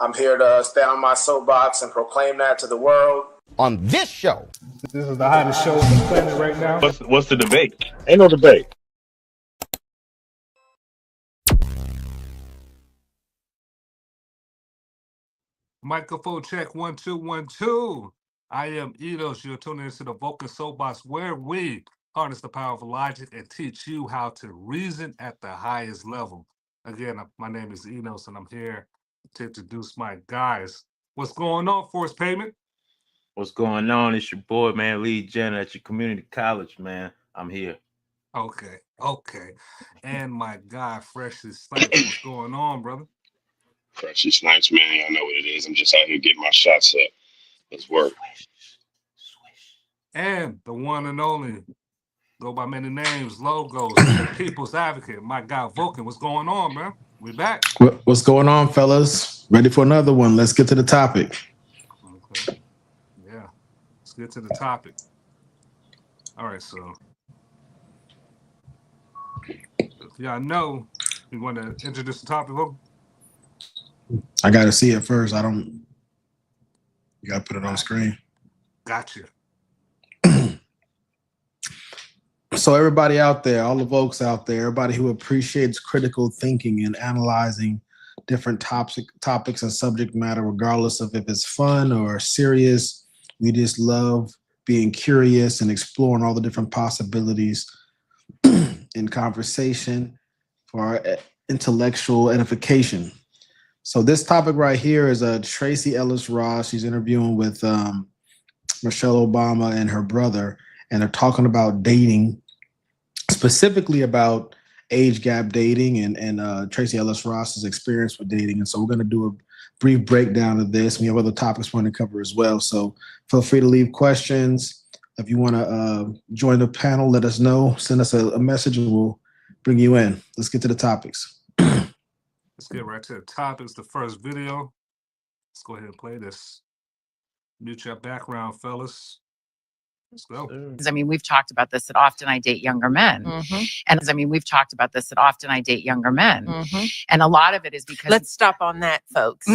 I'm here to stand on my soapbox and proclaim that to the world. On this show. This is the hottest show on the planet right now. What's the debate? Ain't no debate. Microphone check 1 2 1 2. I am Edos. You're tuning into the Vulcan Soapbox, where we harness the power of logic and teach you how to reason at the highest level. Again, my name is Enos, and I'm here to introduce my guys. What's going on, Force Payment? What's going on? It's your boy, man, Lee Jenner at your community college, man. I'm here. Okay. And my guy, Freshly Snipes. What's going on, brother? Freshly Snipes, man. I know what it is. I'm just out here getting my shots up. Let's work. And the one and only, go by many names, logos, the people's advocate, my guy Vulcan. What's going on, man? We back. What's going on, fellas? Ready for another one? Let's get to the topic. Okay. Yeah. Let's get to the topic. All right, so if y'all know, you want to introduce the topic, Vulcan? I got to see it first. You got to put it on screen. Gotcha. So everybody out there, all the folks out there, everybody who appreciates critical thinking and analyzing different topics and subject matter, regardless of if it's fun or serious, we just love being curious and exploring all the different possibilities in conversation for our intellectual edification. So this topic right here is Tracee Ellis Ross. She's interviewing with Michelle Obama and her brother, and they're talking about dating, specifically about age gap dating and Tracee Ellis Ross's experience with dating. And so we're going to do a brief breakdown of this. We have other topics we want to cover as well. So feel free to leave questions. If you want to join the panel, let us know. Send us a message and we'll bring you in. Let's get to the topics. Let's get right to the topics. The first video. Let's go ahead and play this. Mute your background, fellas. Let's go. I mean, we've talked about this that often I date younger men. Mm-hmm. And I mean, we've talked about this that often I date younger men. Mm-hmm. And a lot the is because... Let's stop on that, folks.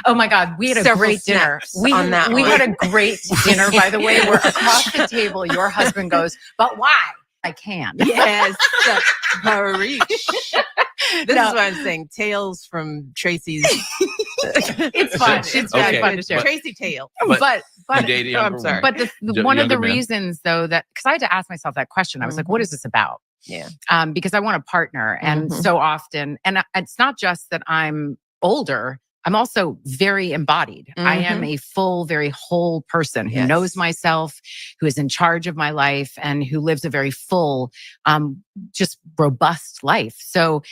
Oh my God, we had a great dinner. We had a great dinner, by the way, where across the table, your husband goes, but why? I can. Yes. Hurry. This is what I'm saying. Tales from Tracee's. It's fun. It's very fun to share. Tracee tale. But I'm sorry. But one of the reasons, though, that because I had to ask myself that question, I was like, what is this about? Yeah. Because I want a partner. And so often, and it's not just that I'm older, I'm also very embodied. I am a full, very whole person who knows myself, who is in charge of my life, and who lives a very full, just robust life. So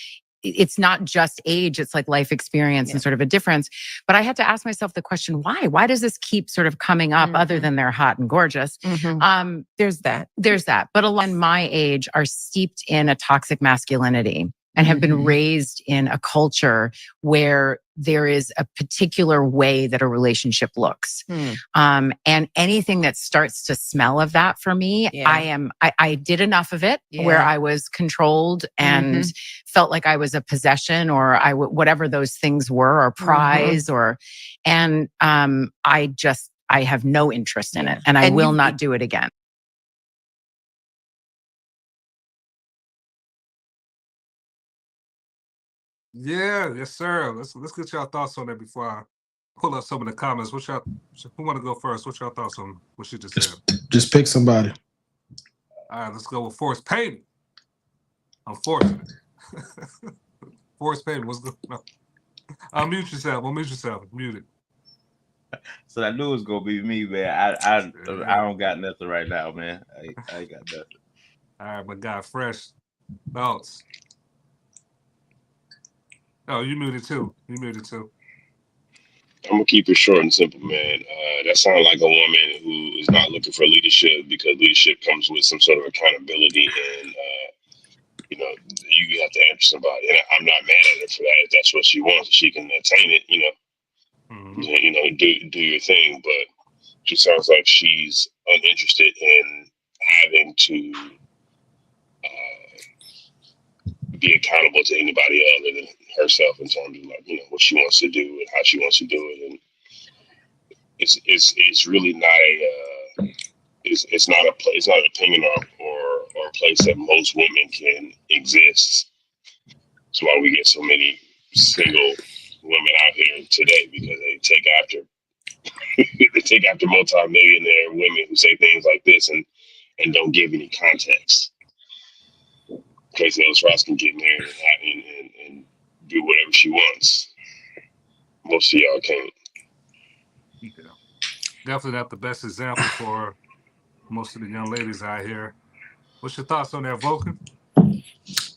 it's not just age, it's like life experience and sort of a difference. But I had to ask myself the question, why? Why does this keep sort of coming up other than they're hot and gorgeous? There's that. But a lot in my age are steeped in a toxic masculinity and have been raised in a culture where there is a particular way that a relationship looks. And anything that starts to smell of that for me, I did enough of it where I was controlled and felt like I was a possession or whatever those things were, or prize and I have no interest in it and I will not do it again. Yeah, yes, sir. Let's get y'all thoughts on that before I pull up some of the comments. Who want to go first? What's y'all thoughts on what she just said? Just pick somebody. All right, let's go with Force Payment. Unfortunately. Force Payment, what's good? No. Unmute yourself. Mute it. So I knew it was gonna be me, man. I don't got nothing right now, man. I ain't got nothing. All right, but got fresh thoughts. Oh, you muted too. I'm gonna keep it short and simple, man. That sounds like a woman who is not looking for leadership, because leadership comes with some sort of accountability, and you have to answer somebody. And I'm not mad at her for that. If that's what she wants, she can attain it. Do your thing. But she sounds like she's uninterested in having to be accountable to anybody other than herself in terms of like, what she wants to do and how she wants to do it. And it's really not it's not an opinion or a place that most women can exist. That's why we get so many single women out here today, because they take after multi-millionaire women who say things like this and don't give any context. Tracee Ellis Ross can get married and do whatever she wants. Most of y'all can't. Yeah. Definitely not the best example for most of the young ladies out here. What's your thoughts on that, Vulcan?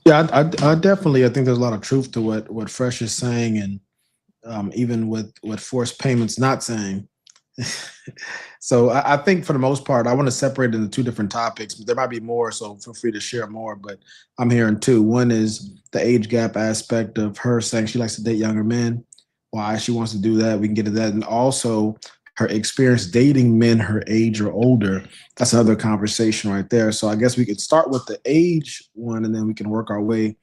Yeah, I definitely, I think there's a lot of truth to what Fresh is saying, and even with what Forced Payments not saying. So I think for the most part, I want to separate it into two different topics. There might be more, so feel free to share more, but I'm hearing two. One is the age gap aspect of her saying she likes to date younger men, why she wants to do that. We can get to that. And also her experience dating men her age or older. That's another conversation right there. So I guess we could start with the age one, and then we can work our way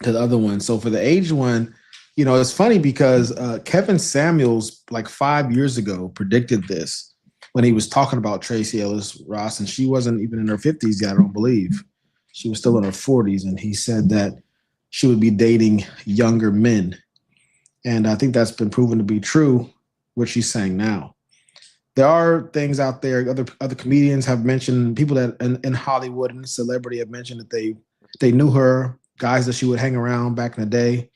to the other one. So for the age one, it's funny because Kevin Samuels, like 5 years ago, predicted this when he was talking about Tracee Ellis Ross, and she wasn't even in her 50s yet, I don't believe. She was still in her 40s, and he said that she would be dating younger men. And I think that's been proven to be true, what she's saying now. There are things out there, other comedians have mentioned, people that in Hollywood and celebrity have mentioned that they knew her, guys that she would hang around back in the day.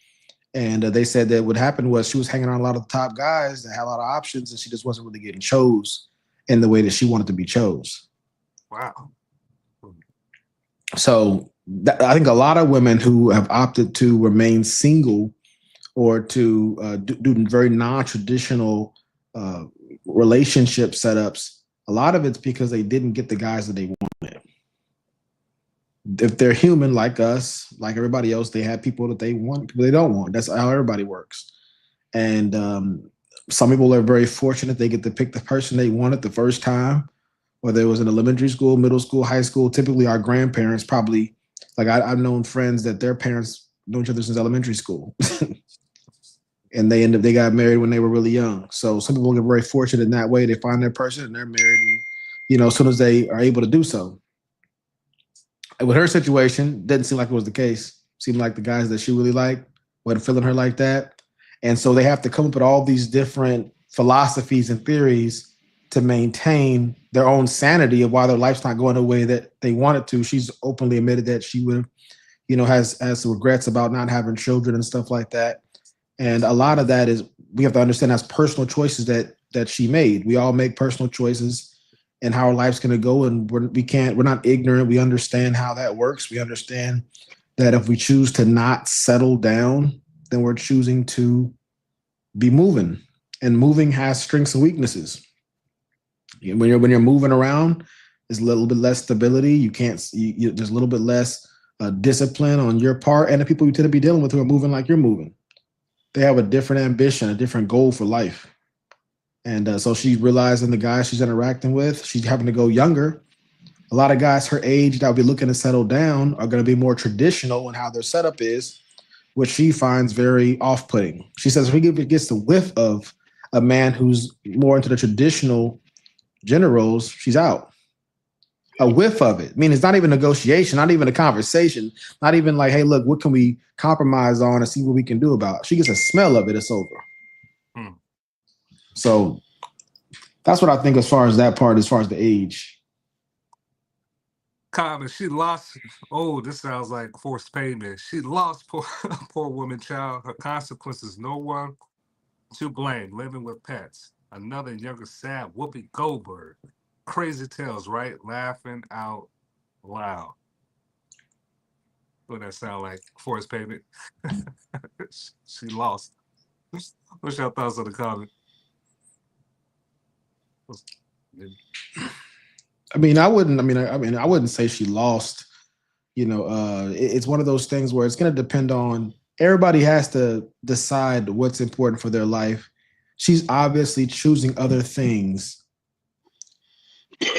And they said that what happened was she was hanging around a lot of the top guys that had a lot of options, and she just wasn't really getting chose in the way that she wanted to be chose. Wow. So I think a lot of women who have opted to remain single or to do very non-traditional relationship setups, a lot of it's because they didn't get the guys that they wanted. If they're human like us, like everybody else, they have people that they want, people they don't want. That's how everybody works. And some people are very fortunate they get to pick the person they wanted the first time, whether it was in elementary school, middle school, high school. Typically our grandparents probably, like I've known friends that their parents know each other since elementary school. And they got married when they were really young. So some people get very fortunate in that way. They find their person and they're married, and, as soon as they are able to do so. And with her situation, didn't seem like it was the case. Seemed like the guys that she really liked wasn't feeling her like that. And so they have to come up with all these different philosophies and theories to maintain their own sanity of why their life's not going the way that they want it to. She's openly admitted that she would, has regrets about not having children and stuff like that. And a lot of that is, we have to understand, as personal choices that she made. We all make personal choices and how our life's going to go. And we're not ignorant. We understand how that works. We understand that if we choose to not settle down, then we're choosing to be moving, and moving has strengths and weaknesses. When you're moving around, there's a little bit less stability. There's a little bit less discipline on your part. And the people you tend to be dealing with who are moving like you're moving, they have a different ambition, a different goal for life. And so she's realizing the guys she's interacting with, she's having to go younger. A lot of guys her age that would be looking to settle down are going to be more traditional in how their setup is, which she finds very off-putting. She says if he gets the whiff of a man who's more into the traditional gender roles, she's out. A whiff of it. I mean, it's not even negotiation, not even a conversation, not even like, hey, look, what can we compromise on and see what we can do about it? She gets a smell of it, it's over. So that's what I think as far as that part, as far as the age. Comment, she lost, this sounds like forced payment. She lost poor woman child. Her consequences, no one to blame. Living with pets. Another younger sad Whoopi Goldberg. Crazy tales, right? Laughing out loud. What that sound like? Forced payment. She lost. What's your thoughts on the comment? I wouldn't say she lost. It's one of those things where it's going to depend on, everybody has to decide what's important for their life. She's obviously choosing other things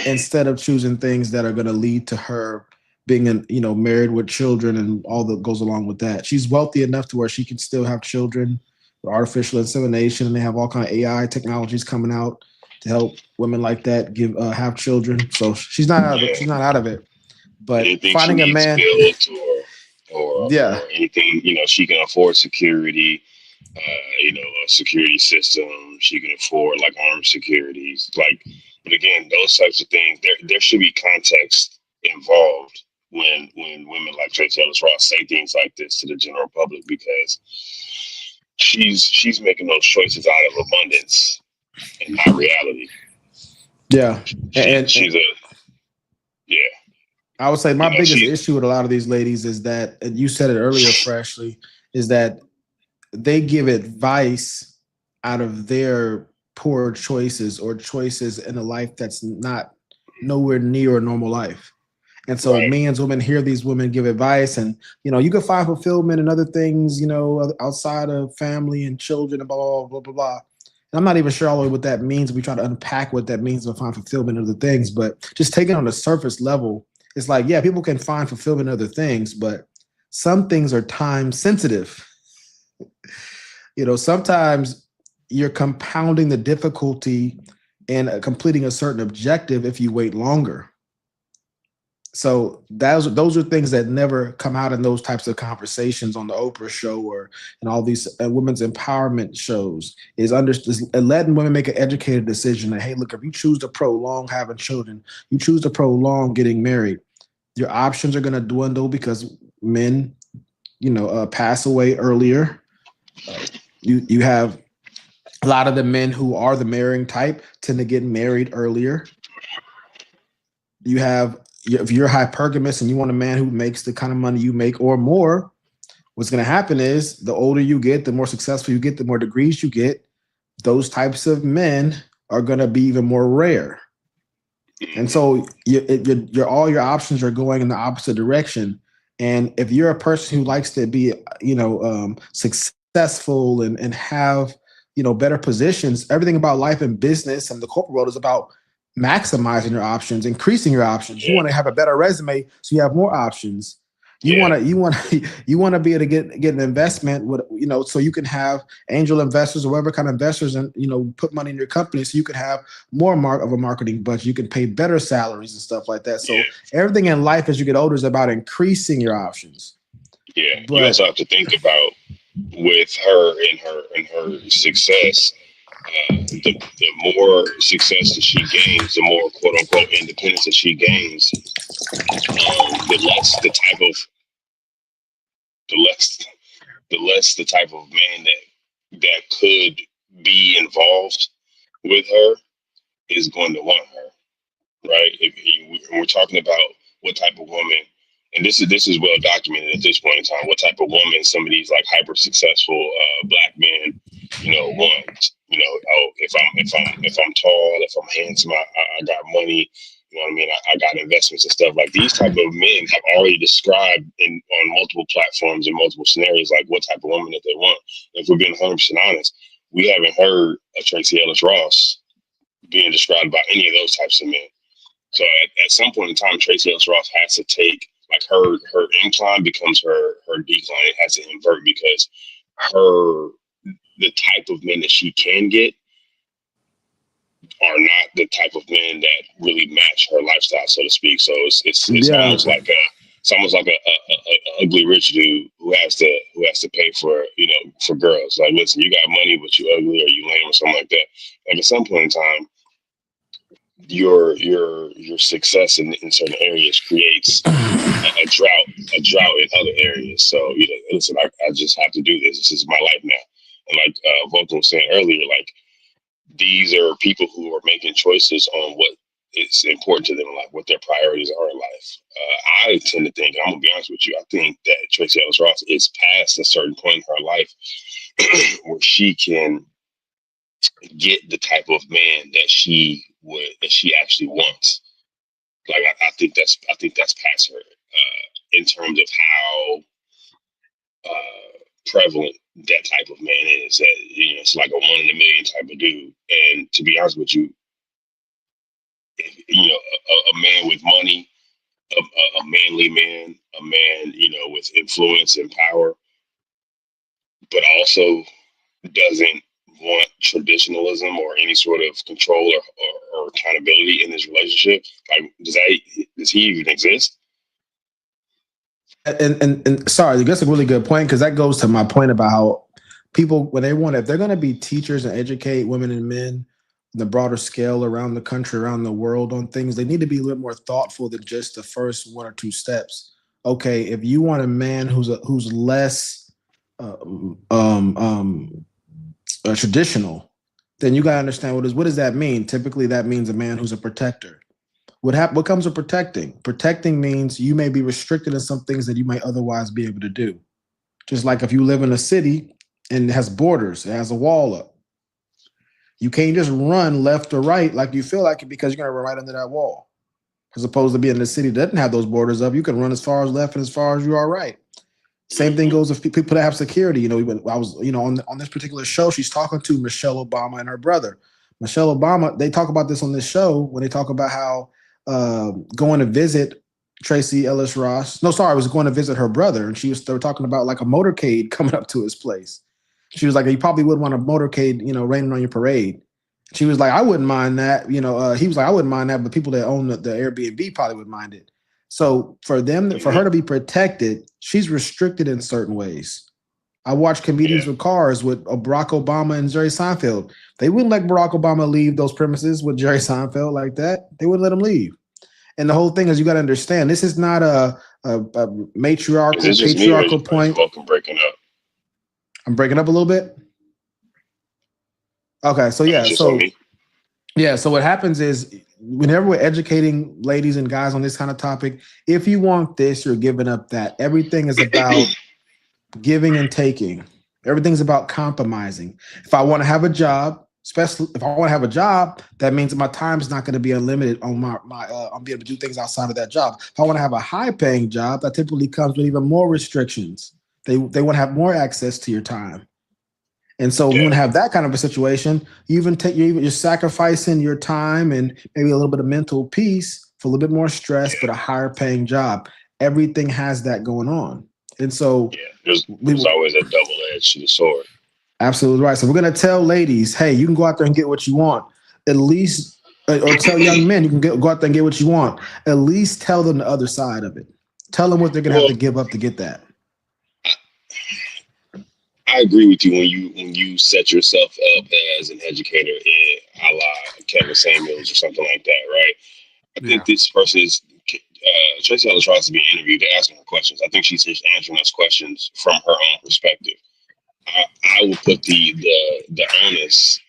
instead of choosing things that are going to lead to her being married with children and all that goes along with that. She's wealthy enough to where she can still have children with artificial insemination, and they have all kind of AI technologies coming out to help women like that have children. So she's not out of it. She's not out of it. But anything finding a she needs man, built or yeah, anything, she can afford security, a security system. She can afford like armed securities. But again, those types of things, there should be context involved when women like Tracee Ellis Ross say things like this to the general public, because she's making those choices out of abundance and not reality. Yeah. She's I would say my biggest issue with a lot of these ladies is that, and you said it earlier, Freshly, is that they give advice out of their poor choices or choices in a life that's not nowhere near a normal life. And so women hear these women give advice, and you can find fulfillment and other things, outside of family and children and blah, blah, blah, blah. And I'm not even sure all the way what that means. We try to unpack what that means to find fulfillment in other things, but just taking on the surface level, it's like, yeah, people can find fulfillment in other things, but some things are time sensitive. Sometimes you're compounding the difficulty in completing a certain objective if you wait longer. So those are things that never come out in those types of conversations on the Oprah show or in all these women's empowerment shows, is letting women make an educated decision that, hey, look, if you choose to prolong having children, you choose to prolong getting married, your options are going to dwindle because men, pass away earlier. You have a lot of the men who are the marrying type tend to get married earlier. If you're hypergamous and you want a man who makes the kind of money you make or more, what's going to happen is the older you get, the more successful you get, the more degrees you get, those types of men are going to be even more rare. And so all your options are going in the opposite direction. And if you're a person who likes to be, successful and have, better positions, everything about life and business and the corporate world is about maximizing your options, increasing your options. You want to have a better resume so you have more options. You want to be able to get an investment with, so you can have angel investors or whatever kind of investors and, put money in your company so you can have more of a marketing budget. You can pay better salaries and stuff like that. So everything in life as you get older is about increasing your options. Yeah. But you also have to think about with her and her success, the more success that she gains, the more quote unquote independence that she gains, the less the type of man that could be involved with her is going to want her, right? If we're talking about what type of woman, and this is well documented at this point in time, what type of woman some of these like hyper successful black men, want. If I'm tall, if I'm handsome, I got money. You know what I mean? I got investments and stuff. Like these type of men have already described on multiple platforms and multiple scenarios, like what type of woman that they want. If we're being 100% honest, we haven't heard of Tracee Ellis Ross being described by any of those types of men. So at some point in time, Tracee Ellis Ross has to take, like her incline becomes her decline. It has to invert because the type of men that she can get are not the type of men that really match her lifestyle, so to speak. So it's almost like a ugly rich dude who has to pay for for girls. Like, listen, you got money, but you ugly or you lame or something like that. Like at some point in time, your success in certain areas creates a drought in other areas. So listen, I just have to do this. This is my life now. And like Vulcan was saying earlier, like these are people who are making choices on what is important to them in life, what their priorities are in life. I tend to think, I'm gonna be honest with you, I think that Tracee Ellis Ross is past a certain point in her life where she can get the type of man that she actually wants. Like I think that's past her in terms of how prevalent that type of man is. That it's like a 1 in a million type of dude. And to be honest with you, a man with money a manly man, a man, with influence and power, but also doesn't want traditionalism or any sort of control or accountability in this relationship. Like, does he even exist? And sorry, that's a really good point, because that goes to my point about how people, if they're going to be teachers and educate women and men on the broader scale around the country, around the world on things, they need to be a little more thoughtful than just the first one or two steps. Okay, if you want a man who's less traditional, then you got to understand what does that mean? Typically, that means a man who's a protector. What comes with protecting? Protecting means you may be restricted in some things that you might otherwise be able to do. Just like if you live in a city and it has borders, it has a wall up. You can't just run left or right like you feel like it, because you're going to run right under that wall. As opposed to being in a city that doesn't have those borders up, you can run as far as left and as far as you are right. Same thing goes with people that have security. I was, on this particular show, she's talking to Michelle Obama and her brother. Michelle Obama, they talk about this on this show when they talk about how going to visit Tracee Ellis Ross. No, sorry, I was going to visit her brother, and they were talking about like a motorcade coming up to his place. She was like, you probably would want a motorcade, raining on your parade. She was like, I wouldn't mind that. He was like, I wouldn't mind that, but people that own the Airbnb probably would mind it. So for her to be protected, she's restricted in certain ways. I watch comedians with cars with Barack Obama and Jerry Seinfeld. They wouldn't let Barack Obama leave those premises with Jerry Seinfeld like that. They wouldn't let him leave. And the whole thing is, you got to understand, this is not a matriarchal, patriarchal point. Vulcan breaking up. I'm breaking up a little bit. Okay, so so what happens is, whenever we're educating ladies and guys on this kind of topic, if you want this, you're giving up that. Everything is about giving and taking. Everything's about compromising. If I want to have a job, especially if I want to have a job, that means that my time is not going to be unlimited on I'll be able to do things outside of that job. If I want to have a high-paying job, that typically comes with even more restrictions. They want to have more access to your time. And so when you have that kind of a situation, you're sacrificing your time and maybe a little bit of mental peace for a little bit more stress, but a higher paying job. Everything has that going on. And so there's always a double edge to the sword. Absolutely right. So we're going to tell ladies, hey, you can go out there and get what you want. At least, or tell young men, you can go out there and get what you want. At least tell them the other side of it. Tell them what they're going to have to give up to get that. I agree with you when you set yourself up as an educator a la Kevin Samuels or something like that, right? I think this person is Tracee Ellis Ross to be interviewed. They're asking her questions. I think she's just answering those questions from her own perspective. I would put the onus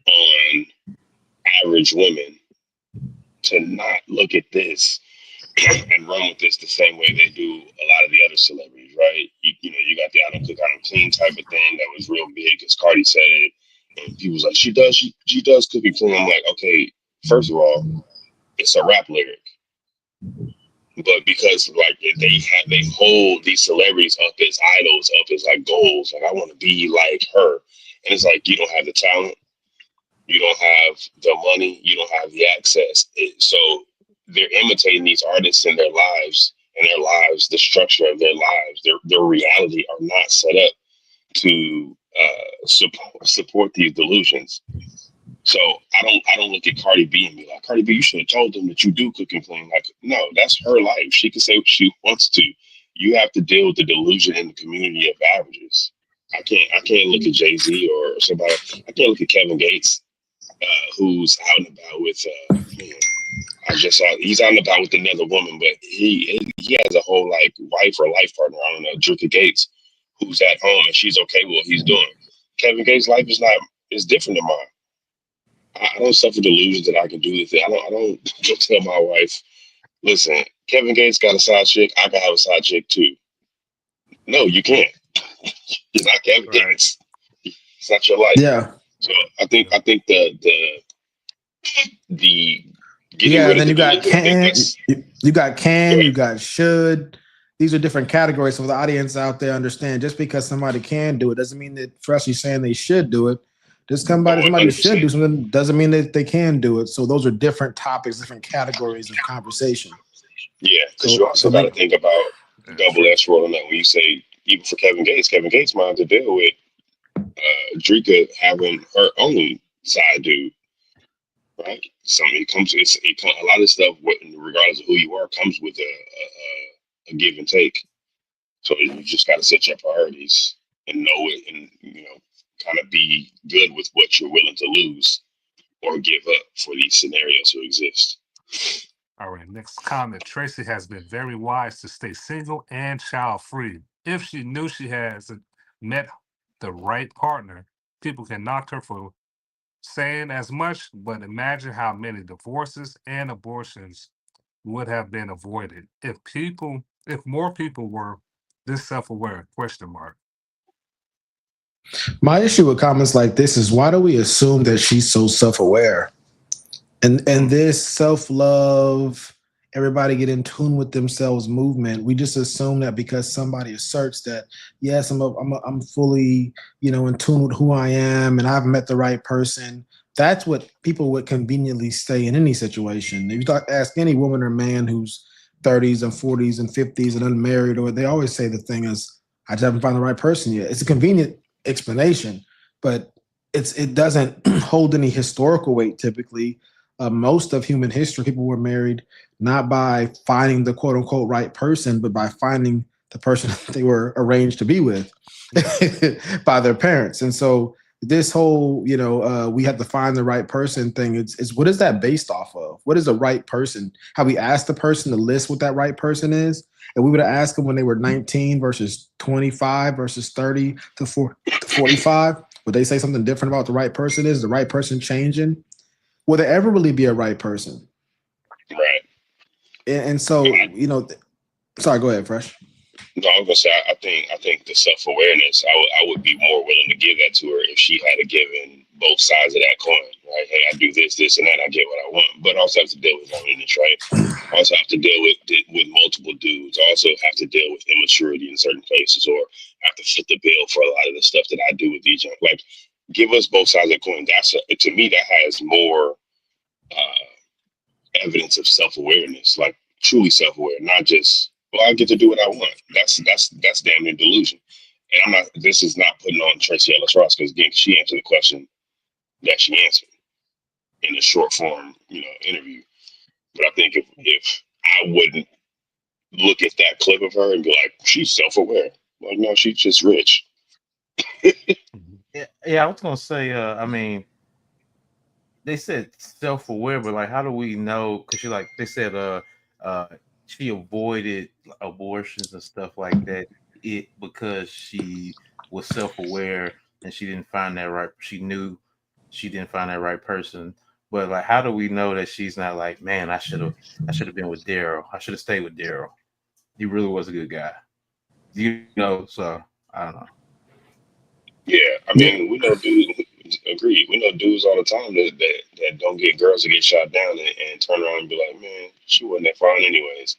on average women to not look at this and run with this the same way they do a lot of the other celebrities, right? You got the I don't cook, I don't clean type of thing that was real big because Cardi said it, and people was like, she does cook and clean. I'm like, okay, first of all, it's a rap lyric, but because like they hold these celebrities up as idols, up as like goals, like I want to be like her, and it's like you don't have the talent, you don't have the money, you don't have the access, so they're imitating these artists in their lives, the structure of their lives, their reality are not set up to support these delusions. So I don't look at Cardi B and be like, Cardi B, you should have told them that you do cook and clean. Like, no, that's her life. She can say what she wants to. You have to deal with the delusion in the community of averages. I can't look at Jay-Z or somebody. I can't look at Kevin Gates, who's out and about with he's out and about with another woman, but he has a whole like wife or life partner. I don't know, Drika Gates, who's at home and she's okay with what he's doing. Kevin Gates' life is different than mine. I don't suffer delusions that I can do this thing. I don't tell my wife, listen, Kevin Gates got a side chick, I can have a side chick too. No, you can't. It's not Kevin Gates. It's not your life. Yeah. So I think the and then you got can, you got should. These are different categories. So the audience out there understand, just because somebody can do it doesn't mean that for us, you're saying they should do it. Just somebody who 100%. should do something doesn't mean that they can do it. So those are different topics, different categories of conversation. Yeah, because you also got to think about double-edged sword on that. When you say, even for Kevin Gates wanted to deal with Drika having her own side dude, right? So a lot of stuff, regardless of who you are, comes with a give and take. So you just got to set your priorities and know it, and kind of be good with what you're willing to lose or give up for these scenarios to exist. All right, next comment. Tracee has been very wise to stay single and child-free. If she knew she hasn't met the right partner, people can knock her for saying as much, but imagine how many divorces and abortions would have been avoided if more people were this self-aware, ? My issue with comments like this is, why do we assume that she's so self-aware? And this self-love, everybody get in tune with themselves movement, we just assume that because somebody asserts that, yes, I'm fully, in tune with who I am and I've met the right person, that's what people would conveniently say in any situation. If you ask any woman or man who's 30s and 40s and 50s and unmarried, or they always say the thing is, I just haven't found the right person yet. It's a convenient explanation, but it doesn't hold any historical weight typically. Most of human history, people were married not by finding the quote unquote right person, but by finding the person they were arranged to be with by their parents. And so this whole, we have to find the right person thing, is what is that based off of? What is the right person? Have we asked the person to list what that right person is? And we would have asked them when they were 19 versus 25 versus 30 to 45. Would they say something different about the right person is? The right person changing? Will there ever really be a right person? Right. And so, sorry, go ahead, Fresh. No, I was gonna say, I think the self-awareness, I would be more willing to give that to her if she had given both sides of that coin, right? Hey, I do this, and that, I get what I want, but I also have to deal with loneliness, right? I also have to deal with multiple dudes. I also have to deal with immaturity in certain places, or have to fit the bill for a lot of the stuff that I do with these. Like, give us both sides of the coin. To me, that has more evidence of self-awareness, like truly self-aware, not just, well, I get to do what I want. That's damn near delusion. And this is not putting on Tracee Ellis Ross, because again, she answered the question that she answered in a short form, interview. But I think if I wouldn't look at that clip of her and be like, she's self-aware. Like, no, she's just rich. Yeah, I was gonna say, they said self-aware, but like, how do we know? Because they said, she avoided abortions and stuff like that. Because she was self-aware and she didn't find that right. She knew she didn't find that right person. But like, how do we know that she's not like, man, I should have been with Daryl. I should have stayed with Daryl. He really was a good guy. So I don't know. Yeah, I mean, we know dudes. Agreed. We know dudes all the time that don't get girls to get shot down and turn around and be like, man, she wasn't that fine anyways.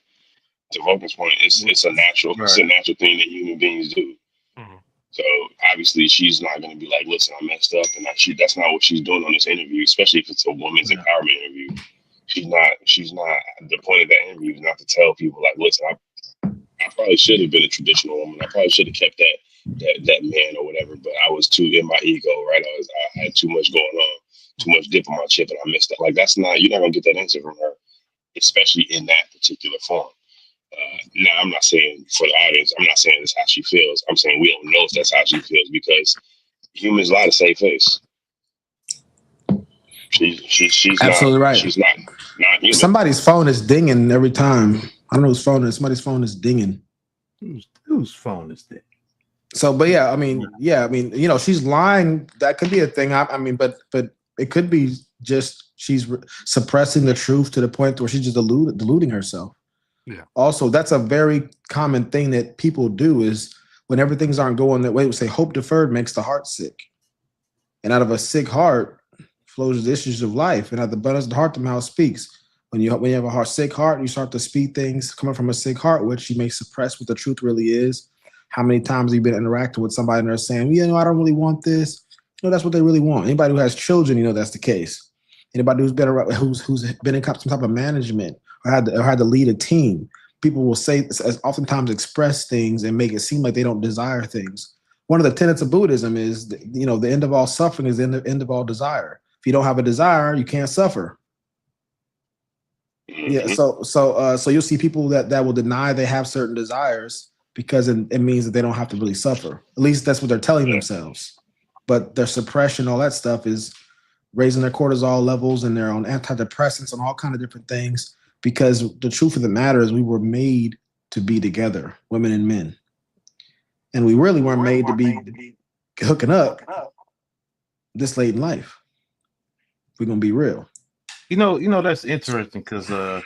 To Vulcan's point, it's a natural thing that human beings do. Mm-hmm. So obviously she's not going to be like, listen, I messed up, and that's not what she's doing on this interview, especially if it's a women's empowerment interview. She's not. The point of that interview is not to tell people like, listen, I probably should have been a traditional woman. I probably should have kept that man or whatever, but I was too in my ego, right? I had too much going on, too much dip on my chip, and I missed that. Like, you're not gonna get that answer from her, especially in that particular form. Now, I'm not saying for the audience, I'm not saying that's how she feels. I'm saying we don't know if that's how she feels, because humans lie to save face. She's absolutely not, right. She's not human. Somebody's phone is dinging every time. I don't know whose phone it is. Somebody's phone is dinging. Whose phone is that? So, but yeah, I mean, she's lying. That could be a thing. But it could be just she's suppressing the truth to the point where she's just deluding herself. Yeah. Also, that's a very common thing that people do, is whenever things aren't going that way, we say hope deferred makes the heart sick. And out of a sick heart flows the issues of life. And out of the abundance of the heart, the mouth speaks. When you have a sick heart, you start to speak things coming from a sick heart, which you may suppress what the truth really is. How many times have you been interacting with somebody and they're saying, I don't really want this. No, that's what they really want. Anybody who has children, that's the case. Anybody who's been in some type of management or had to lead a team, people will oftentimes express things and make it seem like they don't desire things. One of the tenets of Buddhism is, the end of all suffering is the end of all desire. If you don't have a desire, you can't suffer. Yeah. So you'll see people that will deny they have certain desires because it means that they don't have to really suffer. At least that's what they're telling themselves. But their suppression, all that stuff is raising their cortisol levels, and they're on antidepressants and all kind of different things, because the truth of the matter is we were made to be together, women and men. And we really weren't made to be hooking up this late in life. We're going to be real. That's interesting, because I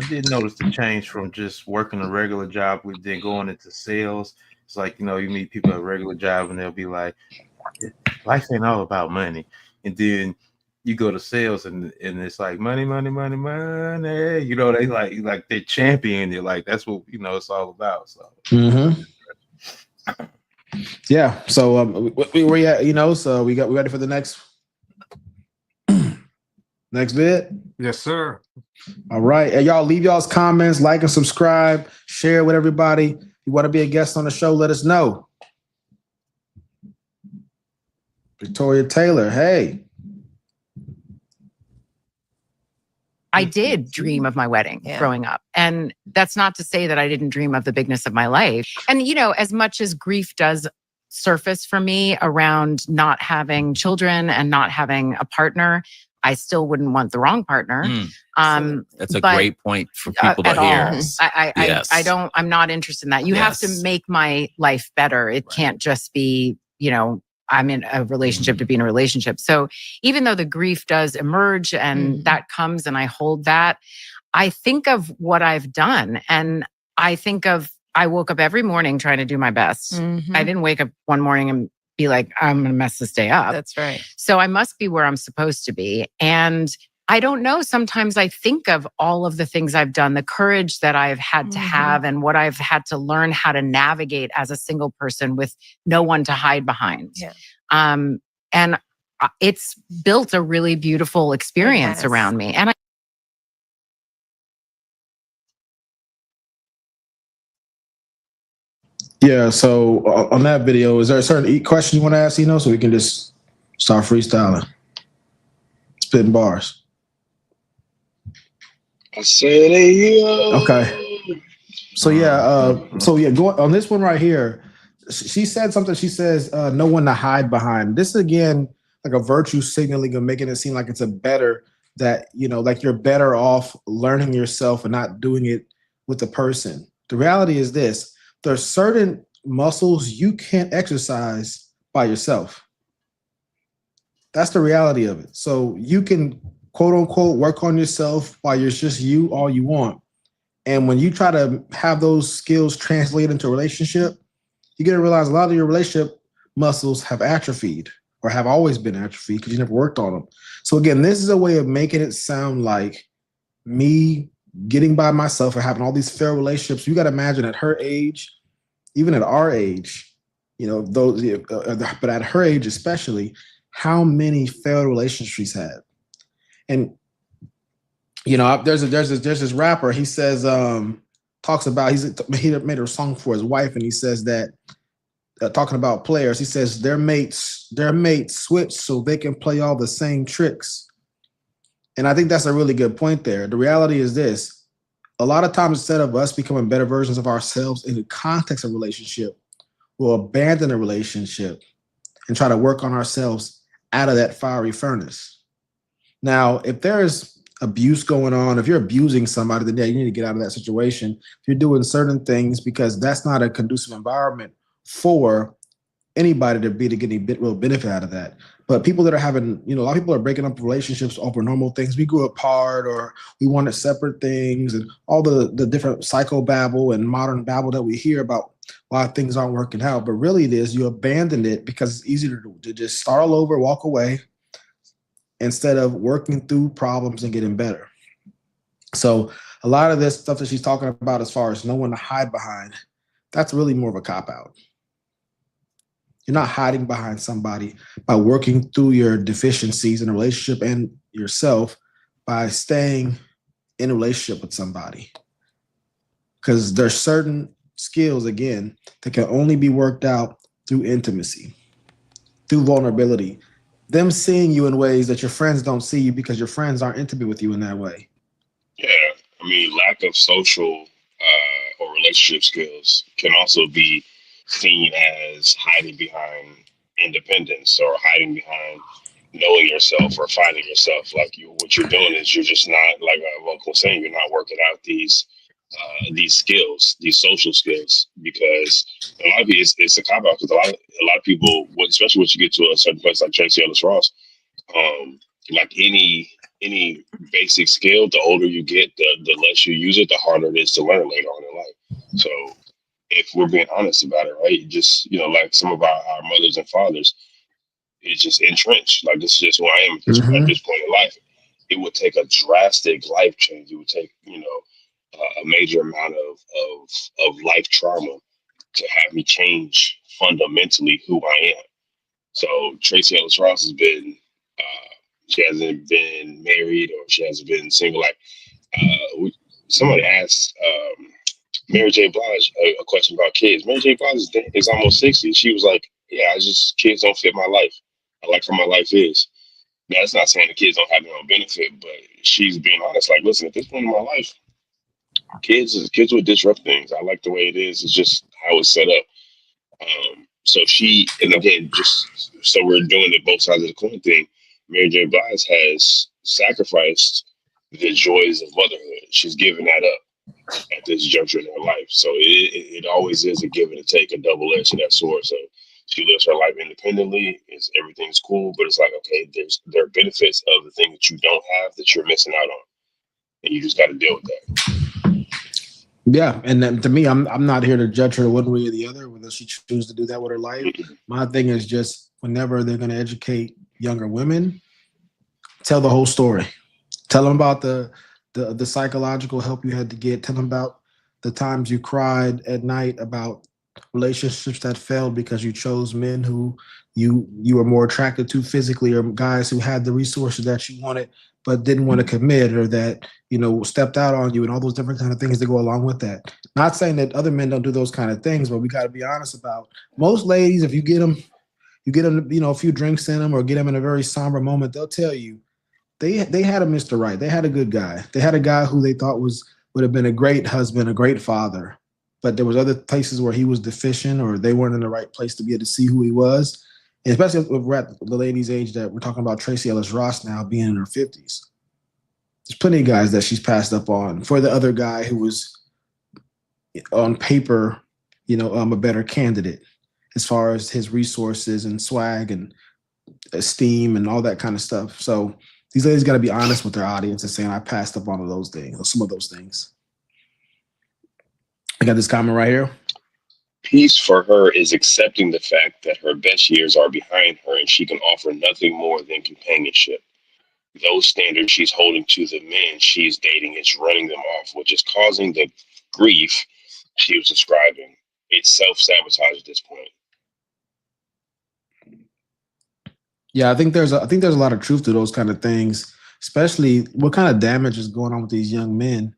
did notice the change from just working a regular job with then going into sales. It's like, you meet people at a regular job and they'll be like, life ain't all about money. And then you go to sales and it's like money. They like they champion it. Like that's what it's all about. So yeah. So we at, so we ready for the next bit? Yes, sir. All right. And y'all leave y'all's comments, like and subscribe, share with everybody. If you want to be a guest on the show, let us know. Victoria Taylor, hey. I did dream of my wedding growing up. And that's not to say that I didn't dream of the bigness of my life. And, as much as grief does surface for me around not having children and not having a partner, I still wouldn't want the wrong partner. That's a great point for people to hear. I'm not interested in that. You have to make my life better. It can't just be, I'm in a relationship to be in a relationship. So even though the grief does emerge and that comes and I hold that, I think of what I've done. And I woke up every morning trying to do my best. I didn't wake up one morning and be like, I'm going to mess this day up. That's right. So I must be where I'm supposed to be. And I don't know. Sometimes I think of all of the things I've done, the courage that I've had to have and what I've had to learn how to navigate as a single person with no one to hide behind. Yeah. And it's built a really beautiful experience around me. And yeah. So on that video, is there a certain question you want to ask, so we can just start freestyling, spitting bars? I said, okay. So going on this one right here, she said something. She says, no one to hide behind. This is, again, like a virtue signaling and making it seem like it's like you're better off learning yourself and not doing it with the person. The reality is this: there's certain muscles you can't exercise by yourself. That's the reality of it. So you can, quote unquote, work on yourself while you're just you all you want. And when you try to have those skills translate into a relationship, you're going to realize a lot of your relationship muscles have atrophied or have always been atrophied because you never worked on them. So again, this is a way of making it sound like me getting by myself or having all these failed relationships. You got to imagine at her age, even at our age, but at her age especially, how many failed relationships she's had. And there's this rapper. He says, talks about he made a song for his wife, and he says that talking about players, he says their mates switch so they can play all the same tricks. And I think that's a really good point there. The reality is this: a lot of times, instead of us becoming better versions of ourselves in the context of a relationship, we'll abandon a relationship and try to work on ourselves out of that fiery furnace. Now, if there's abuse going on, if you're abusing somebody, then you need to get out of that situation. If you're doing certain things, because that's not a conducive environment for anybody to get any real benefit out of that. But people that are having, a lot of people are breaking up relationships over normal things. We grew apart, or we wanted separate things, and all the different psychobabble and modern babble that we hear about why things aren't working out. But really it is, you abandoned it because it's easier to just start all over, walk away, instead of working through problems and getting better. So a lot of this stuff that she's talking about as far as no one to hide behind, that's really more of a cop-out. You're not hiding behind somebody by working through your deficiencies in a relationship and yourself by staying in a relationship with somebody. Because there's certain skills, again, that can only be worked out through intimacy, through vulnerability, them seeing you in ways that your friends don't see you because your friends aren't intimate with you in that way. Yeah, I mean, lack of social or relationship skills can also be seen as hiding behind independence or hiding behind knowing yourself or finding yourself. Like what you're doing is you're just not, like Vulcan was saying, you're not working out these skills, these social skills, because a lot of people, it's a cop out because a lot of people, especially once you get to a certain place like Tracee Ellis Ross, like any basic skill, the older you get, the less you use it, the harder it is to learn later on in life. So if we're being honest about it, right, just, like some of our mothers and fathers, it's just entrenched. Like, this is just who I am at this point in life. It would take a drastic life change. It would take, a major amount of life trauma to have me change fundamentally who I am. So Tracee Ellis Ross has been, she hasn't been married or she hasn't been single. Like, somebody asked Mary J. Blige a question about kids. Mary J. Blige is almost 60. She was like, yeah, kids don't fit my life. I like how my life is. Now, that's not saying the kids don't have their own benefit, but she's being honest. Like, listen, at this point in my life, kids would disrupt things. I like the way it is. It's just how it's set up. So and again, just so we're doing it both sides of the coin thing, Mary J. Blige has sacrificed the joys of motherhood. She's given that up at this juncture in her life. So it always is a give and a take, a double edge to that sword. So she lives her life independently. Everything's cool, but it's like, okay, there are benefits of the thing that you don't have that you're missing out on, and you just got to deal with that. Yeah, and then to me, I'm not here to judge her one way or the other, whether she chooses to do that with her life. My thing is just whenever they're going to educate younger women, tell the whole story. Tell them about the psychological help you had to get. Tell them about the times you cried at night about relationships that failed because you chose men who you were more attracted to physically, or guys who had the resources that you wanted but didn't want to commit, or that stepped out on you, and all those different kind of things that go along with that. Not saying that other men don't do those kind of things, but we got to be honest about most ladies. If you get them, a few drinks in them, or get them in a very somber moment, they'll tell you they had a Mr. Right. They had a good guy. They had a guy who they thought would have been a great husband, a great father. But there was other places where he was deficient, or they weren't in the right place to be able to see who he was. And especially if we're at the lady's age that we're talking about, Tracee Ellis Ross now being in her 50s. There's plenty of guys that she's passed up on for the other guy who was on paper, a better candidate as far as his resources and swag and esteem and all that kind of stuff. So these ladies got to be honest with their audience and saying, I passed up on those things, or some of those things. I got this comment right here. Peace for her is accepting the fact that her best years are behind her and she can offer nothing more than companionship. Those standards she's holding to the men she's dating is running them off, which is causing the grief she was describing. It's self-sabotage at this point. Yeah, I think there's a lot of truth to those kind of things, especially what kind of damage is going on with these young men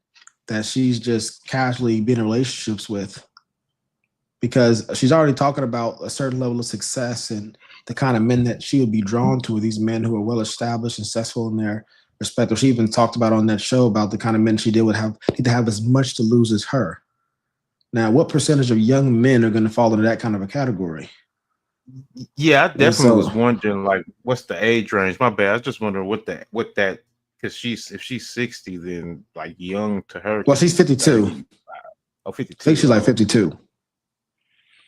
that she's just casually been in relationships with, because she's already talking about a certain level of success and the kind of men that she would be drawn to, these men who are well established and successful in their respective. She even talked about on that show about the kind of men she need to have as much to lose as her. Now, what percentage of young men are going to fall into that kind of a category? Yeah, I definitely was wondering, like, what's the age range? My bad. I was just wondering what that, because if she's 60, then like young to her. Well, she's 52. Oh, 52. I think she's like 52.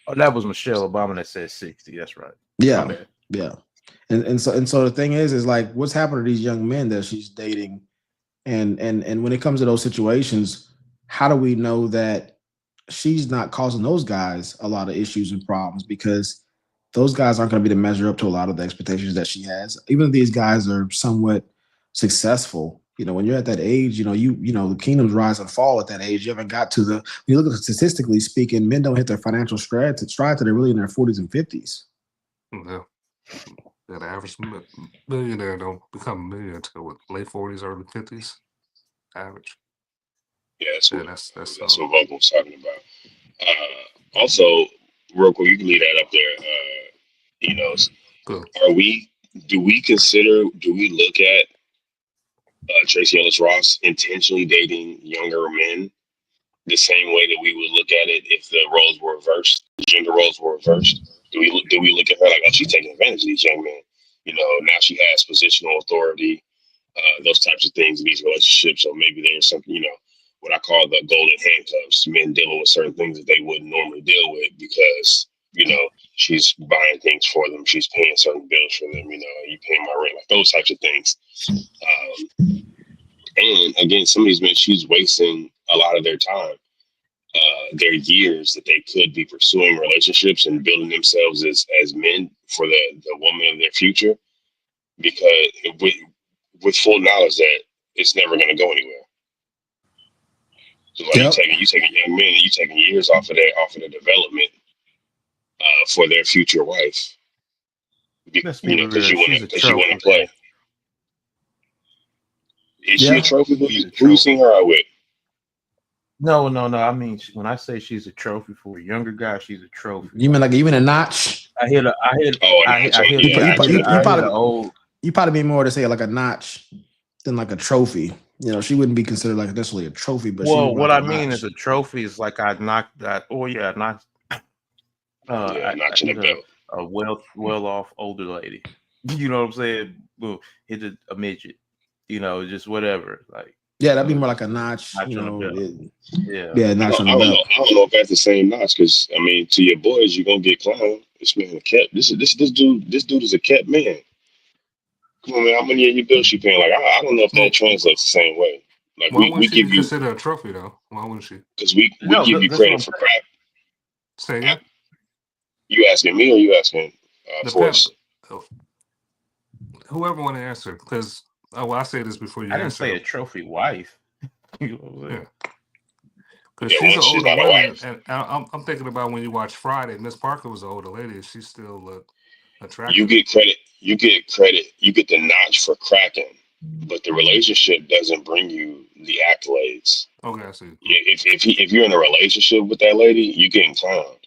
Oh, that was Michelle Obama that said 60. That's right. Yeah, yeah. And so the thing is like, what's happened to these young men that she's dating, and when it comes to those situations, how do we know that she's not causing those guys a lot of issues and problems? Because those guys aren't going to be to measure up to a lot of the expectations that she has. Even if these guys are somewhat successful, when you're at that age, the kingdoms rise and fall at that age. You haven't got to when you look at it statistically speaking, men don't hit their financial stride till they're really in their 40s and 50s. Yeah. The average millionaire don't become a millionaire until what, late 40s, early 50s. Average. Yeah, that's what that's Vulcan was talking about. Also, real quick, you can leave that up there. Cool. Do we look at Tracee Ellis Ross intentionally dating younger men the same way that we would look at it if the roles were reversed, the gender roles were reversed? Do we look at her like, oh, she's taking advantage of these young men? Now she has positional authority, those types of things in these relationships. So maybe there's something, what I call the golden handcuffs, men dealing with certain things that they wouldn't normally deal with because, she's buying things for them. She's paying certain bills for them. You paying my rent, like those types of things. And again, some of these men, she's wasting a lot of their time, their years that they could be pursuing relationships and building themselves as men for the woman of their future, because with full knowledge that it's never going to go anywhere. So you taking young men and you taking years off of their development for their future wife. Because you want to play. Is she a trophy? Who you seen her out with? No. I mean, when I say she's a trophy for a younger guy, she's a trophy. You mean like even a notch? You probably mean more to say like a notch than like a trophy. She wouldn't be considered like necessarily a trophy, but what I mean is a trophy is like I knocked that. Oh yeah, knocked. Notching a belt. A well off older lady. You know what I'm saying? Boom, hit a midget. Just whatever. Like that'd be more like a notch. Notch on the belt. Notch on the belt. I don't know if that's the same notch because I mean, to your boys, you're gonna get clowned. This man a kept. This dude is a kept man. Come on, man. How many of your bills she paying? Like I don't know if that translates the same way. Like why wouldn't she be considered a trophy though? Why wouldn't she? Because we give you credit for crap. Say again. You asking me or you asking Forrest? Whoever want to answer, because I say this before you. I didn't say a trophy wife. Because she's an older woman, and I'm thinking about when you watch Friday. Miss Parker was an older lady, and she still looked attractive. You get credit. You get the notch for cracking, but the relationship doesn't bring you the accolades. Okay, I see. If you're in a relationship with that lady, you're getting clowned.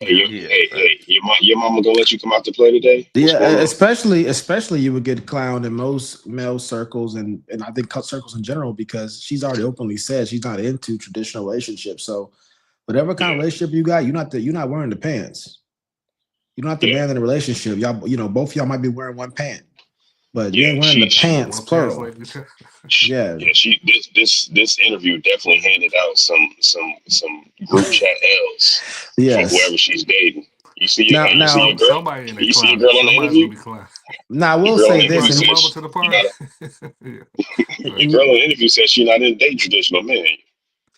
Hey, your mama gonna let you come out to play today? Especially you would get clowned in most male circles and I think circles in general because she's already openly said she's not into traditional relationships. So whatever kind of relationship you got, you're not wearing the pants. You don't have to man in a relationship. Y'all, both of y'all might be wearing one pant, but you ain't wearing the pants plural. This interview definitely handed out some group chat L's for whoever she's dating. You see your girl on the interview. Now I will say this: the girl on the interview said she's not in date traditional men.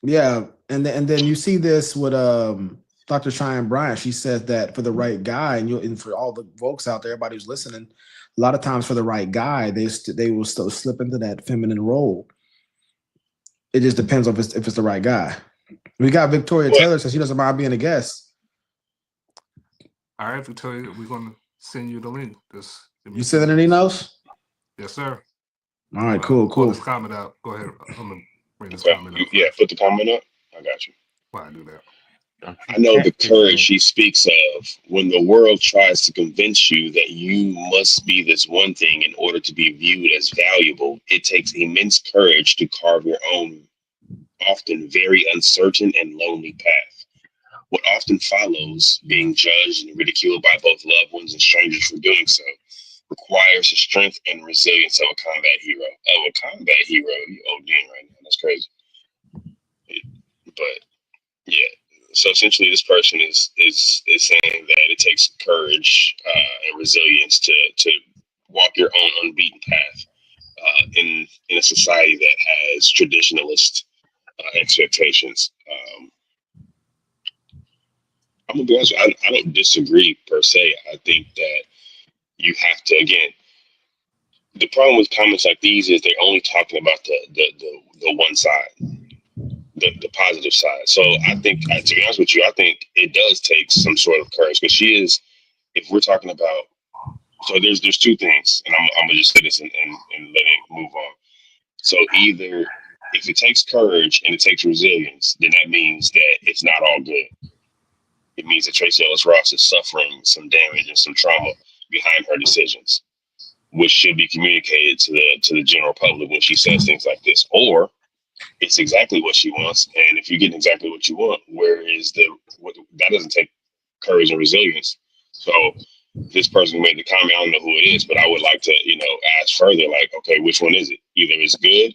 Yeah, and then you see this with Dr. Cheyenne Bryant. She says that for the right guy, and for all the folks out there, everybody who's listening, a lot of times for the right guy, they will still slip into that feminine role. It just depends on if it's the right guy. We got Victoria Taylor says she doesn't mind being a guest. All right, Victoria, we're gonna send you the link. You sending any notes? Yes, sir. All right, cool. Pull this comment out. Go ahead. I'm gonna bring this comment up. Yeah, put the comment up. I got you. Why do that? I know the courage she speaks of when the world tries to convince you that you must be this one thing in order to be viewed as valuable. It takes immense courage to carve your own, often very uncertain and lonely path. What often follows, being judged and ridiculed by both loved ones and strangers for doing so, requires the strength and resilience of a combat hero. You ODing right now. That's crazy. But yeah. So essentially, this person is saying that it takes courage and resilience to walk your own unbeaten path in a society that has traditionalist expectations. I'm gonna be honest. I don't disagree per se. I think that you have to, again. The problem with comments like these is they're only talking about the one side. The positive side. So I think, to be honest with you, I think it does take some sort of courage because she is if we're talking about, so there's two things, and I'm gonna just say this and let it move on. So either if it takes courage and it takes resilience, then that means that it's not all good. It means that Tracee Ellis Ross is suffering some damage and some trauma behind her decisions, which should be communicated to the general public when she says things like this. Or it's exactly what she wants, and if you're getting exactly what you want, where is that doesn't take courage and resilience. So this person who made the comment, I don't know who it is, but I would like to, ask further, like, okay, which one is it? Either it's good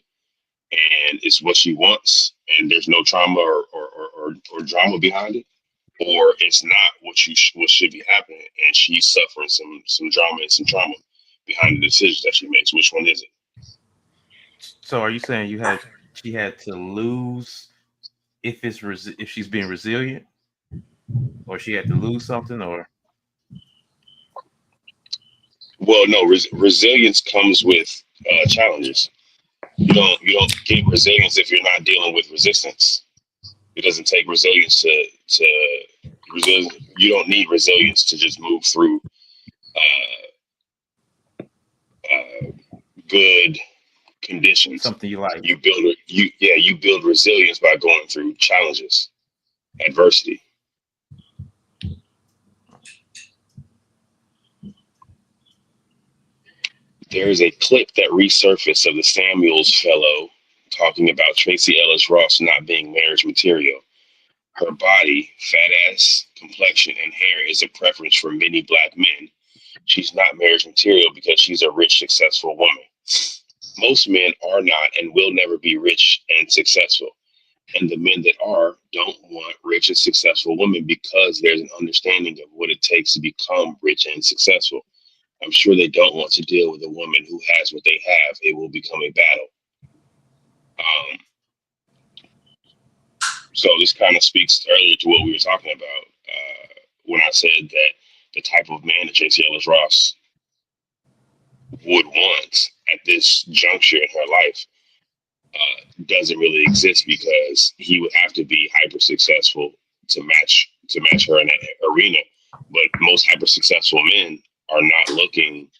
and it's what she wants, and there's no trauma or drama behind it, or it's not what should be happening, and she's suffering some drama and some trauma behind the decisions that she makes. Which one is it? So are you saying she had to lose if she's being resilient, or she had to lose something, or? Well, no, resilience comes with challenges. You don't get resilience if you're not dealing with resistance. It doesn't take resilience to resilience. You don't need resilience to just move through good conditions. Something you like. You build resilience by going through challenges, adversity. There's a clip that resurfaced of the Samuels fellow talking about Tracee Ellis Ross not being marriage material. Her body, fat ass, complexion, and hair is a preference for many Black men. She's not marriage material because she's a rich, successful woman. Most men are not and will never be rich and successful. And the men that are don't want rich and successful women because there's an understanding of what it takes to become rich and successful. I'm sure they don't want to deal with a woman who has what they have. It will become a battle. So this kind of speaks earlier to what we were talking about when I said that the type of man that Tracee Ellis Ross would want at this juncture in her life doesn't really exist, because he would have to be hyper successful to match her in that arena. But most hyper successful men are not looking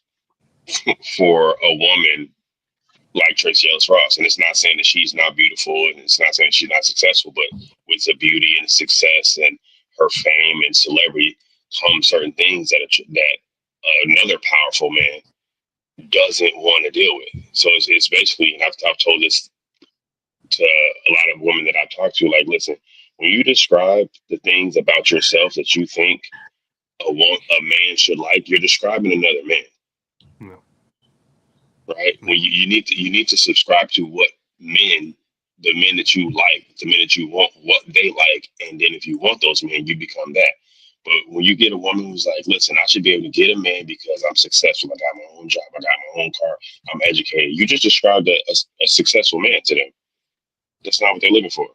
for a woman like Tracee Ellis Ross. And it's not saying that she's not beautiful, and it's not saying she's not successful, but with the beauty and success and her fame and celebrity come certain things that another powerful man doesn't want to deal with. So it's basically, and I've told this to a lot of women that I've talked to, like, listen, when you describe the things about yourself that you think a man should like, you're describing another man. No. Right? When you need to subscribe to what the men that you like, the men that you want, what they like, and then if you want those men, you become that. But when you get a woman who's like, listen, I should be able to get a man because I'm successful, I got my own job, I got my own car, I'm educated. You just described a successful man to them. That's not what they're looking for.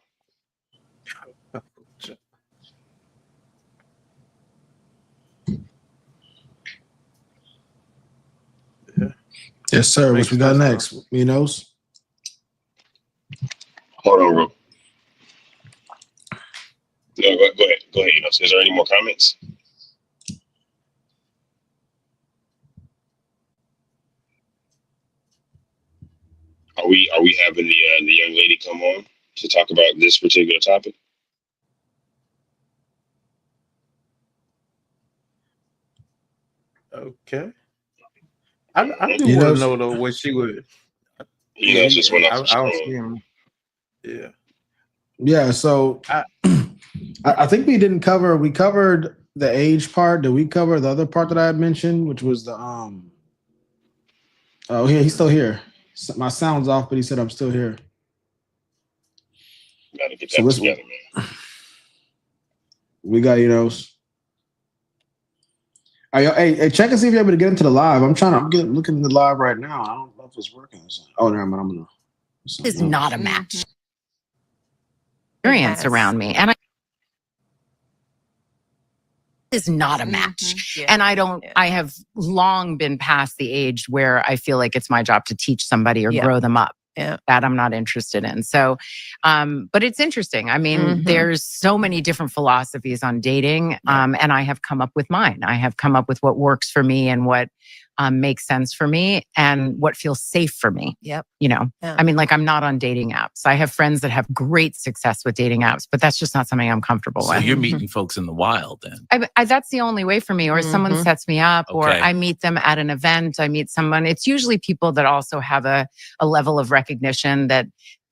Yes, sir. What we got next? Enos? Hold on, bro. No, go ahead, Enos. Is there any more comments? Are we having the young lady come on to talk about this particular topic? Okay. I do want to know though what she would. Just went off. I don't see him. Yeah. Yeah. So I think we didn't cover. We covered the age part. Did we cover the other part that I had mentioned, which was the Oh, yeah, he's still here. My sound's off, but he said I'm still here. Gotta get that together, man. We got Hey, check and see if you're able to get into the live. I'm looking at the live right now. I don't know if it's working. Oh, never mind. This is not a match. Experience around me, and is not a match. Yeah. And I have long been past the age where I feel like it's my job to teach somebody or grow them up. Yeah. That I'm not interested in. So, but it's interesting. I mean, there's so many different philosophies on dating, and I have come up with mine. I have come up with what works for me and what makes sense for me and what feels safe for me. Yep. You know, I mean, like I'm not on dating apps. I have friends that have great success with dating apps, but that's just not something I'm comfortable So with. you're meeting folks in the wild then? That's the only way for me, or someone sets me up, or Okay. I meet them at an event. I meet someone. It's usually people that also have a level of recognition that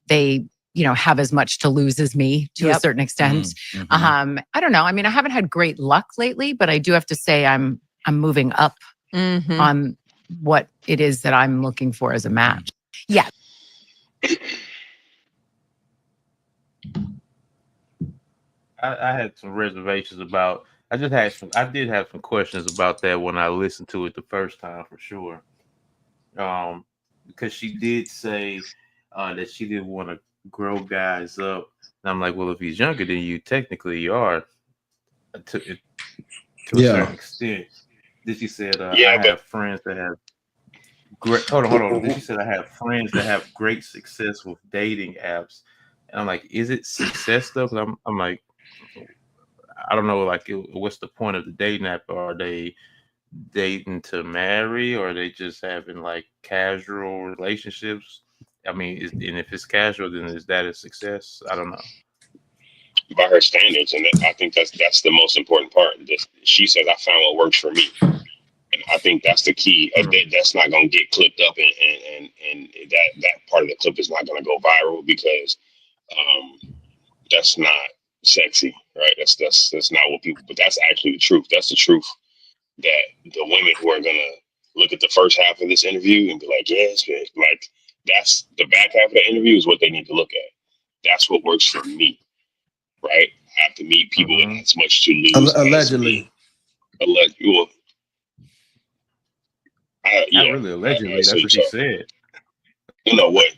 they, you know, have as much to lose as me to a certain extent. I don't know. I mean, I haven't had great luck lately, but I do have to say I'm moving up on what it is that I'm looking for as a match. Yeah. I had some reservations about. I did have some questions about that when I listened to it the first time for sure. Because she did say that she didn't want to grow guys up. And I'm like, well, if he's younger than you, technically you are to a certain extent. Then she said, I have friends that have great. Hold on. Then she said, I have friends that have great success with dating apps. And I'm like, is it success though? Because I'm like, I don't know, like, what's the point of the dating app? Are they dating to marry, or are they just having like casual relationships? I mean, and if it's casual, then is that a success? I don't know. By her standards, and I think that's the most important part. She says, "I found what works for me," and I think that's the key. That's not going to get clipped up, and that part of the clip is not going to go viral because that's not sexy, right? That's not what people. But that's actually the truth. That's the truth that the women who are going to look at the first half of this interview and be like, "Yes, bitch," like that's the back half of the interview is what they need to look at. That's what works for me. Right, I have to meet people with as much to lose. Allegedly. Well, Not really allegedly. That's what she said. You know what?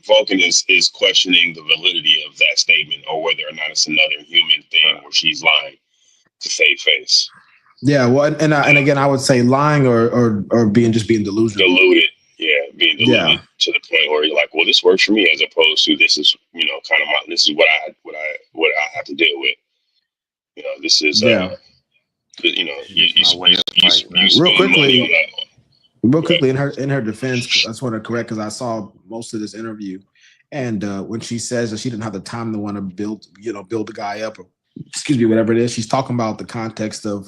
Vulcan is questioning the validity of that statement, or whether or not it's another human thing where she's lying to save face. Yeah, well, and again, I would say lying or being delusional. Deluded. Yeah, being deluded to the point where you're like, well, this works for me, as opposed to this is, you know, kind of this is what I have to deal with. You know, this is you know, real quickly in her defense, I just want to correct because I saw most of this interview, and when she says that she didn't have the time to want to build the guy up, or whatever it is, she's talking about the context of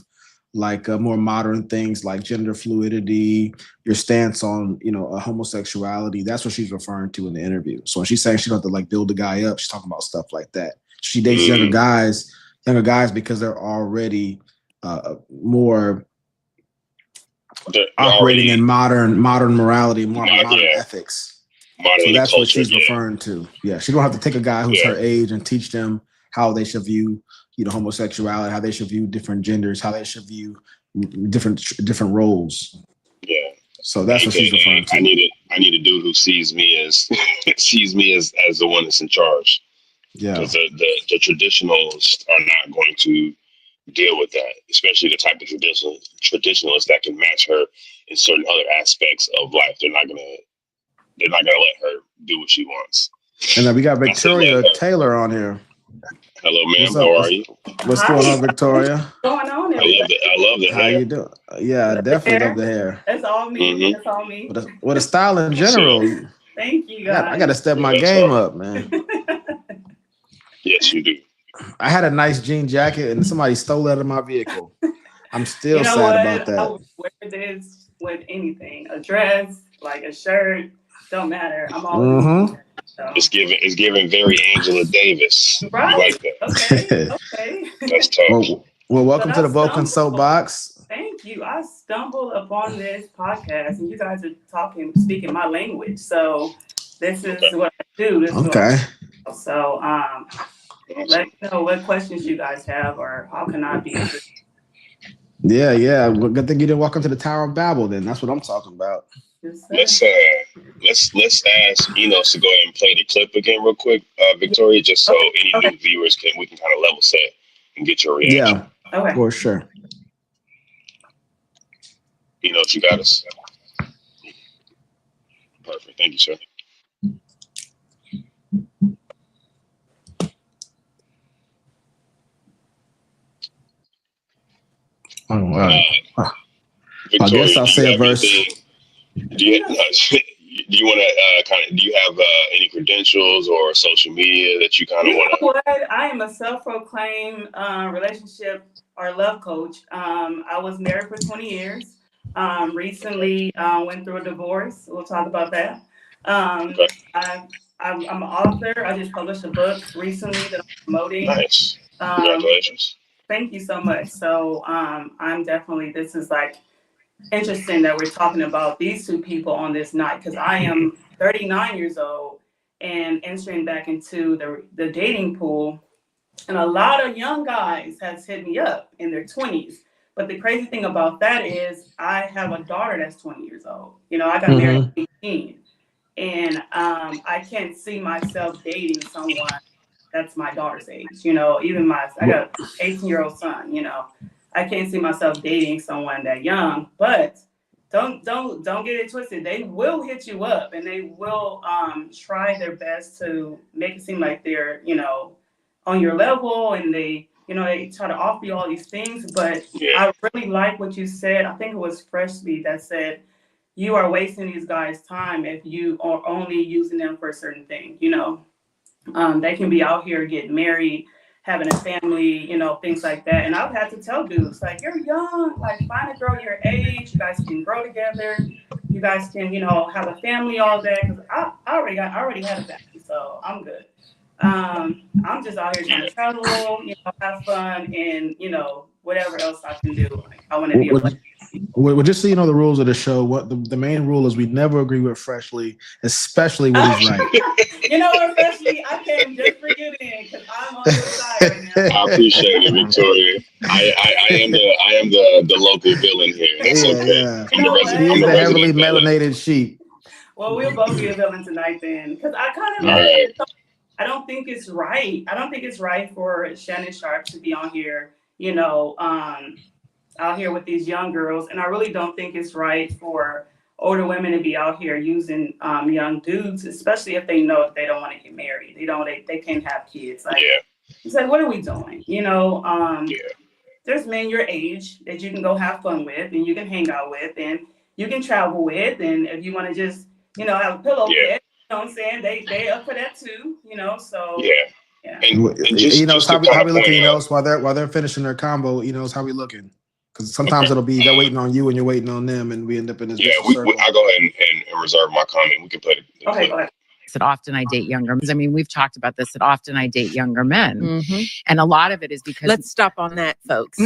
like more modern things like gender fluidity, your stance on, homosexuality. That's what she's referring to in the interview. So when she's saying she don't have to like build the guy up, she's talking about stuff like that. She dates younger guys because they're already more operating in modern morality, modern ethics. So that's what she's referring to. Yeah, she don't have to take a guy who's her age and teach them how they should view homosexuality, how they should view different genders, how they should view different roles. Yeah. So that's what she's referring to. I need a dude who sees me as as the one that's in charge. Yeah. Because the traditionalists are not going to deal with that, especially the type of traditionalists that can match her in certain other aspects of life. They're not gonna let her do what she wants. And we got Victoria Taylor on here. Hello, ma'am. How are you? What's going on, Victoria? What's going on? I love the hair. How you doing? Yeah, definitely love the hair. That's all me. That's all me. What a style in general. Thank you, guys. I got to step my game up, man. Yes, you do. I had a nice jean jacket and somebody stole it out of my vehicle. I'm still sad about that. I would wear this with anything. A dress, like a shirt, don't matter. I'm always so. It's giving very Angela Davis. Right. You like that. Okay. That's tough. Well, welcome to the Vulcan Soapbox. Thank you. I stumbled upon this podcast and you guys are speaking my language. So this is what I do. This is what I do. So let me know what questions you guys have or how can I be assisted. Yeah. Well, good thing you didn't walk into the Tower of Babel then. That's what I'm talking about. Let's ask Enos to go ahead and play the clip again real quick, Victoria, just so any new viewers we can kind of level set and get your reaction. Yeah, for sure. Enos, you got us. Perfect. Thank you, sir. Oh, wow. Victoria, I guess I'll say a verse. Do you want to do you have any credentials or social media that you kind of want to? What? I am a self-proclaimed relationship or love coach. I was married for 20 years. Recently went through a divorce. We'll talk about that. Okay. I'm an author. I just published a book recently that I'm promoting. Nice. Congratulations. Thank you so much. So I'm definitely, this is like interesting that we're talking about these two people on this night, because I am 39 years old and entering back into the dating pool. And a lot of young guys has hit me up in their 20s. But the crazy thing about that is I have a daughter that's 20 years old. You know, I got married at 18. And I can't see myself dating someone that's my daughter's age. You know, even I got an 18-year-old son, you know. I can't see myself dating someone that young, but don't get it twisted. They will hit you up and they will try their best to make it seem like they're, you know, on your level, and they, you know, they try to offer you all these things. But I really like what you said. I think it was Freshly that said, you are wasting these guys' time if you are only using them for a certain thing, you know. They can be out here getting married, having a family, you know, things like that. And I've had to tell dudes, like, you're young, like, find a girl your age. You guys can grow together. You guys can, you know, have a family, all that. Because I already had a family, so I'm good. I'm just out here trying to travel, you know, have fun, and, you know, whatever else I can do. Like, I want to be well, just so you know the rules of the show, what the main rule is, we never agree with Freshly, especially when he's right. You know what, Freshly? I came just for you then, because I'm on your side right now. I appreciate it, Victoria. I am the local villain here. That's okay. Yeah. I'm the heavily villain. melanated sheep. Well, we'll both be a villain tonight then, because I kind of I don't think it's right. I don't think it's right for Shannon Sharpe to be on here, you know, out here with these young girls. And I really don't think it's right for older women to be out here using young dudes, especially if they know if they don't want to get married. They can't have kids. Like, it's like, what are we doing? You know, there's men your age that you can go have fun with and you can hang out with and you can travel with. And if you want to just, you know, have a pillow pet, you know what I'm saying? They up for that too, you know, so. Yeah. And just, you know, how we looking, you know, while they're finishing their combo, you know, it's how we looking. Because sometimes it'll be they're waiting on you and you're waiting on them, and we end up in this circle. I'll go ahead and reserve my comment. We can play it. Okay, go ahead. That often I date younger men. I mean, we've talked about this, that often I date younger men. And a lot of it is because... Let's stop on that, folks.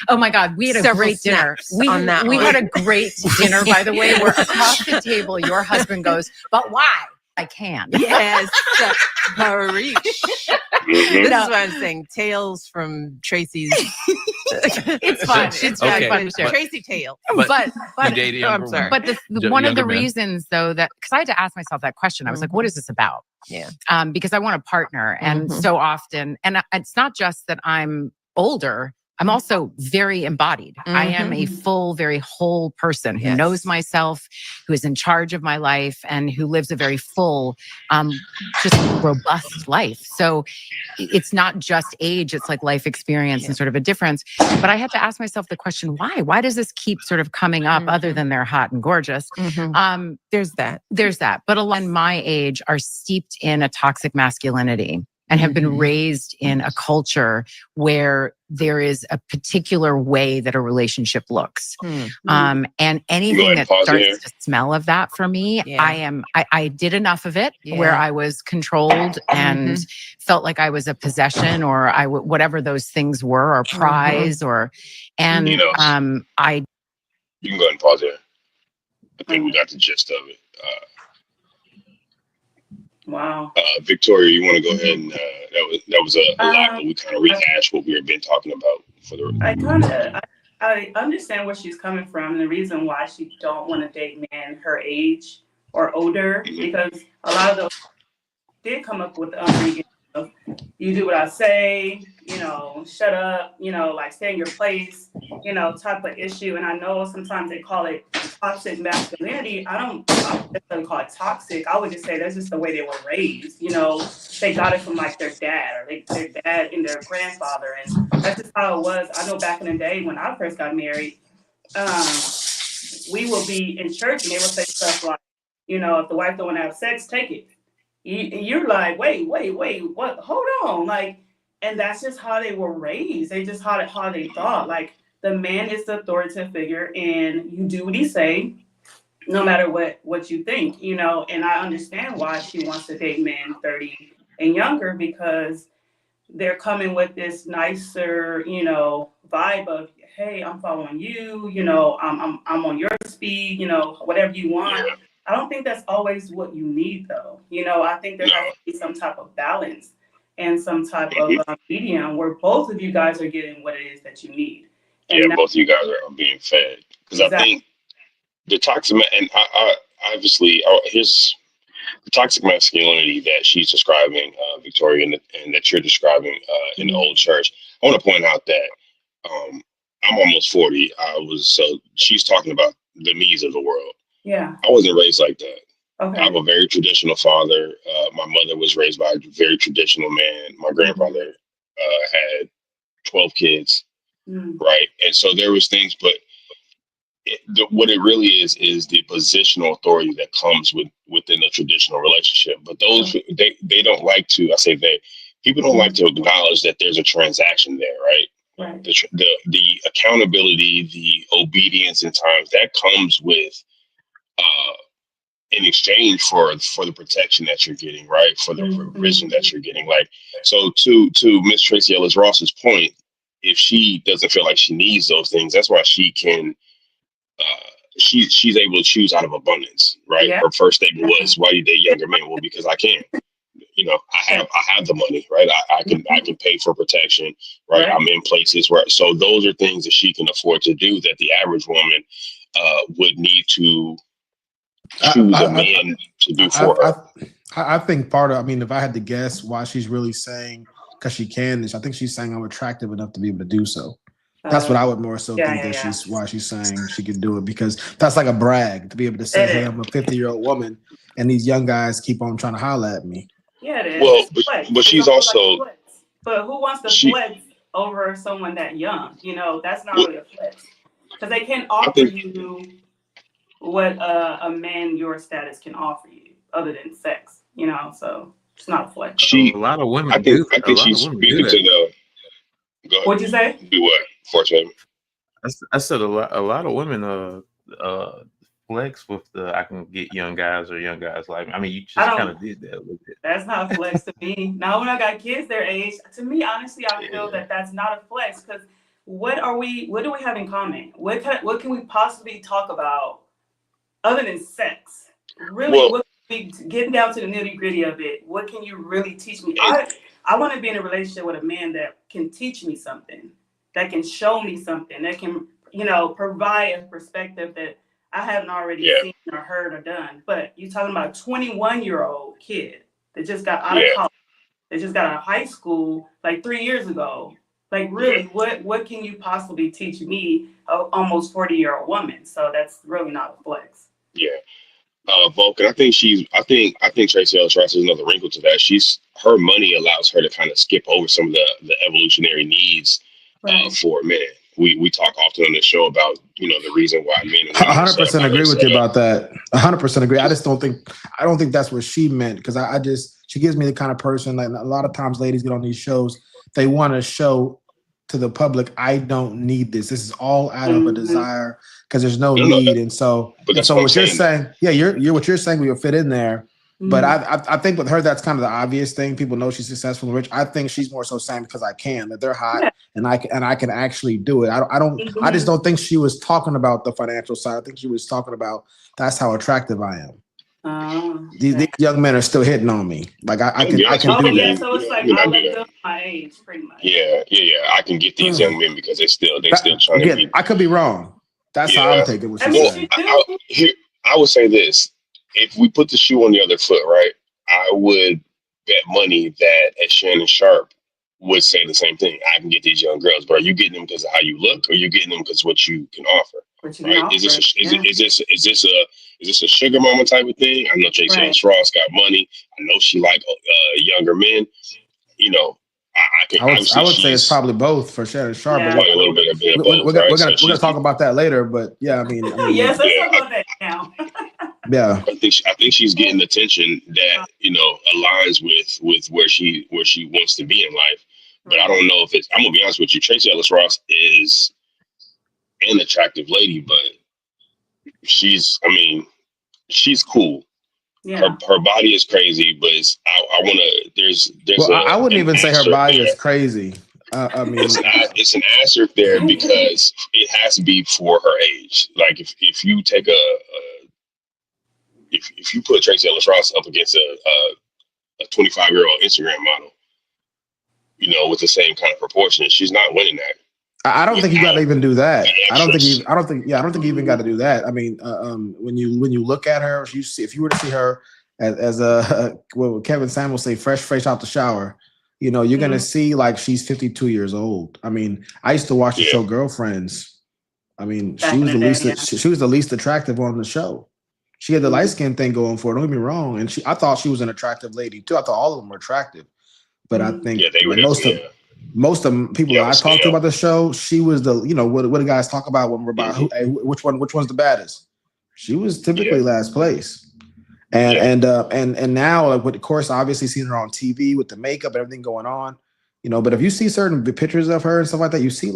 Oh my God, we had a great dinner. We had a great dinner, by the way, where across the table, your husband goes, but why? I can. Yes. This is what I'm saying. Tales from Tracee's. It's fun. It's really fun to share. Tracee tale. But I'm sorry. But one of the reasons, though, that because I had to ask myself that question, I was like, what is this about? Yeah. Because I want a partner. And so often, and it's not just that I'm older, I'm also very embodied. I am a full, very whole person who knows myself, who is in charge of my life, and who lives a very full, just robust life. So it's not just age, it's like life experience and sort of a difference. But I had to ask myself the question, why? Why does this keep sort of coming up other than they're hot and gorgeous? There's that. But a lot in my age are steeped in a toxic masculinity and have been raised in a culture where there is a particular way that a relationship looks. And anything that starts to smell of that for me, I did enough of it where I was controlled and felt like I was a possession or whatever those things were, or prize and you can go ahead and pause there. I think we got the gist of it. Wow. Victoria, you want to go ahead and that was a lot, but we kind of rehashed what we have been talking about for the. I understand where she's coming from, and the reason why she don't want to date men her age or older, because a lot of those did come up with you do what I say, shut up, like stay in your place, type of issue. And I know sometimes they call it toxic masculinity. I don't necessarily call it toxic. I would just say that's just the way they were raised. They got it from like their dad or their dad and their grandfather. And that's just how it was. I know back in the day when I first got married, we will be in church and they will say stuff like, if the wife don't want to have sex, take it. You're like, wait, what? Hold on. Like, and that's just how they were raised. They just how they thought. Like, the man is the authoritative figure and you do what he say, no matter what you think, and I understand why she wants to date men 30 and younger, because they're coming with this nicer, vibe of, hey, I'm following you, I'm on your speed, whatever you want. Yeah. I don't think that's always what you need, though. I think there has to be some type of balance and some type of medium where both of you guys are getting what it is that you need. And both of you guys are being fed. Because I think the toxic, and I obviously, here's the toxic masculinity that she's describing, Victoria, and that you're describing in the old church. I want to point out that I'm almost 40. So she's talking about the needs of the world. Yeah. I wasn't raised like that. Okay. I have a very traditional father. My mother was raised by a very traditional man. My grandfather had 12 kids, right? And so there was things, but what it really is the positional authority that comes within a traditional relationship. But those they don't like to. I say people don't like to acknowledge that there's a transaction there, right? Right. The accountability, the obedience, in times that comes with in exchange for the protection that you're getting, right? For the provision that you're getting. Like, so to Miss Tracee Ellis Ross's point, if she doesn't feel like she needs those things, that's why she can. She's able to choose out of abundance, right? Yeah. Her first statement was, "Why do you date younger men?" Well, because I can. I have the money, right? I can pay for protection, right? I'm in places where, so those are things that she can afford to do that the average woman would need to choose a man to do for her. I think part of, if I had to guess why she's really saying, because she can, is I think she's saying I'm attractive enough to be able to do so. That's what I would more so think that why she's saying she can do it, because that's like a brag to be able to say, hey, I'm a 50-year-old woman and these young guys keep on trying to holler at me. Yeah, it is. Well, but she's also. Like, but who wants to flex over someone that young? That's not really a flex, because they can't offer you what a man your status can offer you other than sex. So it's not a flex. A lot of women do. I think she's speaking to the. Go ahead. What'd you say? Do what? Fortunately. I said a lot of women flex with the I can get young guys or young guys like me. You just kind of did that with it. That's not a flex to me. Now, when I got kids their age, to me, honestly, I feel that that's not a flex, because what do we have in common? What can we possibly talk about other than sex? Really, getting down to the nitty gritty of it, what can you really teach me? I want to be in a relationship with a man that can teach me something, that can show me something, that can, provide a perspective that I haven't already seen or heard or done. But you're talking about a 21-year-old kid that just got out of college, that just got out of high school like 3 years ago. Like, really, what can you possibly teach me, a almost 40-year-old woman? So that's really not a flex. Yeah. Vulcan, I think Tracee Ellis Ross is another wrinkle to that. Her money allows her to kind of skip over some of the evolutionary needs for men. We talk often on the show about the reason why men. 100% agree with you about that. 100% agree. I don't think that's what she meant, because she gives me the kind of person, like, a lot of times ladies get on these shows, they want to show to the public, I don't need this. This is all out of a desire, because there's no need. And so what you're saying, what you're saying will fit in there. But I think with her, that's kind of the obvious thing. People know she's successful and rich. I think she's more so saying because I can, that they're hot and I can actually do it. I just don't think she was talking about the financial side. I think she was talking about that's how attractive I am. These young men are still hitting on me. Like I can do that. So it's like I'll let go my age, pretty much. Yeah. I can get these young men because they still trying to be. I could be wrong. That's how I'm taking what she's saying. I would say this: if we put the shoe on the other foot, right? I would bet money that a Shannon Sharpe would say the same thing. I can get these young girls, but are you getting them because of how you look, or are you getting them because what you can offer? Right? Is this a sugar mama type of thing? I know Tracee Ellis Ross got money. I know she like younger men. You know, I would say it's probably both for Shannon Sharpe. Yeah. Probably a little bit of both. We're gonna talk about that later, but yeah, I mean yes, let's talk about that now. Yeah, I think she's getting attention that aligns with where she wants to be in life. But I don't know if it's. I'm gonna be honest with you. Tracee Ellis Ross is an attractive lady, but she's cool. Yeah. Her body is crazy, but I want to. There's. I wouldn't even say her body is crazy. I mean, it's an asterisk there because it has to be for her age. Like if you take if you put Tracee Ellis Ross up against a 25-year-old Instagram model, with the same kind of proportion, she's not winning that. I don't think you got to even do that. I don't think you even got to do that. I mean, when you look at her, if you were to see her as what Kevin Samuel say, fresh out the shower, you're gonna see like she's 52 years old. I mean, I used to watch the show Girlfriends. I mean, she was the least attractive on the show. She had the light skin thing going for her. Don't get me wrong, and I thought she was an attractive lady too. I thought all of them were attractive, but I think most of people I talked to about the show, she was the what do guys talk about when we're about which one's the baddest? She was typically last place, and now of course obviously seeing her on TV with the makeup and everything going on, But if you see certain pictures of her and stuff like that, you see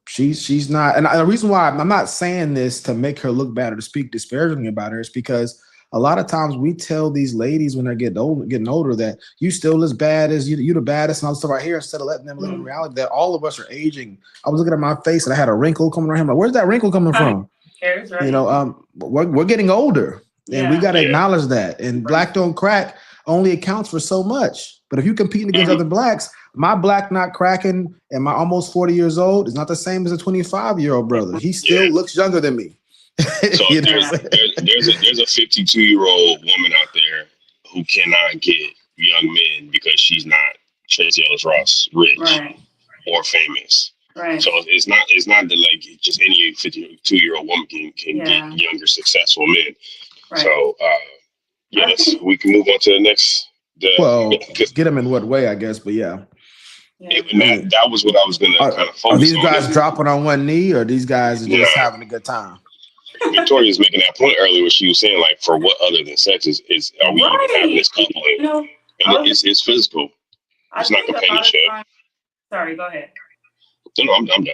she's not. And the reason why I'm not saying this to make her look bad or to speak disparagingly about her is because a lot of times we tell these ladies when they're getting older that you still as bad as you the baddest and all this stuff right here, instead of letting them live in reality that all of us are aging. I was looking at my face and I had a wrinkle coming around. I'm like, where's that wrinkle coming from? We're getting older and we got to acknowledge that. And black don't crack only accounts for so much. But if you're competing against other blacks, my black not cracking and my almost 40 years old is not the same as a 25-year-old brother. He still looks younger than me. So there's a 52-year-old woman out there who cannot get young men because she's not Tracee Ellis Ross rich or famous. Right. So it's not that like just any 52-year-old woman can get younger successful men. Right. So we can move on to the next. Get them in what way, I guess, but that was what I was gonna kind of focus on. Are these guys dropping on one knee, or these guys are just having a good time? Victoria was making that point earlier where she was saying, like, for what other than sex are we even having this coupling? And it's physical. It's not companionship. Sorry, go ahead. No, I'm done.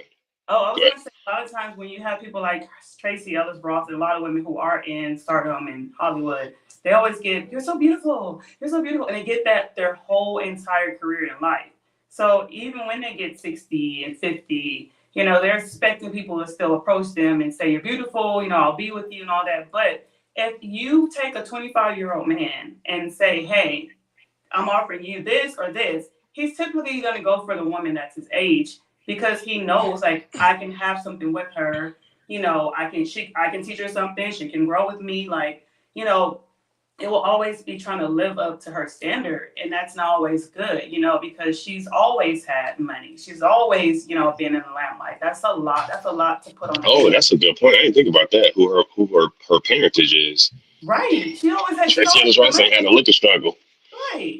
Oh, I was going to say, a lot of times when you have people like Tracee Ellis Ross and a lot of women who are in stardom in Hollywood, they always get, you're so beautiful, and they get that their whole entire career in life. So even when they get 60 and 50, they're expecting people to still approach them and say, you're beautiful, I'll be with you and all that. But if you take a 25-year-old man and say, hey, I'm offering you this or this, he's typically going to go for the woman that's his age because he knows, like, I can have something with her. I can teach her something. She can grow with me. Like, it will always be trying to live up to her standard. And that's not always good, because she's always had money. She's always, been in the limelight. That's a lot to put on. Oh, that's a good point. I didn't think about that. Who her parentage is. Right. She always had. Tracee Ellis Ross ain't had a liquor struggle. Right.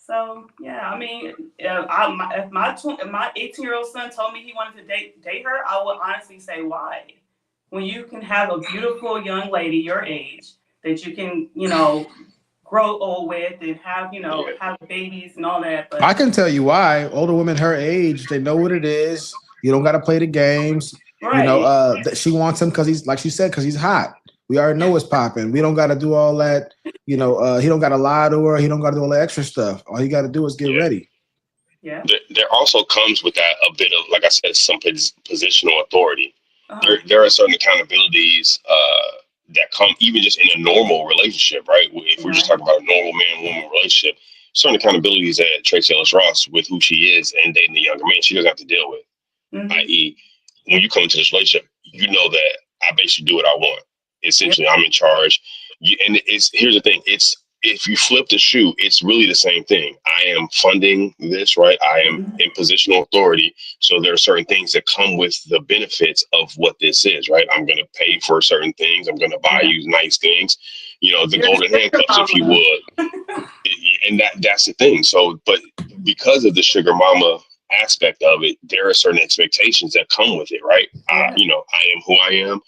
So, I mean, if my 18-year-old son told me he wanted to date her, I would honestly say, why? When you can have a beautiful young lady your age that you can, grow old with and have, have babies and all that. But I can tell you why. Older women her age, they know what it is. You don't got to play the games. Right. She wants him because he's, like she said, because he's hot. We already know what's popping. We don't got to do all that. He don't got to lie to her. He don't got to do all the extra stuff. All he got to do is get ready. Yeah. There also comes with that a bit of, like I said, some positional authority. There are certain accountabilities that come even just in a normal relationship, right? If we're just talking about a normal man-woman relationship, certain accountabilities that Tracee Ellis Ross, with who she is and dating a younger man, she doesn't have to deal with. I.e., when you come into this relationship, you know that I basically do what I want. Essentially, I'm in charge. Here's the thing: it's if you flip the shoe, it's really the same thing. I am funding this, right? I am in positional authority. So there are certain things that come with the benefits of what this is, right? I'm going to pay for certain things. I'm going to buy you nice things, you know, the golden handcuffs, if you would. And that's the thing. So, but because of the sugar mama aspect of it, there are certain expectations that come with it, right? You know, I am who I am.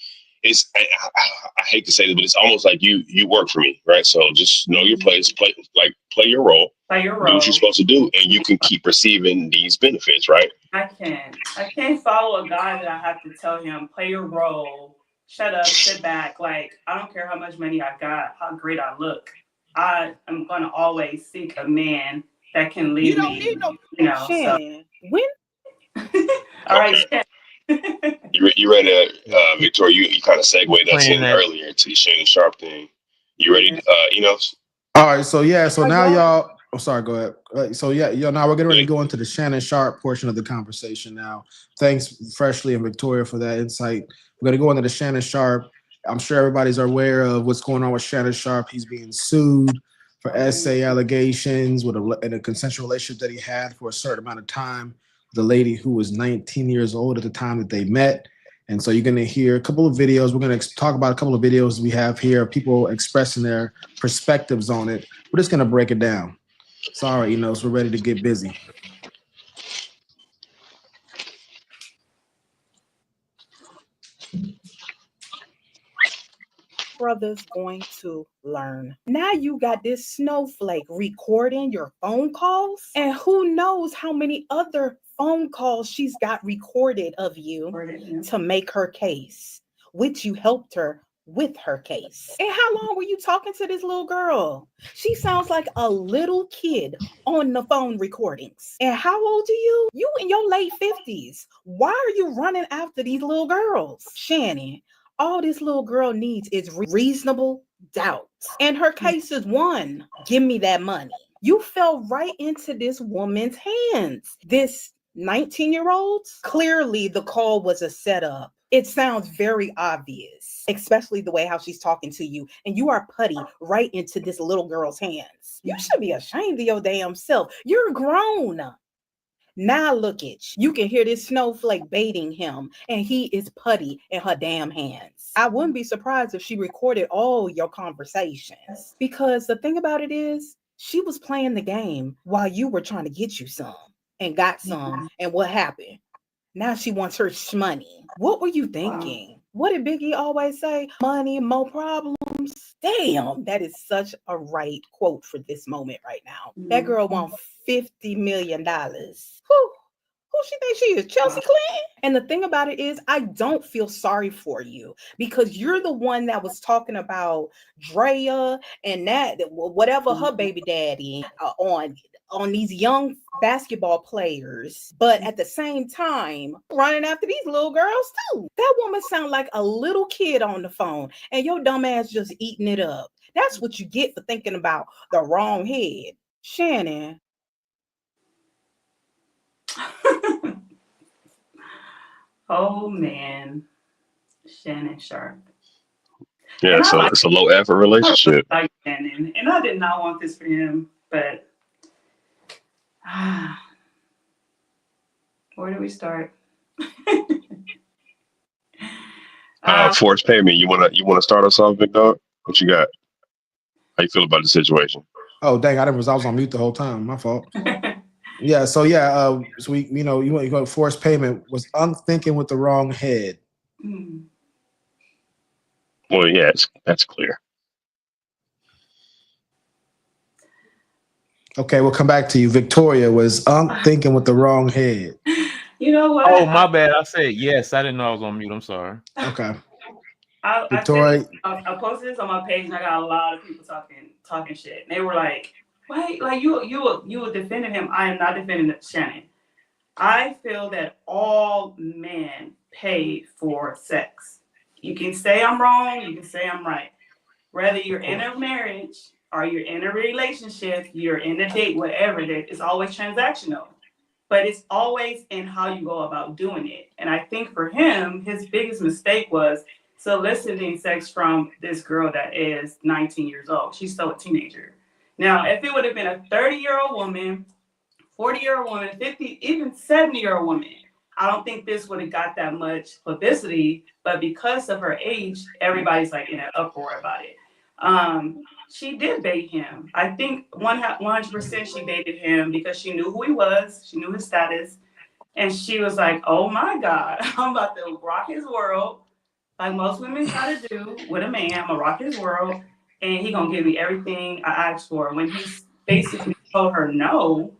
I hate to say this, but it's almost like you work for me, right? So just know your place, play your role, do what you're supposed to do, and you can keep receiving these benefits, right? I can't follow a guy that I have to tell him, play your role, shut up, sit back. Like, I don't care how much money I got, how great I look. I am gonna always seek a man that can lead me. You don't need no, you know. Shannon. So. When? All right. You ready to, Victoria, you kind of segued us in earlier to the Shannon Sharpe thing. You ready, Enos? All right, so now y'all, sorry, go ahead. So now we're getting ready to go into the Shannon Sharpe portion of the conversation now. Thanks, Freshly and Victoria, for that insight. We're going to go into the Shannon Sharpe. I'm sure everybody's aware of what's going on with Shannon Sharpe. He's being sued for SA allegations in a consensual relationship that he had for a certain amount of time. The lady who was 19 years old at the time that they met. And so you're going to hear a couple of videos. We're going to talk about a couple of videos we have here, people expressing their perspectives on it. We're just going to break it down. Sorry, so we're ready to get busy. Brother's going to learn. Now you got this snowflake recording your phone calls, and who knows how many other phone calls she's got recorded of you to make her case, which you helped her with her case. And how long were you talking to this little girl? She sounds like a little kid on the phone recordings. And how old are you? You in your late 50s. Why are you running after these little girls? Shannon, all this little girl needs is reasonable doubt. And her case is won. Give me that money. You fell right into this woman's hands. This 19-year-old, clearly the call was a setup. It sounds very obvious, especially the way how she's talking to you. And you are putty right into this little girl's hands. You should be ashamed of your damn self. You're grown. Now look at you. You can hear this snowflake baiting him, and he is putty in her damn hands. I wouldn't be surprised if she recorded all your conversations, because the thing about it is, she was playing the game while you were trying to get you some and got some. And what happened? Now she wants her shmoney. What were you thinking? Wow. What did Biggie always say? Money, more problems. Damn, that is such a right quote for this moment right now. That girl wants $50 million. Who she thinks she is? Chelsea Clinton? And the thing about it is, I don't feel sorry for you, because you're the one that was talking about Drea and that whatever her baby daddy on these young basketball players, but at the same time running after these little girls too. That woman sound like a little kid on the phone, and your dumb ass just eating it up. That's what you get for thinking about the wrong head. Shannon. Oh man, Shannon Sharpe. Yeah, so it's a low effort relationship. Like Shannon, and I did not want this for him, but where do we start? Forced payment. You wanna start us off, Big Dog? What you got? How you feel about the situation? Oh dang, I was on mute the whole time. My fault. So we you go forced payment was unthinking with the wrong head. Well, yeah, that's clear. Okay, we'll come back to you. Victoria was thinking with the wrong head. You know what? Oh, my bad. I said yes. I didn't know I was on mute. I'm sorry. Okay. Victoria, I posted this on my page, and I got a lot of people talking shit. And they were like, "Wait, like you were defending him." I am not defending Shannon. I feel that all men pay for sex. You can say I'm wrong. You can say I'm right. Whether you're in a marriage or you're in a relationship, you're in a date, whatever it is, it's always transactional. But it's always in how you go about doing it. And I think for him, his biggest mistake was soliciting sex from this girl that is 19 years old. She's still a teenager. Now, if it would have been a 30-year-old woman, 40-year-old woman, 50, even 70-year-old woman, I don't think this would have got that much publicity. But because of her age, everybody's like in an uproar about it. She did bait him. I think 100% she baited him because she knew who he was. She knew his status. And she was like, oh my God, I'm about to rock his world. Like most women try to do with a man. I'm going to rock his world. And he going to give me everything I asked for. When he basically told her no,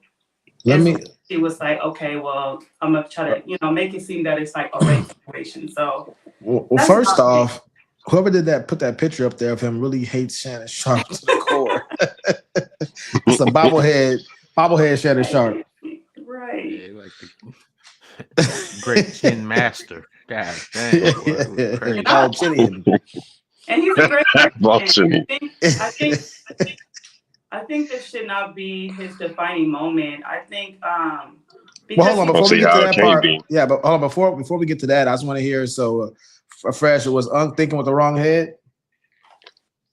she was like, okay, well, I'm going to try to, make it seem that it's like a rape situation. So, well first off, whoever did that, put that picture up there of him really hates Shannon Sharpe to the core. It's a bobblehead Shannon Sharpe. Right. Yeah, like the great chin master. God damn. And he's a great person. I think this should not be his defining moment. I think hold on, before we get to that part. Yeah, but hold on, before we get to that, I just want to hear Fresh, was thinking with the wrong head?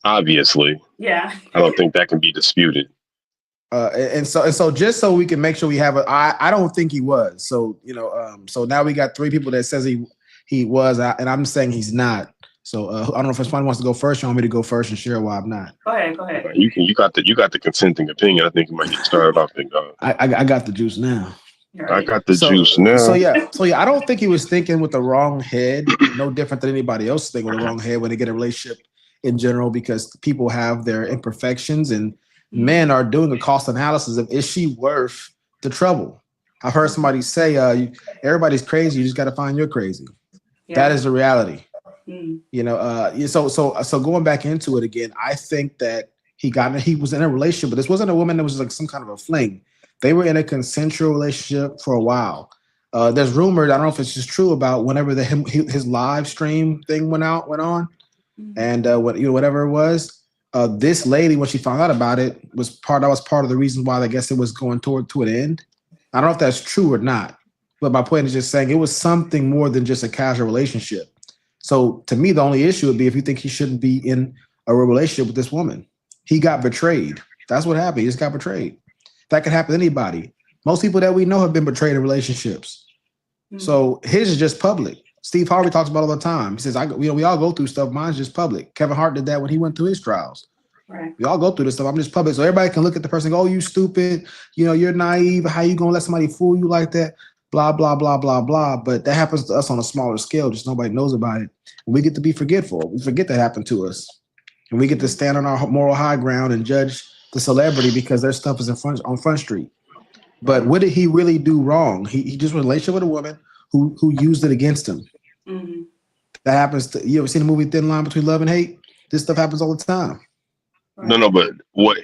Obviously. Yeah. I don't think that can be disputed. And so just so we can make sure we have I don't think he was. So, so now we got 3 people that says he was, and I'm saying he's not. So I don't know if somebody wants to go first. You want me to go first and share why I'm not? Go ahead. You got the consenting opinion. I think you might get started off. I got the juice now. I got the juice now. So yeah, I don't think he was thinking with the wrong head. No different than anybody else thinking with the wrong head when they get a relationship in general, because people have their imperfections, and men are doing a cost analysis of, is she worth the trouble? I've heard somebody say, everybody's crazy. You just got to find you're crazy. Yeah. That is the reality. So going back into it again, I think that he was in a relationship, but this wasn't a woman that was like some kind of a fling. They were in a consensual relationship for a while. There's rumors, I don't know if it's just true, about whenever his live stream thing went on, and whatever it was, this lady, when she found out about it, was part of the reason why I guess it was going to an end. I don't know if that's true or not, but my point is just saying it was something more than just a casual relationship. So to me, the only issue would be if you think he shouldn't be in a relationship with this woman. He got betrayed. That's what happened. He just got betrayed. That could happen to anybody. Most people that we know have been betrayed in relationships. So his is just public. Steve Harvey talks about it all the time. He says, we all go through stuff. Mine's just public. Kevin Hart did that when he went through his trials. Right. We all go through this stuff. I'm just public. So everybody can look at the person and go, oh, you stupid. You're naive. How you going to let somebody fool you like that? Blah, blah, blah, blah, blah. But that happens to us on a smaller scale. Just nobody knows about it. And we get to be forgetful. We forget that happened to us. And we get to stand on our moral high ground and judge the celebrity because their stuff is on Front Street. But what did he really do wrong? He just was in a relationship with a woman who used it against him. Mm-hmm. That happens. You ever seen the movie Thin Line Between Love and Hate? This stuff happens all the time. No, but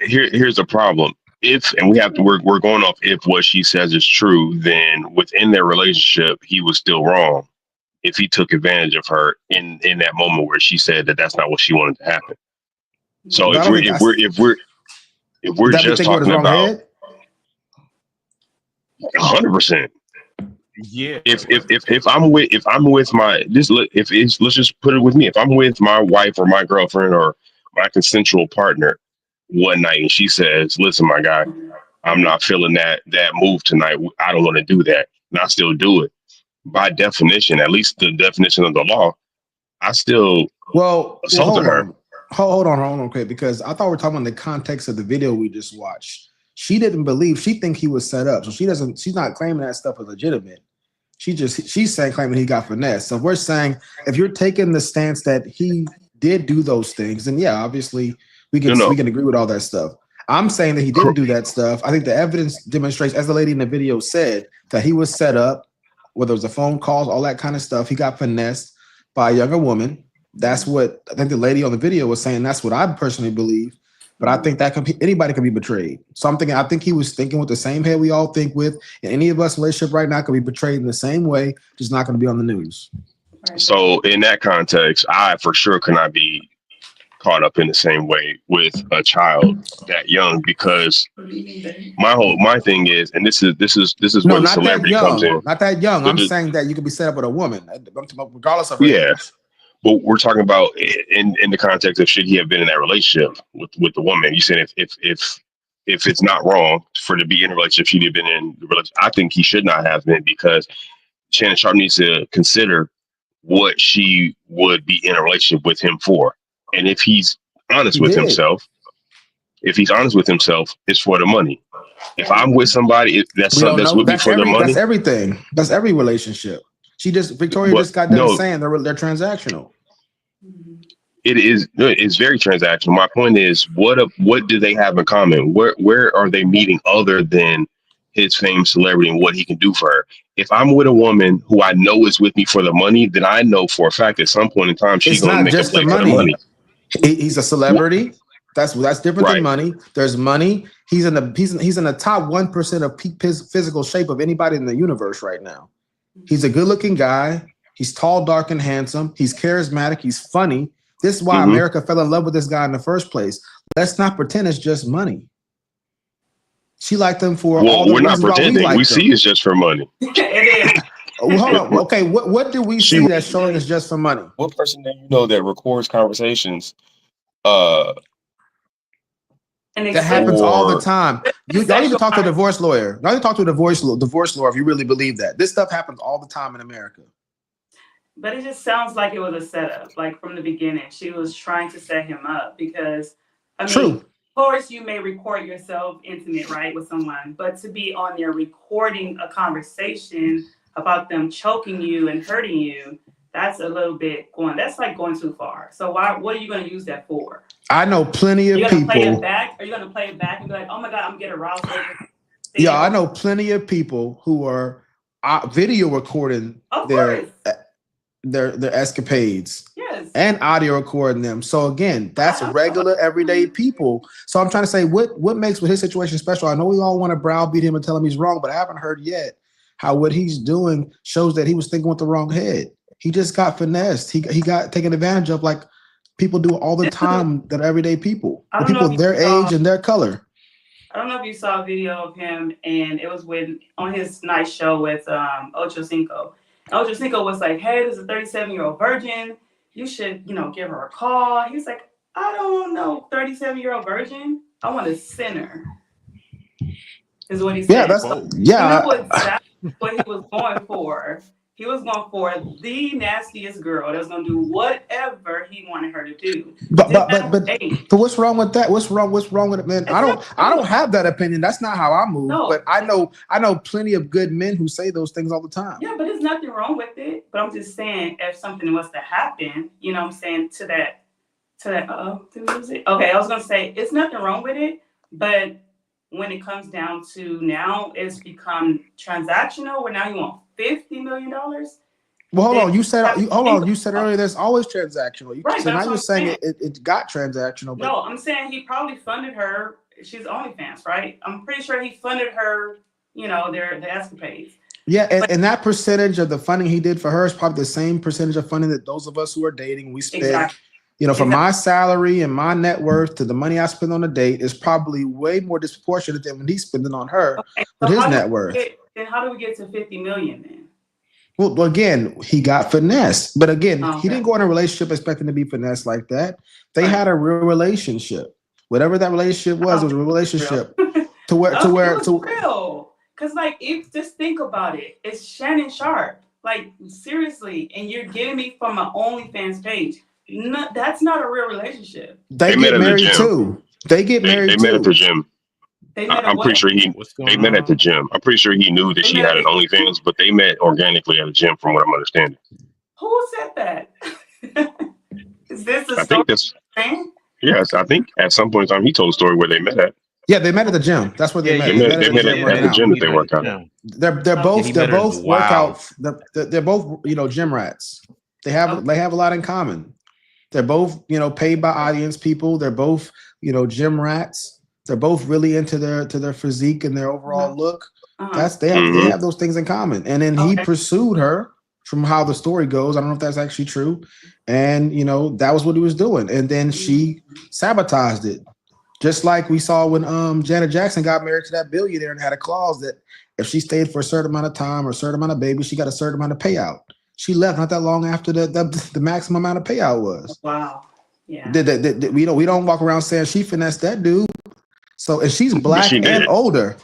here's the problem. We're going off if what she says is true, then within their relationship, he was still wrong if he took advantage of her in that moment where she said that that's not what she wanted to happen. So if we're just talking about 100%. Yeah. If I'm with my let's just put it with me. If I'm with my wife or my girlfriend or my consensual partner one night and she says, listen, my guy, I'm not feeling that move tonight. I don't want to do that. And I still do it. By definition, at least the definition of the law, I still assaulted her. Hold on, okay, because I thought we were talking in the context of the video we just watched. She didn't believe, she think he was set up. So she's not claiming that stuff is legitimate. She's claiming he got finesse. So we're saying if you're taking the stance that he did do those things, then yeah, obviously we can agree with all that stuff. I'm saying that he didn't do that stuff. I think the evidence demonstrates, as the lady in the video said, that he was set up, whether it was the phone calls, all that kind of stuff. He got finessed by a younger woman. That's what I think the lady on the video was saying. That's what I personally believe. But I think that anybody can be betrayed. So I think he was thinking with the same head we all think with. And any of us in a relationship right now can be betrayed in the same way, just not going to be on the news. So in that context, I for sure cannot be caught up in the same way with a child that young, because my thing is, and this is where the celebrity comes in. Not that young. I'm saying that you can be set up with a woman, regardless of her age. But we're talking about in the context of should he have been in that relationship with the woman? You said if if it's not wrong for to be in a relationship, she'd have been in the relationship. I think he should not have been, because Shannon Sharpe needs to consider what she would be in a relationship with him for. And if he's honest with himself, it's for the money. If I'm with somebody that's with me for the money. That's everything. That's every relationship. Victoria just got done saying they're transactional. It's very transactional. My point is, what do they have in common? Where are they meeting other than his fame, celebrity, and what he can do for her? If I'm with a woman who I know is with me for the money, then I know for a fact at some point in time she's going to make a play for the money. He's a celebrity. That's different than money. There's money. He's in the top 1% of peak physical shape of anybody in the universe right now. He's a good-looking guy. He's tall, dark, and handsome. He's charismatic. He's funny. This is why America fell in love with this guy in the first place. Let's not pretend it's just money. She liked him for all the reasons why we pretending. liked We see it's just for money. It is. Hold on. Okay, what do we see that's showing it's just for money? What person do you know that records conversations? That happens all the time. Y'all need to talk to a divorce lawyer. Y'all need to talk to a divorce lawyer if you really believe that. This stuff happens all the time in America. But it just sounds like it was a setup. Like from the beginning, she was trying to set him up because, of course, you may record yourself intimate, right, with someone, but to be on there recording a conversation about them choking you and hurting you, that's a little bit that's like going too far. So what are you going to use that for? I know plenty of people. Play it back? Are you going to play it back and be like, oh my God, I'm getting aroused? Yeah, I know plenty of people who are video recording their escapades, and audio recording them. So again, that's regular everyday people. So I'm trying to say what makes his situation special. I know we all want to browbeat him and tell him he's wrong, but I haven't heard yet how what he's doing shows that he was thinking with the wrong head. He just got finessed. He got taken advantage of, like people do all the time. That are everyday people, people their age and their color. I don't know if you saw a video of him, and it was on his night show with Ocho Cinco. Ocho Cinco was like, hey, this is a 37-year-old virgin. You should, give her a call. He was like, I don't know, 37-year-old virgin. I want a sinner. Is what he said. He knew exactly what he was going for. He was going for the nastiest girl that was going to do whatever he wanted her to do. But what's wrong with that? What's wrong with it, man? I don't have that opinion. That's not how I move. No. But I know plenty of good men who say those things all the time. Yeah, but there's nothing wrong with it. But I'm just saying, if something was to happen, to that. Okay, I was going to say it's nothing wrong with it, but when it comes down to now, it's become transactional. Where now you want $50 million. Well, hold on. You said earlier there's always transactional. So now you're saying it got transactional. But... No, I'm saying he probably funded her. She's OnlyFans, right? I'm pretty sure he funded her. Their escapades. Yeah, and that percentage of the funding he did for her is probably the same percentage of funding that those of us who are dating we spend. From my salary and my net worth to the money I spend on a date is probably way more disproportionate than when he's spending on her with his net worth. Then how do we get to 50 million then? Well, again, he got finessed. But again, he didn't go in a relationship expecting to be finessed like that. They had a real relationship. Whatever that relationship was, it was a relationship to where real. Because just think about it. It's Shannon Sharpe. Like seriously, and you're getting me from my OnlyFans page. No, that's not a real relationship. They get married too. They get married too. They met at the gym. I'm pretty sure they met at the gym. I'm pretty sure he knew that she had an OnlyFans, but they met organically at a gym, from what I'm understanding. Who said that? Is this a story? Yes, I think at some point in time he told a story where they met at. Yeah, they met at the gym. That's where they met. They met at the gym that they work out. They're both workout. They're both gym rats. They have a lot in common. They're both, paid by audience people. They're both, gym rats. They're both really into their physique and their overall look. They have those things in common. And then he pursued her, from how the story goes. I don't know if that's actually true. And that was what he was doing. And then she sabotaged it. Just like we saw when Janet Jackson got married to that billionaire and had a clause that if she stayed for a certain amount of time or a certain amount of babies, she got a certain amount of payout. She left not that long after the maximum amount of payout was. Wow. Yeah. We don't walk around saying she finessed that dude. So and she's black and older,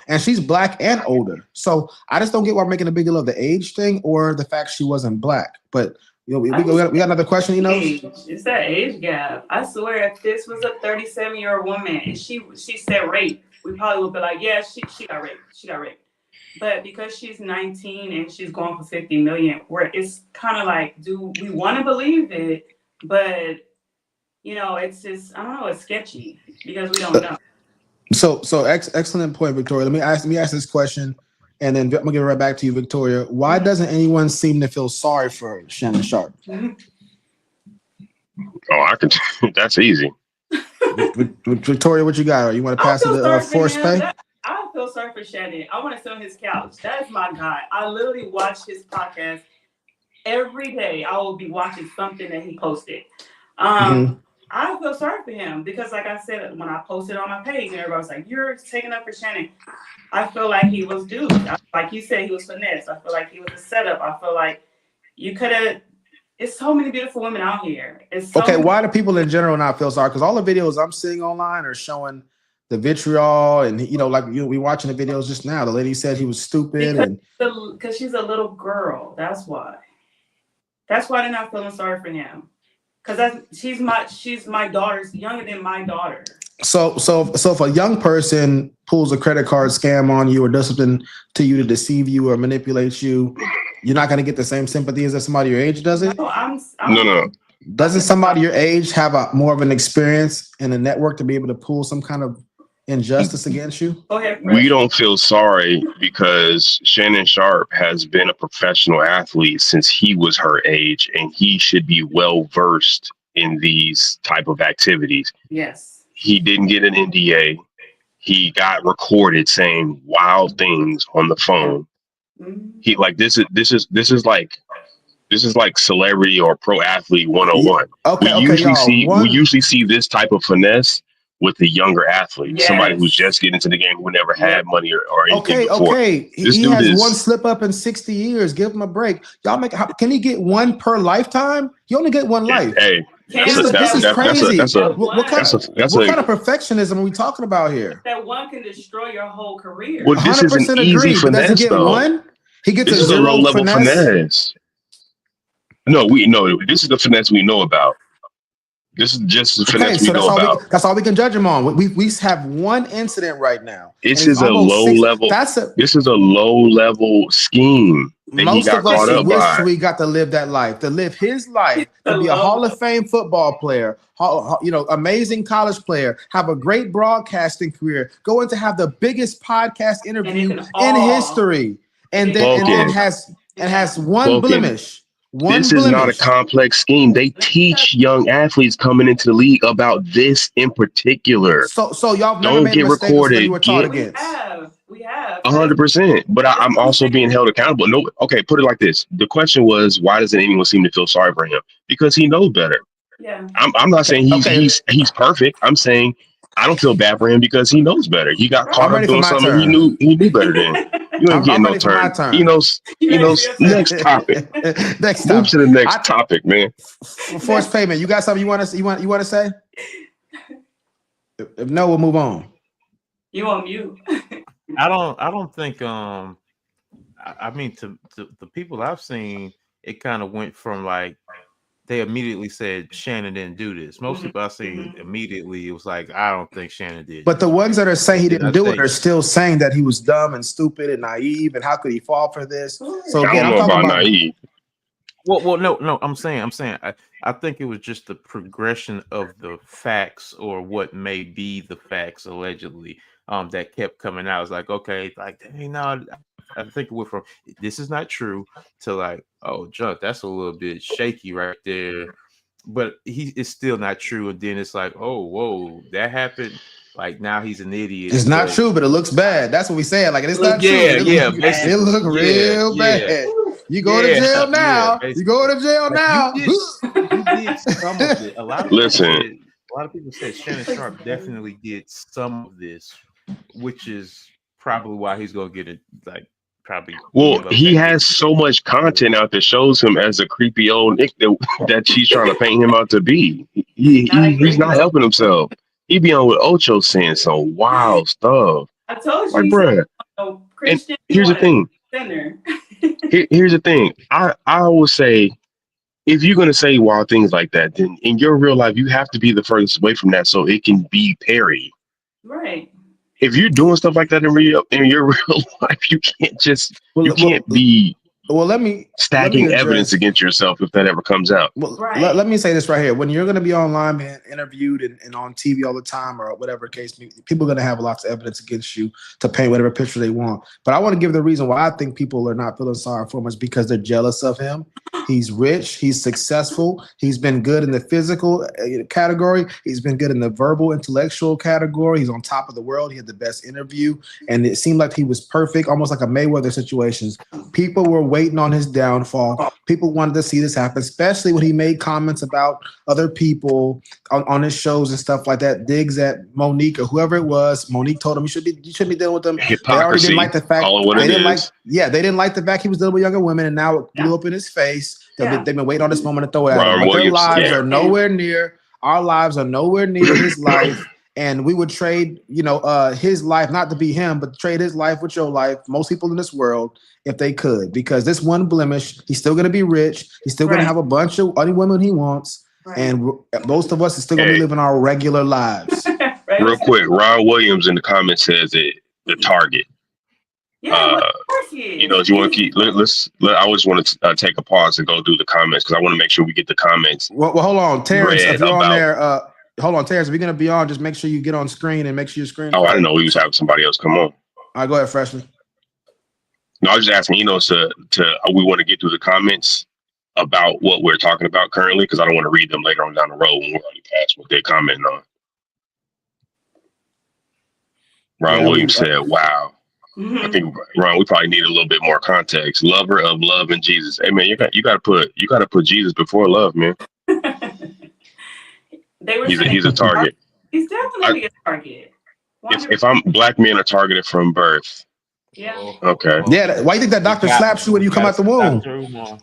So I just don't get why we're making a big deal of the age thing or the fact she wasn't black. But we got another question. It's that age gap. I swear, if this was a 37-year-old woman and she said rape, we probably would be like, yeah, she got raped. She got raped. But because she's 19 and she's going for 50 million, where it's kind of like, do we want to believe it? But it's just, I don't know, it's sketchy because we don't know. So excellent point, Victoria. Let me ask this question, and then I'm gonna give it right back to you, Victoria. Why doesn't anyone seem to feel sorry for Shannon Sharpe? I can. That's easy. Victoria, what you got? Or you want to pass it to Force Pay? I feel sorry for Shannon. I want to sit on his couch. That is my guy. I literally watch his podcast every day. I will be watching something that he posted. I feel sorry for him because, like I said, when I posted on my page, and everybody was like, "You're taking up for Shannon." I feel like he was duped. Like you said, he was finessed. I feel like he was a setup. I feel like you could have. It's so many beautiful women out here. Why do people in general not feel sorry? Because all the videos I'm seeing online are showing the vitriol, and we watching the videos just now. The lady said he was stupid, because she's a little girl. That's why. That's why they're not feeling sorry for him. Because she's my daughter's younger than my daughter. So if a young person pulls a credit card scam on you or does something to you to deceive you or manipulate you, you're not going to get the same sympathy as if somebody your age does it? No. Doesn't somebody your age have more of an experience in a network to be able to pull some kind of injustice against you? We don't feel sorry because Shannon Sharpe has been a professional athlete since he was her age, and he should be well versed in these type of activities. Yes. He didn't get an NDA. He got recorded saying wild things on the phone. He this is like celebrity or pro athlete 101. We usually see this type of finesse with the younger athlete, somebody who's just getting into the game, who never had money or anything before. He has one slip up in 60 years. Give him a break. Y'all can he get one per lifetime? You only get one life. Hey, this is crazy. What kind of perfectionism are we talking about here? That one can destroy your whole career. Well, this is an easy finesse, though. One? He gets this is a low level finesse. No, this is the finesse we know about. This is just the finesse we know about. That's all we can judge him on. We have one incident right now. This is a low level. This is a low level scheme. Most of us wish we got to live that life, to live his life, to be a Hall of Fame football player, amazing college player, have a great broadcasting career, go in to have the biggest podcast interview in history, and then has one blemish. This is not a complex scheme. They teach young athletes coming into the league about this in particular. So y'all don't get recorded. We have 100%. But I'm also being held accountable. No, okay, put it like this. The question was, why doesn't anyone seem to feel sorry for him? Because he knows better. Yeah. I'm not saying he's perfect. I'm saying I don't feel bad for him because he knows better. He got caught up doing something he knew better than. You ain't getting no turn. He knows. Next topic. Move to the next topic, man. Forced payment. You got something you want to say? If no, we'll move on. You on mute. I don't think. I mean, to the people I've seen, it kind of went from like they immediately said Shannon didn't do this. Most people I've seen immediately, it was like, I don't think Shannon did. But the ones that are saying he didn't do it are still saying that he was dumb and stupid and naive, and how could he fall for this? So again, I don't know about naive. Well, no. I'm saying. I think it was just the progression of the facts, or what may be the facts allegedly, that kept coming out. It's like, okay, like, hey, no, I think it went from this is not true to like, oh, Junk, that's a little bit shaky right there, but it's still not true. And then it's like, oh, whoa, that happened. Like now he's an idiot. It's not true, but it looks bad. That's what we saying. Like it's not true. It look real bad. You go to jail now. You go to jail now. You did some of it. A lot of people said Shannon Sharpe definitely did some of this, which is probably why he's gonna get it. Like probably. Well, he has so much content out that shows him as a creepy old Nick that she's trying to paint him out to be. He's not helping himself. he be on with Ocho saying some wild stuff. I told you, like, bruh. Christian. Here's the thing. Here's the thing. I will say, if you're gonna say wild things like that, then in your real life, you have to be the furthest away from that so it can be parried. Right. If you're doing stuff like that in your real life, you can't just be. Well, let me stacking evidence against yourself if that ever comes out. Well, let me say this right here. When you're going to be online being interviewed and on TV all the time or whatever case, people are going to have lots of evidence against you to paint whatever picture they want. But I want to give the reason why I think people are not feeling sorry for him is because they're jealous of him. He's rich. He's successful. He's been good in the physical category. He's been good in the verbal, intellectual category. He's on top of the world. He had the best interview. And it seemed like he was perfect, almost like a Mayweather situations. People were waiting on his downfall. People wanted to see this happen, especially when he made comments about other people on his shows and stuff like that. Digs at Monique or whoever it was. Monique told him you shouldn't be dealing with them. Hypocrisy. They already didn't like the fact they didn't like the fact he was dealing with younger women, and now it blew up in his face. They've been waiting on this moment to throw it at him. But their lives are nowhere near. Our lives are nowhere near his life. And we would trade, his life, not to be him, but trade his life with your life, most people in this world, if they could. Because this one blemish, he's still going to be rich. He's still going to have a bunch of other women he wants. Right. And most of us are still going to be living our regular lives. Real quick, Ron Williams in the comments says it, the target. Yeah, of course he is. Do you want to keep? I always want to take a pause and go through the comments because I want to make sure we get the comments. Well, hold on, Terrence. If you're on there, hold on, Terrence. If you're gonna be on, just make sure you get on screen and make sure your screen. Oh, I didn't know we was having somebody else come on. All right, go ahead, Freshman. No, I was just asking, to we want to get through the comments about what we're talking about currently because I don't want to read them later on down the road when we're already past what they're commenting on. Ron Williams said, "Wow." I think Ron, we probably need a little bit more context. Lover of love and Jesus. Hey man, you got to put Jesus before love, man. He's a target. He's definitely a target. If I'm black men are targeted from birth. Yeah. Okay. Yeah. Why do you think that doctor slaps you when you come out the womb?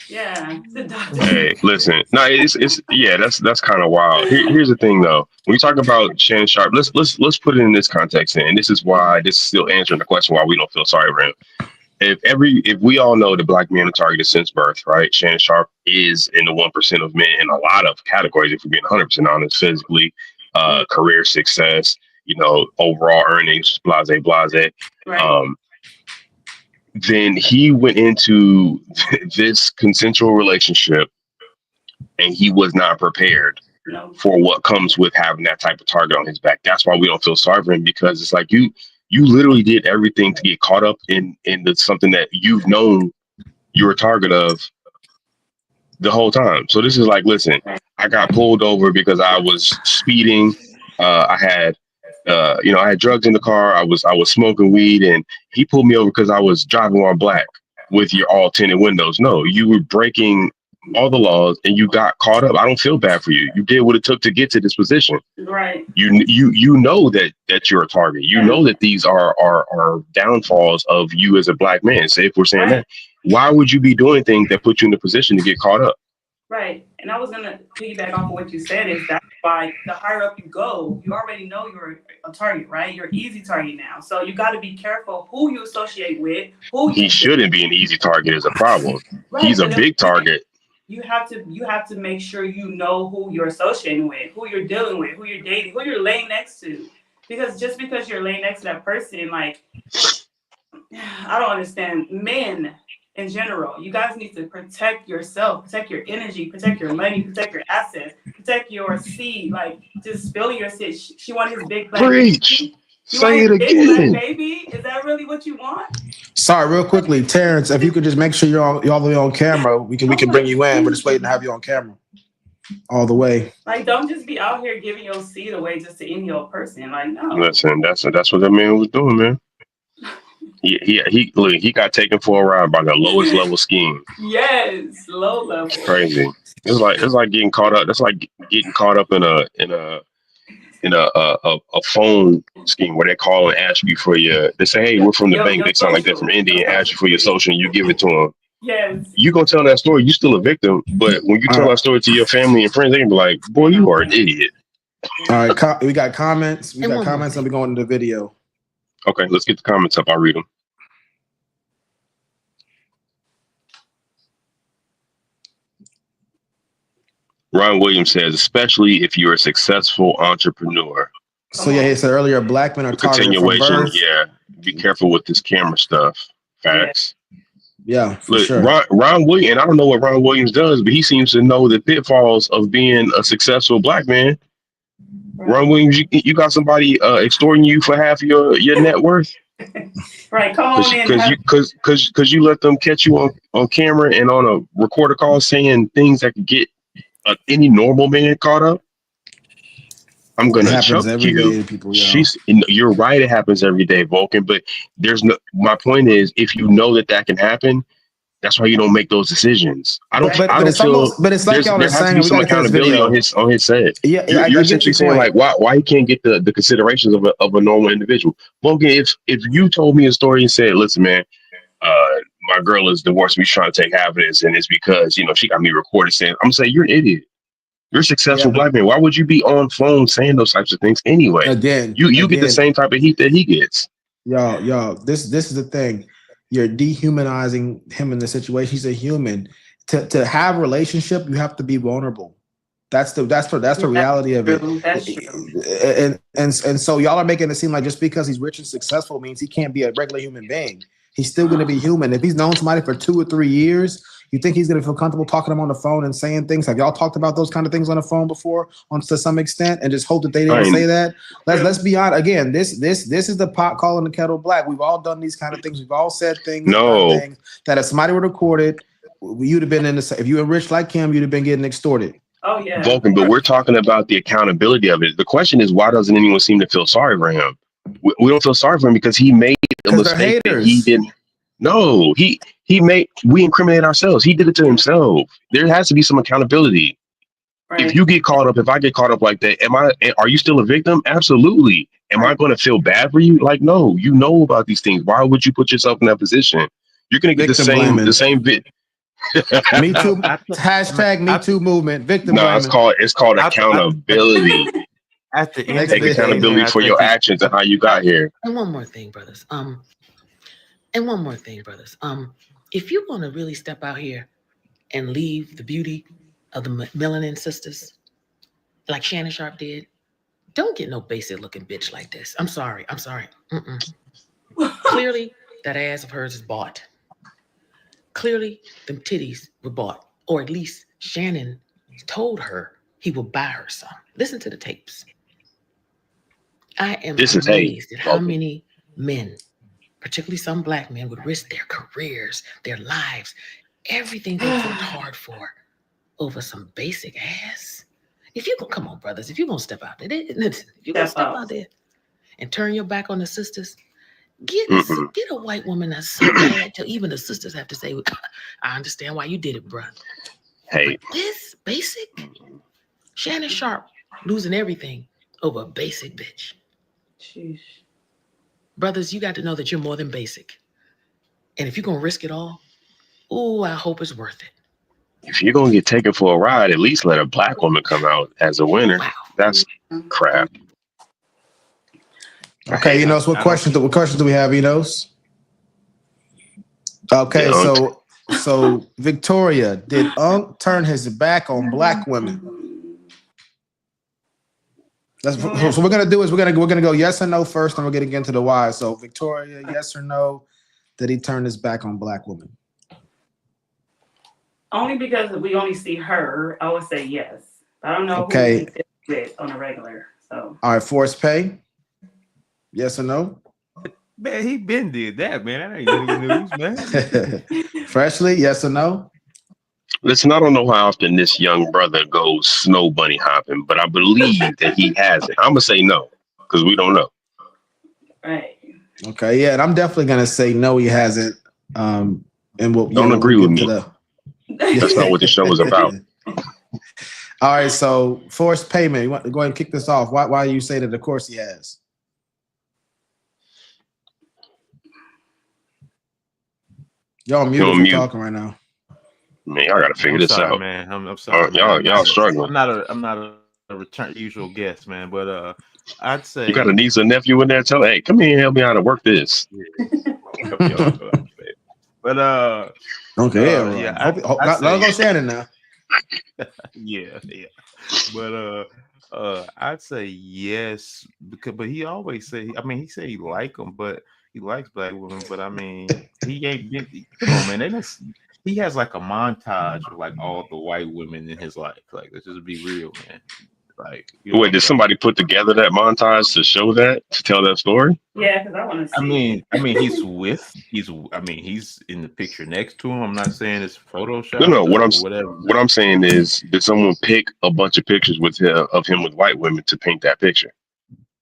Yeah. The doctor. Hey, listen. No, that's kind of wild. Here's the thing though. When we talk about Shannon Sharpe, let's put it in this context and this is why this is still answering the question why we don't feel sorry for him. If we all know that black men are targeted since birth, right? Shannon Sharpe is in the 1% of men in a lot of categories, if we're being 100% honest, physically, career success, overall earnings, blase. Right. Then he went into this consensual relationship and he was not prepared for what comes with having that type of target on his back. That's why we don't feel sorry for him, because it's like you literally did everything to get caught up in something that you've known you're a target of the whole time. So this is like, listen, I got pulled over because I was speeding. I had drugs in the car. I was smoking weed, and he pulled me over because I was driving while black with your all tinted windows. No, you were breaking all the laws and you got caught up. I don't feel bad for you. You did what it took to get to this position. Right. You know that you're a target. You know that these are downfalls of you as a black man. Say if we're saying that, why would you be doing things that put you in the position to get caught up? Right. And I was going to piggyback off of what you said is that by the higher up you go, you already know you're a target, right? You're an easy target now. So you got to be careful who you associate with. He shouldn't be an easy target is a problem. Right. He's a big target. You have to make sure you know who you're associating with, who you're dealing with, who you're dating, who you're laying next to. Because just because you're laying next to that person, like, I don't understand. Men in general, you guys need to protect yourself, protect your energy, protect your money, protect your assets, protect your seed. Like, just spilling your seed. She wanted his big black Preach. Baby. Say it again. Baby, is that really what you want? Sorry, real quickly, Terrence, if you could just make sure you're all the way on camera, we can bring you in. We're just waiting to have you on camera all the way. Like, don't just be out here giving your seed away just to any old person. Like, no. Listen, that's what that man was doing, man. He got taken for a ride by the lowest level scheme. Yes, low level. It's crazy. It's like getting caught up. That's like getting caught up in a phone scheme where they call and ask you for they say, hey, we're from the bank. They sound like they're from India and ask you for your social and you give it to them. Yes. You gonna tell that story, you still a victim. But when you tell that story to your family and friends, they can be like, boy, you are an idiot. All right, we got comments. We got comments, and we're going to the video. Okay, let's get the comments up. I'll read them. Ron Williams says, especially if you're a successful entrepreneur. So yeah, he said earlier, black men are targeted from birth. Yeah, be careful with this camera stuff. Facts. Yeah, for Look, sure. Ron Williams, and I don't know what Ron Williams does, but he seems to know the pitfalls of being a successful black man. Right. Ron Williams, you got somebody extorting you for half your net worth. Right, come on in. Because you let them catch you on camera and on a recorder call saying things that could get any normal man caught up. I'm gonna choke you. People, you're right. It happens every day, Vulcan. But my point is, if you know that can happen, that's why you don't make those decisions. But it's like y'all are saying, there has to be some accountability on his side. Yeah, you're essentially saying like why he can't get the considerations of a normal individual. Vulcan, if you told me a story and said, listen, man, my girl is divorced me, she's trying to take half of this, and it's because she got me recorded saying, I'm saying you're an idiot. You're a successful black man. Why would you be on phone saying those types of things anyway? You get the same type of heat that he gets. Yo, this is the thing. You're dehumanizing him in the situation. He's a human. To have a relationship, you have to be vulnerable. That's the reality of it. That's true. And so y'all are making it seem like just because he's rich and successful means he can't be a regular human being. He's still going to be human. If he's known somebody for 2 or 3 years, you think he's going to feel comfortable talking to them on the phone and saying things? Have y'all talked about those kind of things on the phone before, to some extent, and just hope that they didn't say that? Let's be honest. Again, this is the pot calling the kettle black. We've all done these kind of things. We've all said things. Things that if somebody would have recorded, you'd have been if you were rich like him, you'd have been getting extorted. Oh yeah, Vulcan. But we're talking about the accountability of it. The question is, why doesn't anyone seem to feel sorry for him? We don't feel sorry for him because he made a mistake that he didn't. No, we incriminate ourselves. He did it to himself. There has to be some accountability. Right. If you get caught up, if I get caught up like that, are you still a victim? Absolutely. Am I going to feel bad for you? Like, no, you know about these things. Why would you put yourself in that position? You're going to get the same bit. Me too. Hashtag Me Too movement. Victim. No, it's called accountability. Take accountability for your actions and how you got here. And one more thing, brothers. If you want to really step out here and leave the beauty of the melanin sisters, like Shannon Sharpe did, don't get no basic looking bitch like this. I'm sorry. Clearly, that ass of hers is bought. Clearly, them titties were bought, or at least Shannon told her he would buy her some. Listen to the tapes. I am amazed at how many men, particularly some black men, would risk their careers, their lives, everything they worked hard for over some basic ass. Come on, brothers, if you're going to step out there, and turn your back on the sisters, get a white woman that's so bad till even the sisters have to say, I understand why you did it, bro. Hey. But this basic, Shannon Sharpe losing everything over a basic bitch. Sheesh. Brothers, you got to know that you're more than basic. And if you're going to risk it all, I hope it's worth it. If you're going to get taken for a ride, at least let a black woman come out as a winner. Wow. That's crap. Okay, Enos, what questions do we have, Enos? Okay, so Victoria, did Unc turn his back on black women? So what we're gonna do is we're gonna go yes or no first, and we're gonna get into the why. So Victoria, yes or no, did he turn his back on black women? Only because we only see her, I would say yes. I don't know who he did with on a regular. So all right, Force Pay, yes or no? Man, he been did that, man. That ain't new news, man. Freshly, yes or no? Listen, I don't know how often this young brother goes snow bunny hopping, but I believe that he has it. I'm gonna say no because we don't know. Right. Okay. Yeah, and I'm definitely gonna say no. He hasn't. And we'll don't agree with me. That's not what the show is about. All right. So forced payment. You want to go ahead and kick this off? Why do you say that? Of course he has. Y'all mute. You're talking right now. Man, y'all gotta figure this out, man. I'm sorry. Y'all struggling. I'm not a return usual guest, man. But I'd say You got a niece or nephew in there. Tell her, hey, come here and help me out to work this. But okay, yeah, I'd I'd let say go Shannon now. yeah. But I'd say yes because but he always say he said he like them, but he likes black women. But I mean, he ain't been. Come on, man. He has like a montage of like all the white women in his life. Like, let's just be real, man. Like, Wait, did somebody put together that montage to show that, to tell that story? Yeah, because I want to see. He's in the picture next to him. I'm not saying it's Photoshop No. or whatever. What I'm saying is, did someone pick a bunch of pictures of him with white women to paint that picture?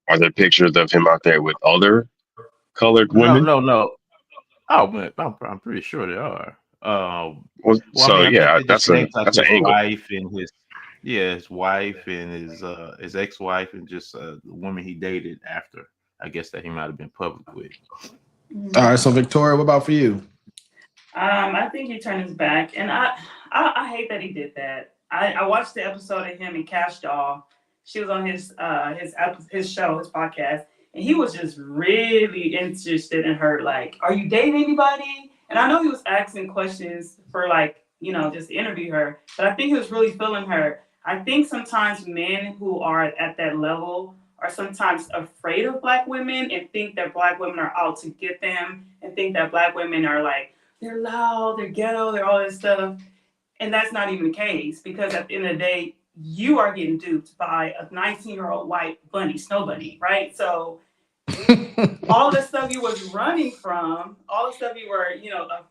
Are there pictures of him out there with other colored women? No. Oh man, I'm pretty sure they are. So I think yeah, they just named like that's an his angle. wife and his wife and his ex-wife and just the woman he dated after. I guess that he might have been public with. All right, so Victoria, what about for you? I think he turned his back, and I hate that he did that. I watched the episode of him and Cash Doll. She was on his show, his podcast, and he was just really interested in her. Like, are you dating anybody? And I know he was asking questions for just interview her, but I think he was really feeling her. I think sometimes men who are at that level are sometimes afraid of black women and think that black women are out to get them and think that black women are like, they're loud, they're ghetto, they're all this stuff. And that's not even the case, because at the end of the day, you are getting duped by a 19-year-old white snow bunny, right? So all the stuff you was running from, all the stuff you were,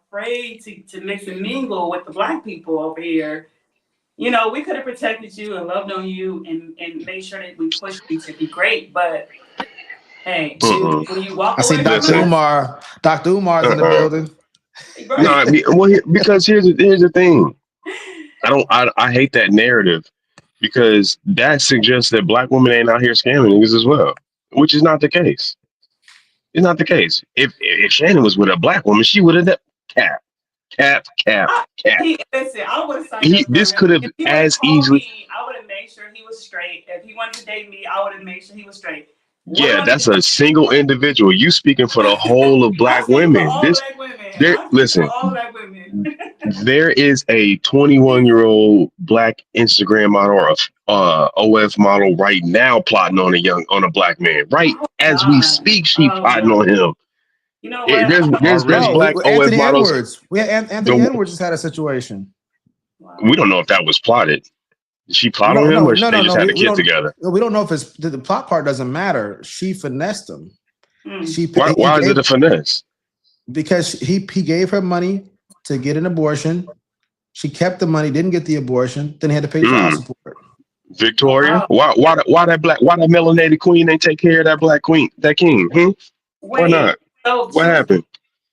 afraid to mix and mingle with the black people over here, we could have protected you and loved on you and made sure that we pushed you to be great. But hey, when you walk away from Dr. Umar. Dr. Umar's in the building. No, because here's the thing. I hate that narrative, because that suggests that black women ain't out here scamming niggas as well, which is not the case. It's not the case. If Shannon was with a black woman, she would have cap. Listen, I would have signed up. This could have as easily. I would have made sure he was straight. If he wanted to date me, I would have made sure he was straight. Yeah, that's a single individual. You speaking for the whole of black women. Listen, there is a 21-year-old black Instagram model or OF model right now plotting on a black man. Right as we speak, she plotting on him. You know what? There's black OF Anthony models. Edwards. Anthony Edwards just had a situation. We don't know if that was plotted. Did she plot on him, or they just had a kid together? We don't know if it's the plot part doesn't matter. She finessed him. Why is it a finesse? Because he gave her money to get an abortion. She kept the money, didn't get the abortion, then he had to pay child support. Victoria, why that melanated queen ain't take care of that black queen, that king? Why not? So what happened?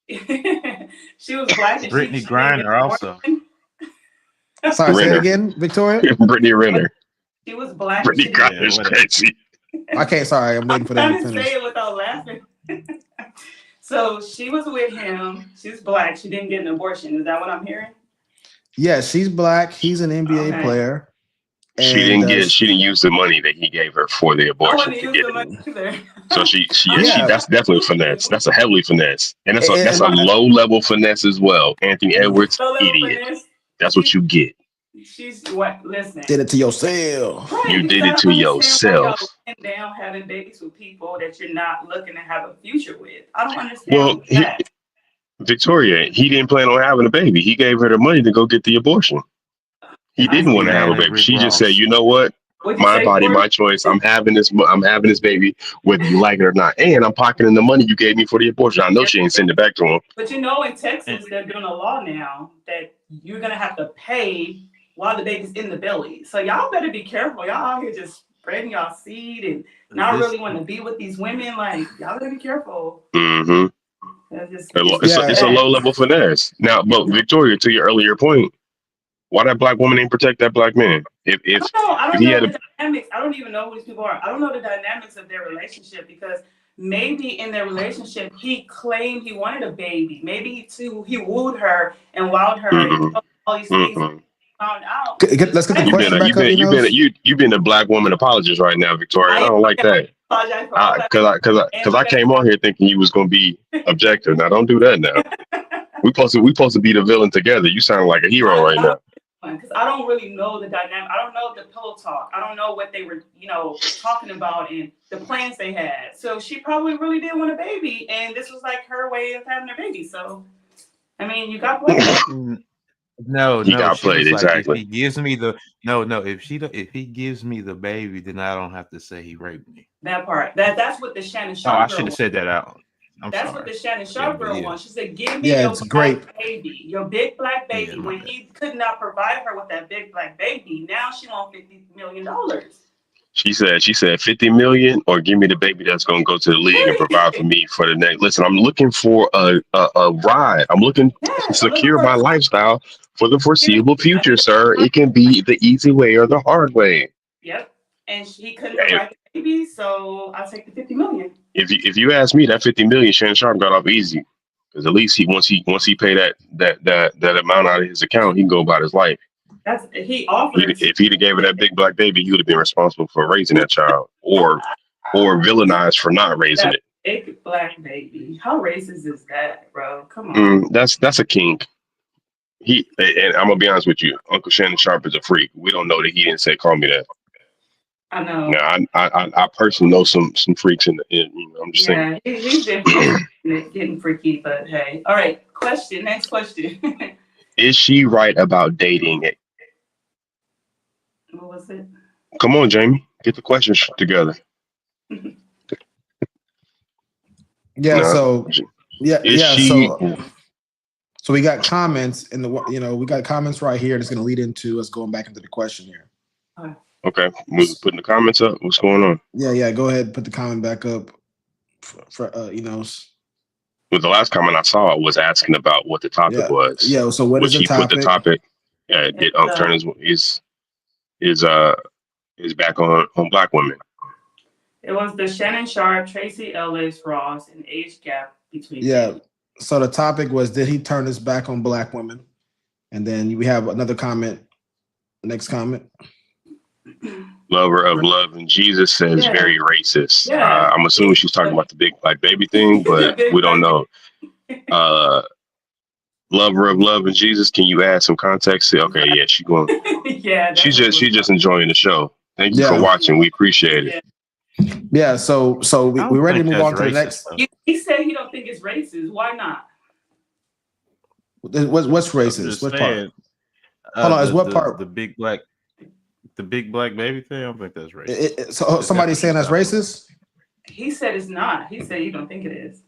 She was black. Brittany Griner also. Sorry, say it again, Victoria. Brittany Renner. She was black. Brittany Griner is crazy. Okay, sorry, I'm waiting for that to finish. I'm trying to say it without laughing. So she was with him. She's black. She didn't get an abortion. Is that what I'm hearing? Yes, she's black. He's an NBA player. She didn't use the money that he gave her for the abortion to get it. So that's definitely finesse. That's a heavily finesse, and that's a low level finesse as well. Anthony Edwards, idiot. Finesse. That's what you get. She's what? Listen. Did it to yourself. Right, you did it to yourself. Down having babies with people that you're not looking to have a future with. I don't understand that. Victoria, he didn't plan on having a baby. He gave her the money to go get the abortion. He didn't want to have a baby. She just said, "You know what? My body, my choice. I'm having this baby, whether you like it or not. And I'm pocketing the money you gave me for the abortion." I know she ain't send it back to him. But in Texas, they're doing a law now that you're gonna have to pay while the baby's in the belly. So y'all better be careful. Y'all out here just spreading y'all seed and not really want to be with these women. Like, y'all better be careful. Mm-hmm. It's a low level finesse. Now, but Victoria, to your earlier point, why that black woman ain't protect that black man? I don't know the dynamics. I don't even know who these people are. I don't know the dynamics of their relationship, because maybe in their relationship he claimed he wanted a baby. Maybe he wooed her and wowed her and all these things. found out. Let's get the question back up. You've been a black woman apologist right now, Victoria. I don't like that. Because I came on here thinking you was gonna be objective. Now don't do that. Now we supposed to be the villain together. You sound like a hero right now. Because I don't really know the dynamic. I don't know the pillow talk. I don't know what they were, talking about and the plans they had. So she probably really did want a baby, and this was like her way of having a baby. So, I mean, you got played. No, he got played exactly. If he gives me the if he gives me the baby, then I don't have to say he raped me. That part. That's what the Shannon Sharpe. I should have said that out. That's what the Shannon Sharpe girl wants. She said, "Give me your black baby, your big black baby." When he could not provide her with that big black baby, now she wants $50 million. She said $50 million, or give me the baby that's gonna go to the league and provide for me for the next. Listen, I'm looking for a ride. I'm looking to secure my lifestyle for the foreseeable future, sir. It can be the easy way or the hard way. Yep, and he couldn't provide the baby, so I'll take the $50 million. If you ask me, that $50 million, Shannon Sharpe got off easy, because at least once he pay that amount out of his account, he can go about his life. He offered. If he'd have gave her that big black baby, he would have been responsible for raising that child, or villainized for not raising it. Big black baby. How racist is that, bro? Come on. That's a kink. And I'm gonna be honest with you, Uncle Shannon Sharpe is a freak. We don't know that he didn't say call me that. I know. Now, I personally know some freaks in I'm just saying. Yeah, he's getting freaky, but hey. All right, next question. Is she right about dating it? What was it? Come on, Jamie. Get the questions together. So we got comments in we got comments right here that's going to lead into us going back into the question here. Okay, we're putting the comments up. What's going on? Yeah. Go ahead, put the comment back up. For Well, the last comment I saw was asking about what the topic was. Yeah. So what is the topic? Put the topic? Yeah, it Turner is back on black women. It was the Shannon Sharpe, Tracee Ellis, Ross, and age gap between. Yeah. So the topic was, did he turn his back on black women? And then we have another comment. Next comment. Lover of love and Jesus says very racist. Yeah. I'm assuming she's talking about the big black baby thing, but we don't know. Lover of love and Jesus, can you add some context? Okay, yeah, she's going. Yeah, she's just enjoying the show. Thank you for watching. We appreciate it. Yeah, so we're ready to move on to the next. He said he don't think it's racist. Why not? What's racist? What part? Hold on, what part? The big black baby thing. I don't think that's racist. So somebody's saying that's racist? He said it's not. He said you don't think it is.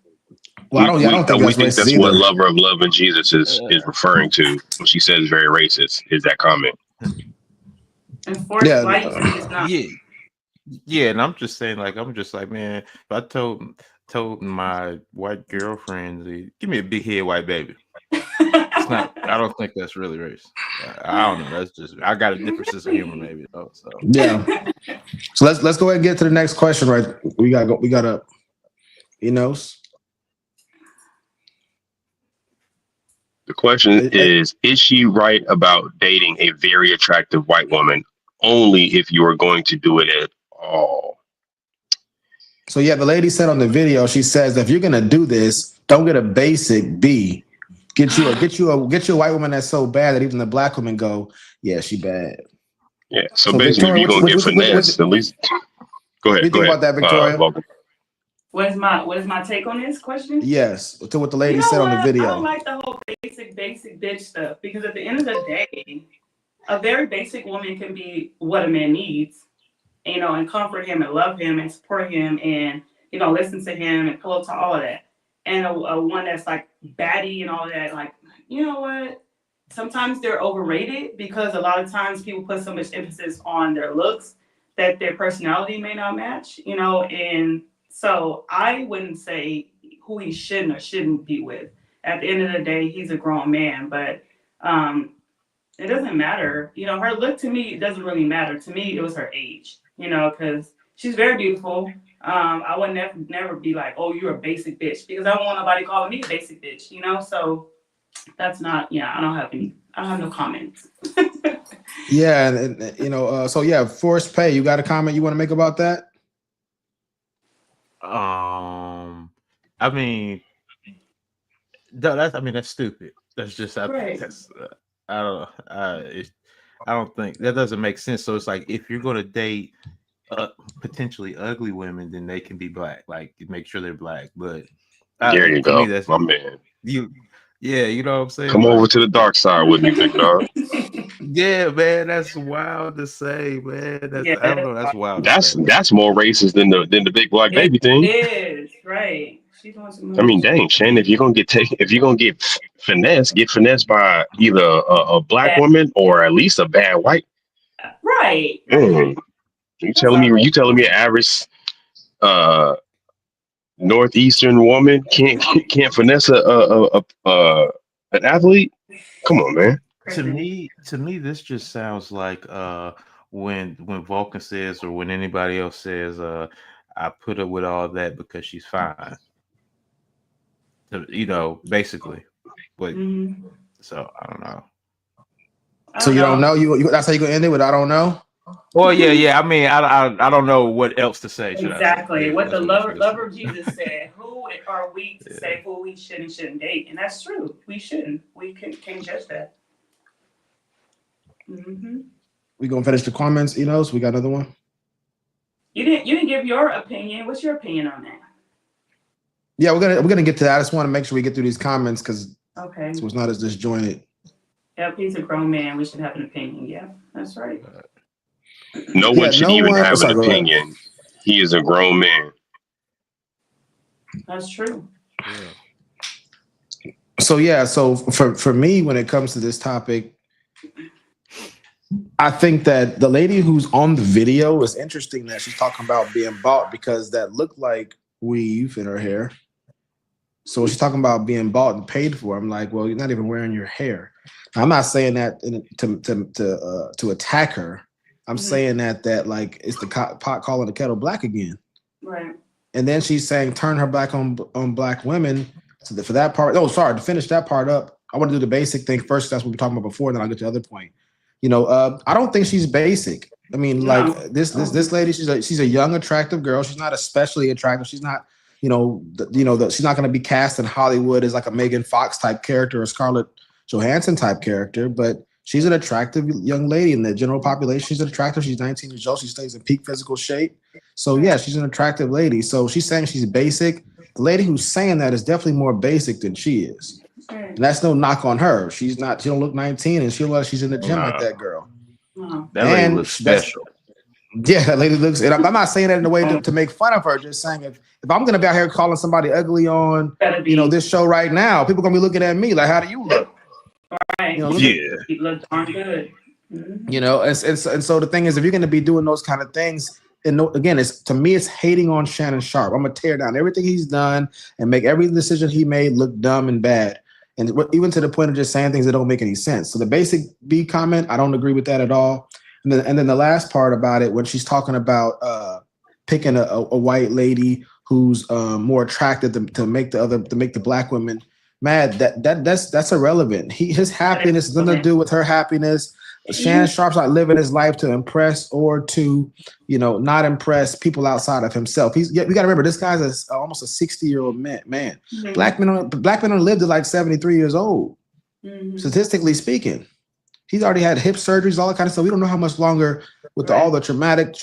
Well, I don't think that's either. What lover of love and Jesus is referring to when she says very racist. Is that comment? Yeah, and I'm just saying, man, if I told my white girlfriend, give me a big head white baby. It's not. I don't think that's really racist. I don't know. That's just I got a different sense of humor, maybe. So yeah. So let's go ahead and get to the next question. Right, we got a, The question is she right about dating a very attractive white woman only if you are going to do it at all? So yeah, the lady said on the video, she says, if you're gonna do this, don't get a basic B. Get you a white woman that's so bad that even the black women go, yeah, she bad. Yeah. So basically, Victoria, if you're gonna get finesse, at least go ahead. What do you think about that, Victoria? What is my take on this question? Yes, to what the lady said on the video. I don't like the whole basic bitch stuff, because at the end of the day, a very basic woman can be what a man needs, and comfort him and love him and support him and listen to him and pillow talk, all of that. And a one that's like baddie and all that, like, you know what? Sometimes they're overrated, because a lot of times people put so much emphasis on their looks that their personality may not match, and so I wouldn't say who he shouldn't or shouldn't be with. At the end of the day, he's a grown man, but it doesn't matter. Her look, to me, it doesn't really matter. To me, it was her age, because she's very beautiful. I would never be like, oh, you're a basic bitch, because I don't want nobody calling me a basic bitch, so that's not, I don't have no comments. Yeah, and you know, so yeah, forced pay. You got a comment you want to make about that? I mean, that's stupid. That's just I think Right. that's I don't I don't think that doesn't make sense. So it's like if you're going to date potentially ugly women, then they can be black. Like make sure they're black. But There you to me, go, that's my man. yeah, you know what I'm saying. Come over Like, to the dark side with me, big dog. yeah, man, that's wild to say, man. That's Yeah. I don't know. That's wild to say. That's more racist than the big black It baby thing. is, right. She's doing too I mean, much. dang, Shannon, if you're gonna get finessed, get finessed by either a black That- woman or at least a bad white. Right. Mm, you telling me an average northeastern woman can't finesse an athlete? Come on, man. To me, this just sounds like when Vulcan says or when anybody else says I put up with all that because she's fine. You know, basically. But so I don't know. So you don't know? You that's how you gonna end it with I don't know? Well, yeah. I mean, I don't know what else to say. Exactly. Yeah, what the that's lover of Jesus said. Who are we to say who we shouldn't date? And that's true. We shouldn't. We can't judge that. We gonna finish the comments, Enos? We got another one. You didn't give your opinion. What's your opinion on that? Yeah, we're gonna get to that. I just want to make sure we get through these comments because okay, so it's not as disjointed. Yeah, he's a grown man. We should have an opinion. Yeah, that's right. No one should even have an opinion. He is a grown man. That's true. So so for me, when it comes to this topic, I think that the lady who's on the video is interesting that she's talking about being bought because that looked like weave in her hair. So she's talking about being bought and paid for. I'm like, well, you're not even wearing your hair. I'm not saying that to attack her. I'm saying that like it's the pot calling the kettle black again. Right. And then she's saying turn her back on black women. So for that part, to finish that part up, I want to do the basic thing first. That's what we were talking about before. And then I'll get to the other point. You know, I don't think she's basic. I mean, like this lady, she's a young, attractive girl. She's not especially attractive. She's not, she's not going to be cast in Hollywood as like a Megan Fox type character or Scarlett Johansson type character, but she's an attractive young lady in the general population. She's attractive. She's 19 years old. She stays in peak physical shape. So yeah, she's an attractive lady. So she's saying she's basic. The lady who's saying that is definitely more basic than she is. And that's no knock on her. She don't look 19 and she looks like she's in the gym like that girl. That lady looks special. Yeah, that lady looks, and I'm not saying that in a way to make fun of her, just saying if I'm gonna be out here calling somebody ugly on this show right now, people are gonna be looking at me like, how do you look? Right. You look darn good. You know, and so the thing is, if you're gonna be doing those kind of things, and again, to me, it's hating on Shannon Sharpe. I'm gonna tear down everything he's done and make every decision he made look dumb and bad. And even to the point of just saying things that don't make any sense. So the basic B comment, I don't agree with that at all. And then the last part about it, when she's talking about picking a white lady who's more attractive to make the black women mad, that's irrelevant. His happiness is nothing to do with her happiness. Shannon Sharpe's not living his life to impress or to, not impress people outside of himself. We got to remember, this guy's almost a 60-year-old man. Mm-hmm. Black men only lived to like 73 years old, statistically speaking. He's already had hip surgeries, all that kind of stuff. We don't know how much longer with all the traumatic,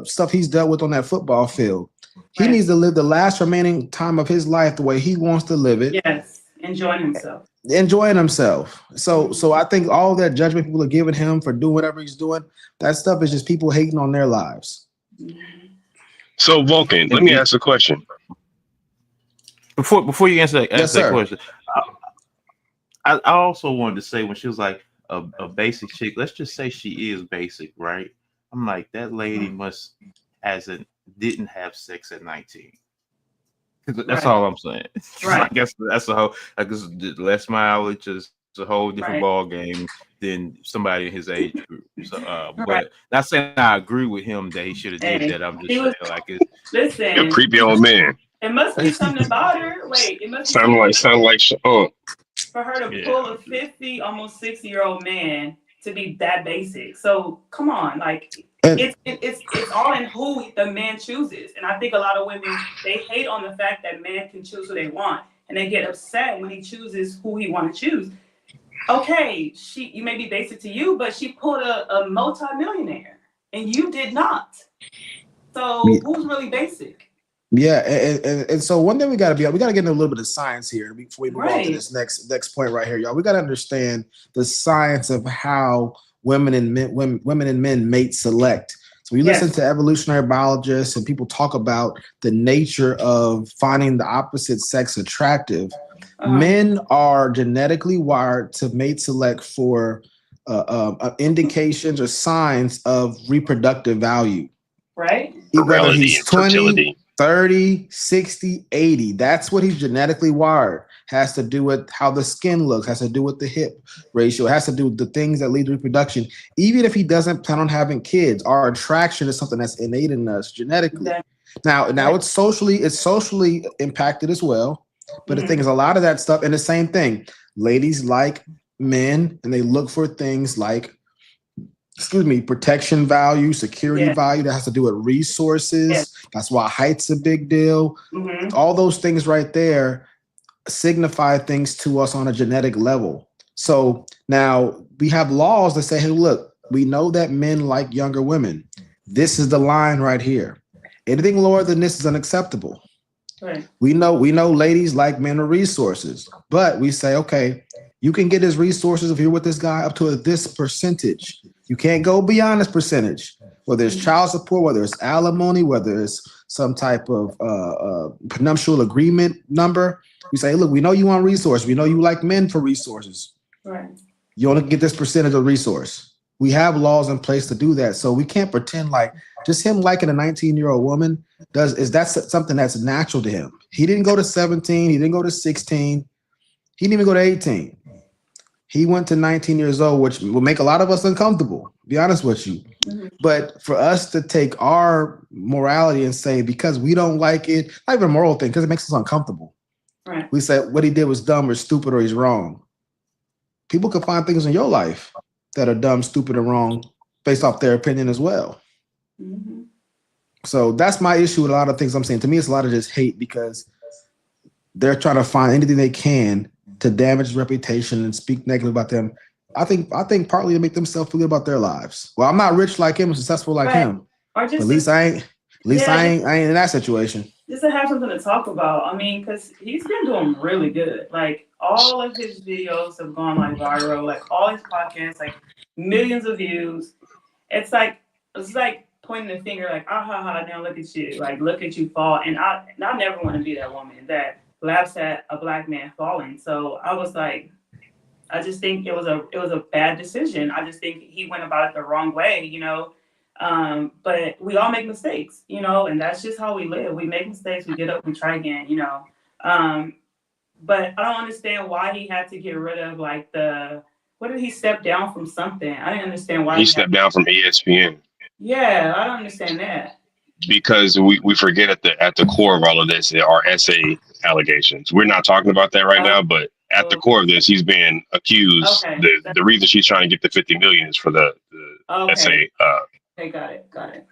stuff he's dealt with on that football field. He needs to live the last remaining time of his life the way he wants to live it. Yes, enjoying himself. So I think all that judgment people are giving him for doing whatever he's doing, that stuff is just people hating on their lives. So Vulcan, let me ask a question. Before you answer that question, I also wanted to say when she was like a basic chick, let's just say she is basic, right? I'm like, that lady didn't have sex at 19. That's all I'm saying. Right. I guess that's less mileage is a whole different ball game than somebody in his age group. So, but not saying I agree with him that he should have did that. I'm just saying like listen, you're a creepy old man. It must be something about her. Wait, it must sound like for her to pull a 50, almost 60-year-old man to be that basic. So come on, like it's all in who the man chooses. And I think a lot of women, they hate on the fact that men can choose who they want, and they get upset when he chooses who he want to choose. Okay, you may be basic to you, but she pulled a multi-millionaire and you did not. So who's really basic? Yeah, and so one thing we got to get into a little bit of science here before we move on to this next point right here, y'all. We got to understand the science of how women and men mate select. So we listen to evolutionary biologists and people talk about the nature of finding the opposite sex attractive. Men are genetically wired to mate select for indications or signs of reproductive value. Right? Whether he's 20, 30, 60, 80, that's what he's genetically wired. Has to do with how the skin looks, has to do with the hip ratio, has to do with the things that lead to reproduction. Even if he doesn't plan on having kids, our attraction is something that's innate in us genetically. Now it's socially impacted as well. But the thing is, a lot of that stuff, and the same thing, ladies like men, and they look for things like, protection value, security value that has to do with resources. That's why height's a big deal. All those things right there signify things to us on a genetic level. So now we have laws that say, hey, look, we know that men like younger women. This is the line right here. Anything lower than this is unacceptable. Right. We know ladies like men with resources, but we say, okay, you can get his resources if you're with this guy up to this percentage. You can't go beyond this percentage, whether it's child support, whether it's alimony, whether it's some type of prenuptial agreement number. We say, look, we know you want resources. We know you like men for resources. Right. You only get this percentage of resource. We have laws in place to do that. So we can't pretend like just him liking a 19-year-old woman that's something that's natural to him. He didn't go to 17. He didn't go to 16. He didn't even go to 18. He went to 19 years old, which will make a lot of us uncomfortable, to be honest with you. But for us to take our morality and say, because we don't like it, not even a moral thing, because it makes us uncomfortable. Right. We say what he did was dumb or stupid or he's wrong. People can find things in your life that are dumb, stupid, and wrong based off their opinion as well. So that's my issue with a lot of things I'm saying. To me, it's a lot of just hate because they're trying to find anything they can to damage his reputation and speak negative about them. I think partly to make themselves feel good about their lives. Well, I'm not rich like him, successful like him. Or just but at least I ain't in that situation. Just to have something to talk about. I mean, because he's been doing really good. Like all of his videos have gone like viral. Like all his podcasts, like millions of views. It's like pointing the finger, like now look at you, like look at you fall. And I never want to be that woman that laughs at a black man falling. So I was like, I just think it was a bad decision. I just think he went about it the wrong way, but we all make mistakes, and that's just how we live. We make mistakes, we get up, we try again, but I don't understand why he had to get rid of what did he step down from something? I didn't understand why he stepped down from ESPN. Yeah, I don't understand that. Because we forget at the core of all of this are SA allegations. We're not talking about that right now, but at the core of this, he's been accused. Okay. The reason she's trying to get the $50 million is for the SA. Okay, got it.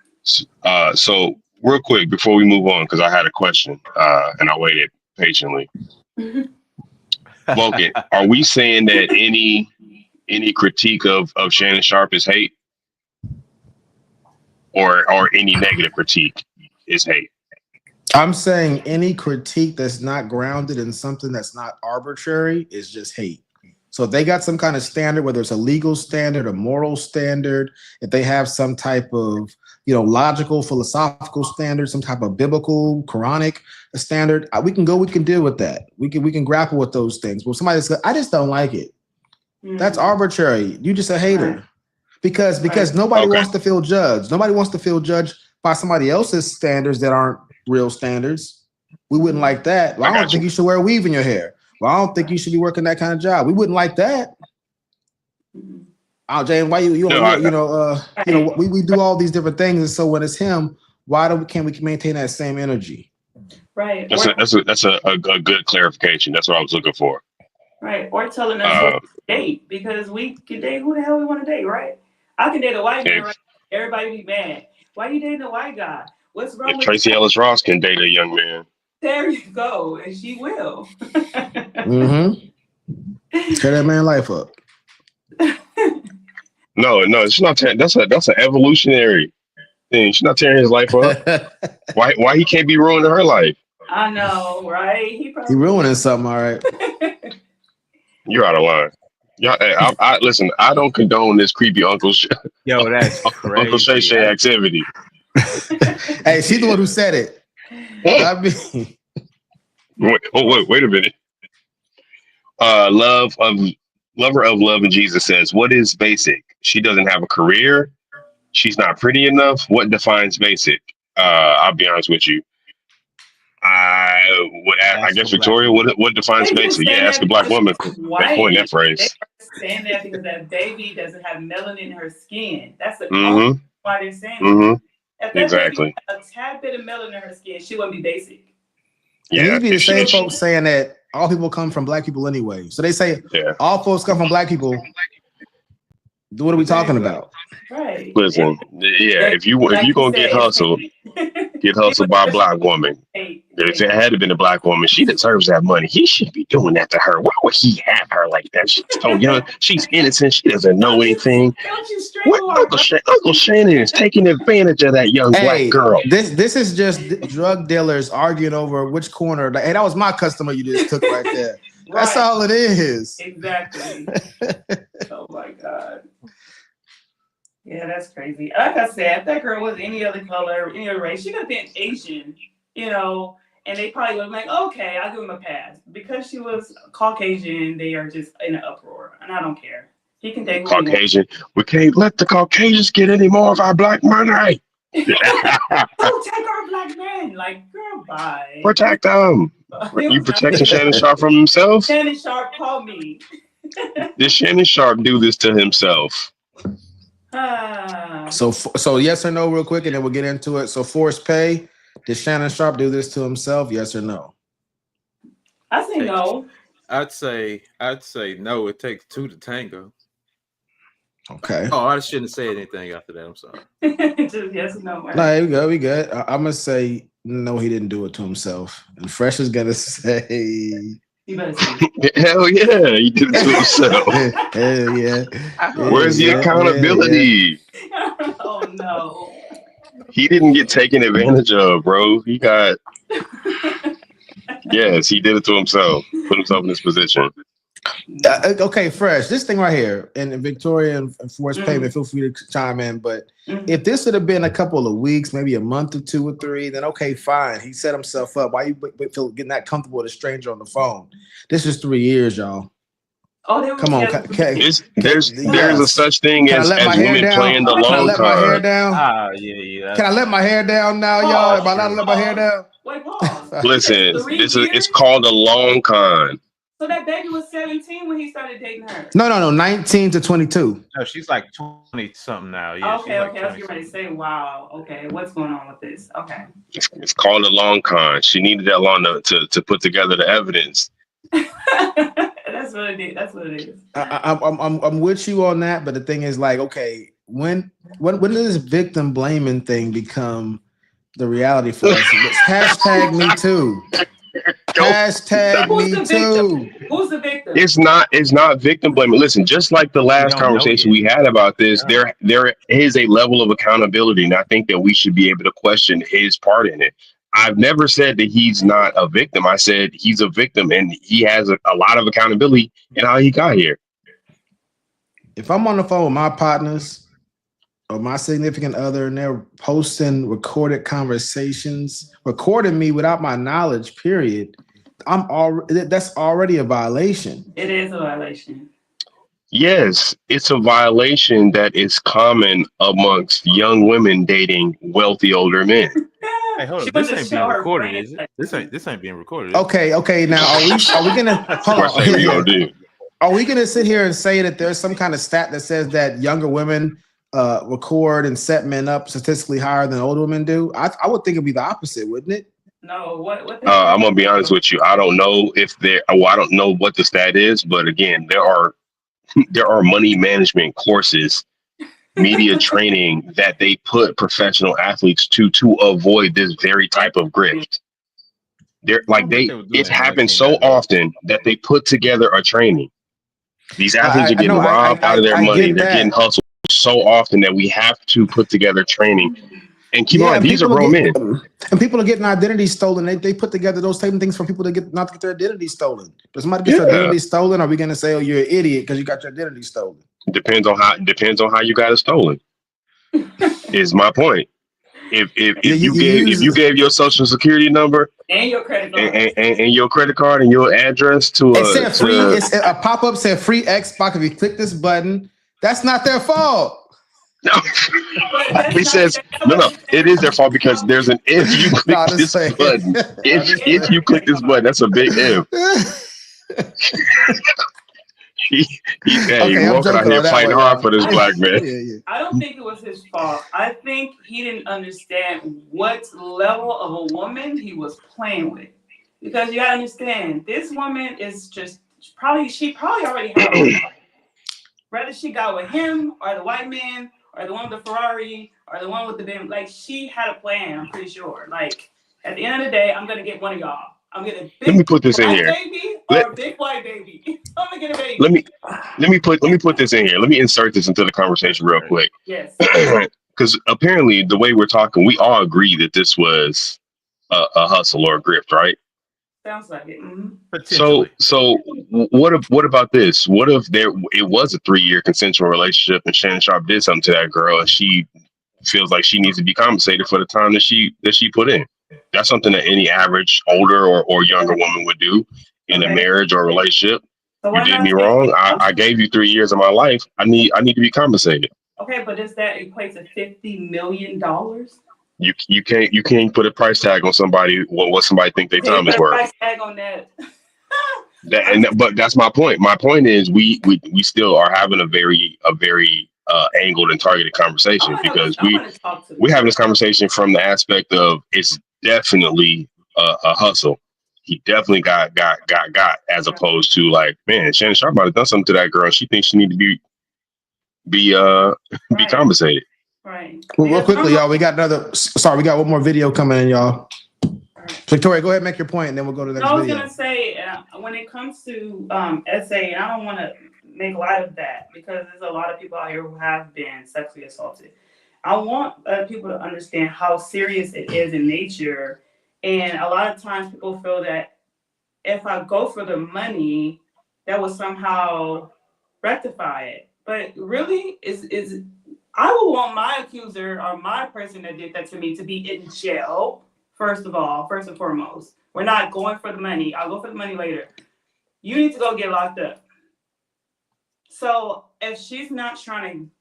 So real quick before we move on, because I had a question and I waited patiently. Vulcan, are we saying that any critique of Shannon Sharpe is hate? Or any negative critique is hate? I'm saying any critique that's not grounded in something that's not arbitrary is just hate. So if they got some kind of standard, whether it's a legal standard, a moral standard, if they have some type of, logical, philosophical standard, some type of biblical, Quranic standard, we can deal with that. We can grapple with those things. But somebody says, I just don't like it. That's arbitrary. You just a hater. Because nobody wants to feel judged. Nobody wants to feel judged by somebody else's standards that aren't real standards. We wouldn't like that. Well, I don't think you should wear a weave in your hair. Well, I don't think you should be working that kind of job. We wouldn't like that. Oh, Jane, why we do all these different things, and so when it's him, can't we maintain that same energy? Right. That's a good clarification. That's what I was looking for. Right. Or telling us who to date, because we can date who the hell we want to date, right? I can date a white man, right? Everybody be mad. Why you dating a white guy? What's wrong with Tracee Ellis Ross can date a young man. There you go, and she will. Mm-hmm. Tear that man life up. No, she's not tearing. That's an evolutionary thing. She's not tearing his life up. Why he can't be ruining her life? I know, right? He ruining something, all right. You're out of line. Yeah, I listen. I don't condone this creepy Uncle Yo, that's crazy. Uncle Shay Shay activity. Hey, she's the one who said it. I mean, wait a minute. Lover of Love and Jesus says, "What is basic? She doesn't have a career. She's not pretty enough. What defines basic?" I'll be honest with you. I would ask, I guess, Victoria, what defines basic? Yeah, ask a black woman. They coined that phrase. They're saying that because that baby doesn't have melanin in her skin. That's the only why they're saying that. If that baby had a tad bit of melanin in her skin, she wouldn't be basic. Yeah, these be the same folks saying that all people come from black people anyway. So they say all folks come from black people. What are we talking about? Right. Listen, if you gonna get hustled by a black woman, if it had been a black woman, she deserves that money. He shouldn't be doing that to her. Why would he have her like that? She's so young. She's innocent. She doesn't know anything. Uncle Shannon is taking advantage of that young black girl. This is just drug dealers arguing over which corner. Hey, that was my customer you just took right there. That's all it is. Exactly. Oh my God. Yeah, that's crazy. Like I said, if that girl was any other color, any other race, she could have been Asian, and they probably would have been like, okay, I'll give him a pass. Because she was Caucasian, they are just in an uproar, and I don't care. He can take Caucasian. We can't let the Caucasians get any more of our black money. Protect our black men. Like, girl, bye. Protect them. You protecting Shannon Sharpe from himself? Shannon Sharpe called me. Did Shannon Sharpe do this to himself? So yes or no, real quick, and then we'll get into it. So forced pay. Did Shannon Sharpe do this to himself? Yes or no? I say no. I'd say no. It takes two to tango. Okay. Oh, I shouldn't say anything after that. I'm sorry. Just yes or no. No, we good. I'm gonna say no. He didn't do it to himself. And Fresh is gonna say. You better say hell yeah, he did it to himself. Hell yeah. Where's the accountability? Yeah. Oh no. He didn't get taken advantage of, bro. He got. Yes, he did it to himself. Put himself in this position. Okay, Fresh. This thing right here, and Victoria and Forced Payment, feel free to chime in. But if this would have been a couple of weeks, maybe a month or 2 or 3, then okay, fine. He set himself up. Why you feel getting that comfortable with a stranger on the phone? This is 3 years, y'all. Oh, come on. There's a such thing as women playing the long card. Yeah. Can I let my hair down now, y'all? Am I allowed to let my hair down? Wait, pause. Listen, it's called a long con. So that baby was 17 when he started dating her? No, 19 to 22. No, she's like 20 something now. Yeah, okay. I was getting ready to say, wow. Okay, what's going on with this? Okay. It's called a long con. She needed that long to put together the evidence. That's what it is. I'm with you on that, but the thing is, like, okay, when does this victim blaming thing become the reality for us? Hashtag me too. Hashtag me too. Who's the victim? It's not victim blaming. Listen, just like the last conversation we had about this, there is a level of accountability, and I think that we should be able to question his part in it. I've never said that he's not a victim. I said he's a victim, and he has a lot of accountability in how he got here. If I'm on the phone with my partners or my significant other, and they're posting recorded conversations, recording me without my knowledge, period, that's already a violation. It is a violation. Yes, it's a violation that is common amongst young women dating wealthy older men. Hey, hold on. This ain't being recorded, is it? This ain't being recorded. Okay. Now, are we gonna hold on? Are we gonna sit here and say that there's some kind of stat that says that younger women record and set men up statistically higher than older women do? I would think it'd be the opposite, wouldn't it? No, what I'm gonna be honest with you. I don't know if there. Well, I don't know what the stat is, but again, there are money management courses, media training that they put professional athletes to avoid this very type of grift. It happens so often that they put together a training. These athletes are getting robbed out of their money. They're getting hustled so often that we have to put together training. And keep in mind, these are grown men. And people are getting identity stolen. They put together those same things for people to not to get their identity stolen. If somebody gets their identity stolen, are we going to say, "Oh, you're an idiot because you got your identity stolen"? Depends on how you got it stolen. Is my point. If you gave your social security number and your credit card and your credit card and your address to a pop-up said free Xbox if you click this button, that's not their fault. No, he says no. It is their fault because there's an if you click this button. If you click this button, that's a big if. He's walking out here fighting hard for this black man. I don't think it was his fault. I think he didn't understand what level of a woman he was playing with. Because you gotta understand, this woman is just she probably already had a whether she got with him or the white man or the one with the Ferrari or the one with the BM, like she had a plan, I'm pretty sure. Like at the end of the day, I'm gonna get one of y'all. I'm gonna get a big let me put this in here. Baby or a big white baby. I'm gonna get a baby. Let me put this in here. Let me insert this into the conversation real quick. Yes. Because apparently the way we're talking, we all agree that this was a hustle or a grift, right? Sounds like it. Mm-hmm. So what about this? What if it was a 3-year consensual relationship and Shannon Sharpe did something to that girl and she feels like she needs to be compensated for the time that she put in? That's something that any average older or younger woman would do in a marriage or relationship. So you did me wrong. I gave you 3 years of my life. I need to be compensated. Okay, but does that equate to $50 million? You can't put a price tag on somebody what somebody think their time is worth. Price tag on that. But that's my point. My point is we still are having a very angled and targeted conversation because we're having this conversation from the aspect of it's definitely a hustle. He definitely got as opposed to like, man, Shannon Sharpe might have done something to that girl. She thinks she need to be compensated. Right. Well, real quickly, y'all, we got one more video coming in, y'all. Victoria, go ahead and make your point, and then we'll go to the next video. I was going to say, when it comes to essay, I don't want to make light of that because there's a lot of people out here who have been sexually assaulted. I want people to understand how serious it is in nature. And a lot of times people feel that if I go for the money, that will somehow rectify it. But really, I would want my accuser or my person that did that to me to be in jail, first and foremost. We're not going for the money. I'll go for the money later. You need to go get locked up. So if she's not trying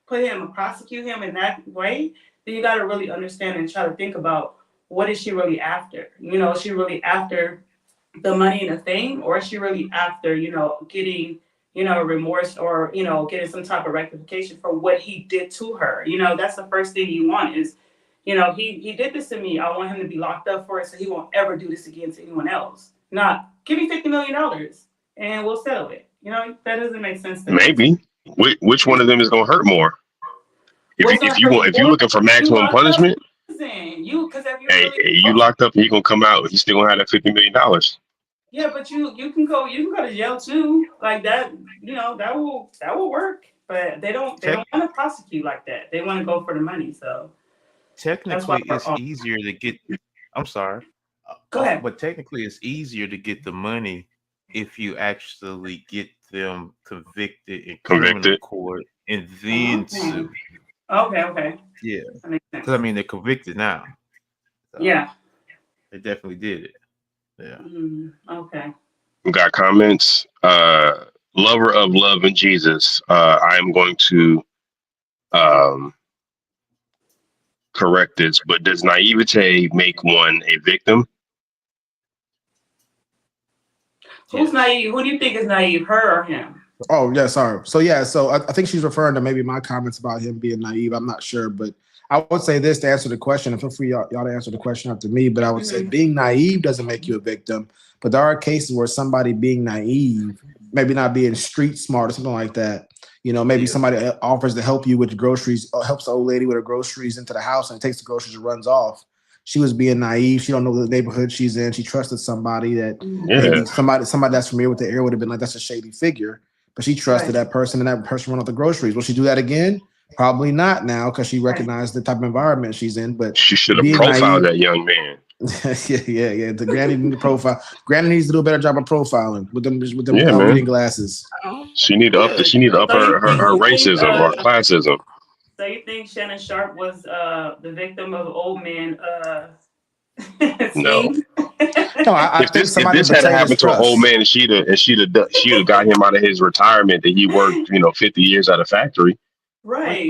to prosecute him in that way, then you got to really understand and try to think about what is she really after? Is she really after the money and the fame, or is she really after, getting remorse or, getting some type of rectification for what he did to her. That's the first thing you want is, he did this to me. I want him to be locked up for it so he won't ever do this again to anyone else. Not give me $50 million and we'll settle it. That doesn't make sense to me. Maybe. Which one of them is going to hurt more? If you're looking for maximum punishment, you locked up and you're going to come out and you still going to have that $50 million. Yeah, but you can go to jail too. Like that, that will work. But they don't want to prosecute like that. They want to go for the money. So technically it's easier to get I'm sorry. Go ahead. But technically it's easier to get the money if you actually get them convicted in criminal court and then sue. Okay. Yeah. Because they're convicted now. So yeah. They definitely did it. Yeah. Okay. We got comments. Lover of love and Jesus. I am going to correct this, but does naivete make one a victim? Who's naive? Who do you think is naive, her or him? Oh, yeah, sorry. So I think she's referring to maybe my comments about him being naive. I'm not sure, but I would say this to answer the question, and feel free y'all to answer the question after me, but I would say being naive doesn't make you a victim. But there are cases where somebody being naive, maybe not being street smart or something like that, you know, maybe somebody offers to help you with the groceries, or helps the old lady with her groceries into the house and takes the groceries and runs off. She was being naive. She don't know the neighborhood she's in. She trusted somebody that maybe somebody that's familiar with the area would have been like, that's a shady figure. But she trusted that person, and that person ran off the groceries. Will she do that again? Probably not now, because she recognized the type of environment she's in. But she should have profiled that young man. yeah. The granny needs to profile. Granny needs to do a better job of profiling with them reading glasses. She need to up her racism or classism. So you think Shannon Sharpe was the victim of old man? No. I if this had happened to an old man, and she'd have got him out of his retirement that he worked, 50 years at a factory. Right.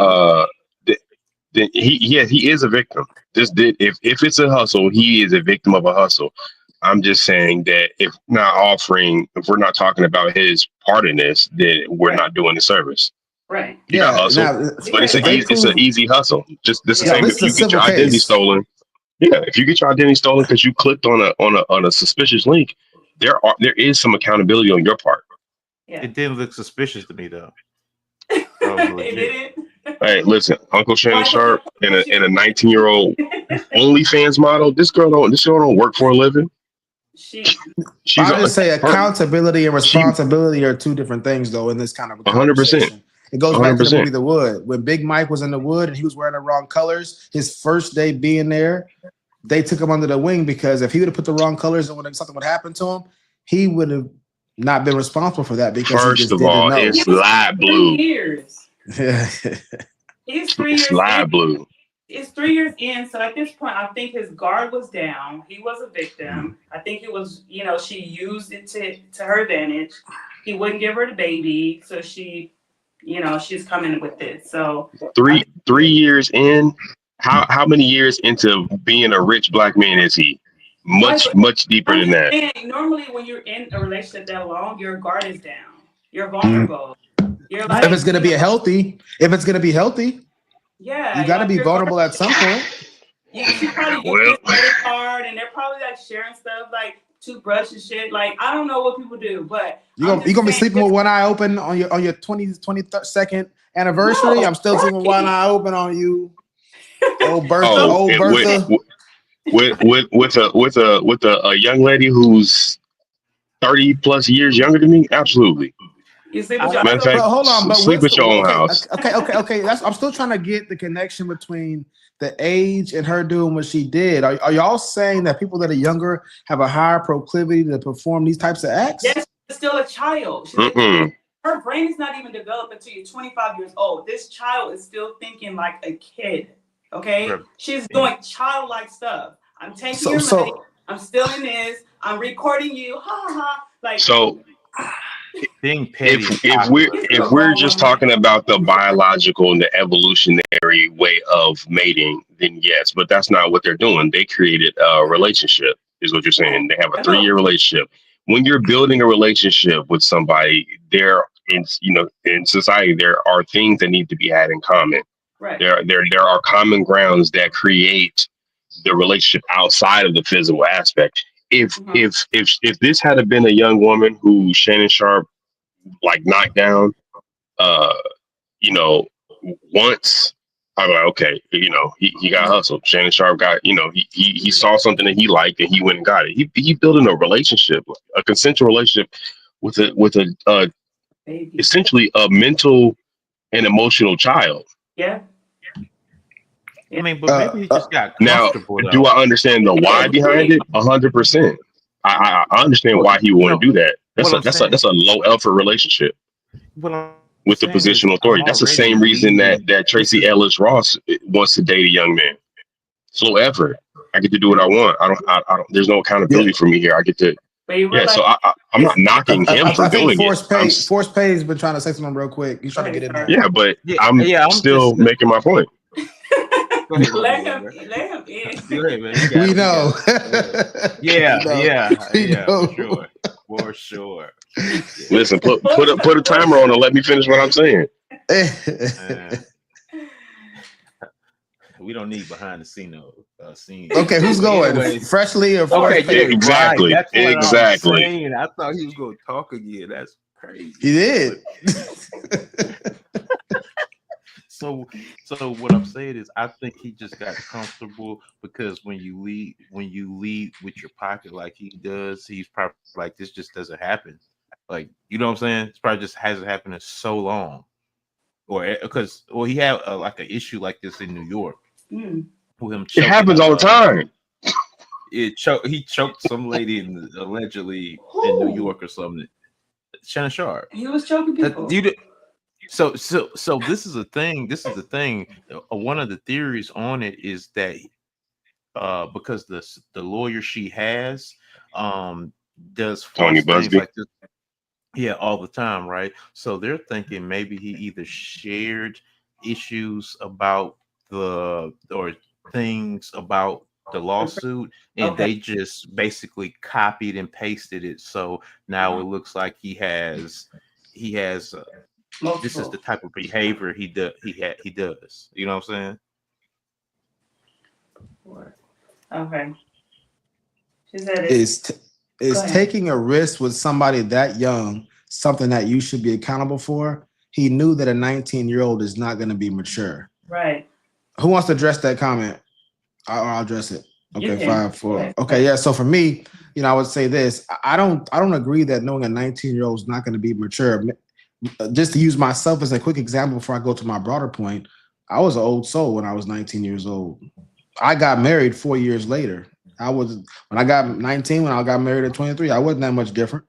Then he is a victim. If it's a hustle, he is a victim of a hustle. I'm just saying that if we're not talking about his part in this, then we're not doing the service. Right. You got hustle, but it's an easy hustle. Just the same. If you get your identity stolen, if you get your identity stolen because you clicked on a suspicious link, there is some accountability on your part. Yeah. It didn't look suspicious to me though. It didn't. Hey, listen, Uncle Shannon Sharpe and a 19-year-old OnlyFans model. This girl don't work for a living. I would say accountability and responsibility are two different things, though. In this kind of 100%. It goes back to the movie The Wood. When Big Mike was in the wood and he was wearing the wrong colors, his first day being there, they took him under the wing, because if he would have put the wrong colors and when something would happen to him, he would have not been responsible for that. Because first of all, it's light blue. He's 3 years. Light blue. It's 3 years in, so at this point, I think his guard was down. He was a victim. I think it was, she used it to her advantage. He wouldn't give her the baby, so she, she's coming with this. So 3 years in, how many years into being a rich black man is he? Much deeper than that. Normally, when you're in a relationship that long, your guard is down. You're vulnerable. You're like, if it's gonna be healthy, yeah, you got to be vulnerable at some point. She probably use a credit card, and they're probably like sharing stuff like toothbrush and shit. Like, I don't know what people do, but you're gonna be sleeping with one eye open on your 22nd anniversary. No. I'm still sleeping with one eye open on you. Old Bertha. With a young lady who's 30 plus years younger than me, absolutely. You sleep with hold on, but sleep at your own house. Okay. I'm still trying to get the connection between the age and her doing what she did. Are y'all saying that people that are younger have a higher proclivity to perform these types of acts? Yes, she's still a child. Her brain is not even developed until you're 25 years old. This child is still thinking like a kid. Okay, she's doing childlike stuff. I'm taking your money. I'm stealing this. I'm recording you. Ha ha ha. Like so. Being petty. If we're just talking about the biological and the evolutionary way of mating, then yes, but that's not what they're doing. They created a relationship, is what you're saying. They have a 3-year relationship. When you're building a relationship with somebody, in society, there are things that need to be had in common. Right. There are common grounds that create the relationship outside of the physical aspect. If this had been a young woman who Shannon Sharpe like knocked down, once, I'm like, okay, he got hustled. Shannon Sharpe got, he saw something that he liked and he went and got it. He building a relationship, a consensual relationship with a essentially a mental and emotional child. Yeah. I mean, but maybe he just got comfortable. Now, do I understand the why behind it? 100%. I understand why he would want to do that. That's a low effort relationship with the positional authority. That's the same reason that Tracee Ellis Ross wants to date a young man. It's low effort. I get to do what I want. I don't. There's no accountability for me here. I get to. So I'm not knocking him for doing it. Force Pay has been trying to say something real quick. He's trying to get in there. Yeah, but I'm still making my point. Let him in. We know. Yeah, for sure. Listen, put a timer on and let me finish what I'm saying. We don't need behind the scenes. Okay, who's going? Anyway, Freshly or okay, Freshly? yeah, Exactly. right. That's what Exactly. I'm saying. I thought he was going to talk again. That's crazy. He did. So what I'm saying is, I think he just got comfortable because when you lead with your pocket like he does, he's probably like, this just doesn't happen. Like, you know what I'm saying? It's probably just hasn't happened in so long, or because he had like an issue like this in New York with him. It happens all the time. He choked some lady allegedly in New York or something. Shannon Sharpe. He was choking people. So this is a thing. This is the thing. One of the theories on it is that because the lawyer she has does Tony false things Busby. like this, yeah, all the time, right? So they're thinking maybe he either shared issues about things about the lawsuit, and they just basically copied and pasted it. So now it looks like he has. This is the type of behavior he does. You know what I'm saying? Okay. She said Is taking a risk with somebody that young something that you should be accountable for? He knew that a 19-year-old is not going to be mature. Right. Who wants to address that comment? I'll address it. Okay, 5, 4. Yeah. Okay, yeah. So for me, I would say this. I don't agree that knowing a 19-year-old is not going to be mature. Just to use myself as a quick example before I go to my broader point, I was an old soul when I was 19 years old. I got married 4 years later. When I got 19, when I got married at 23, I wasn't that much different.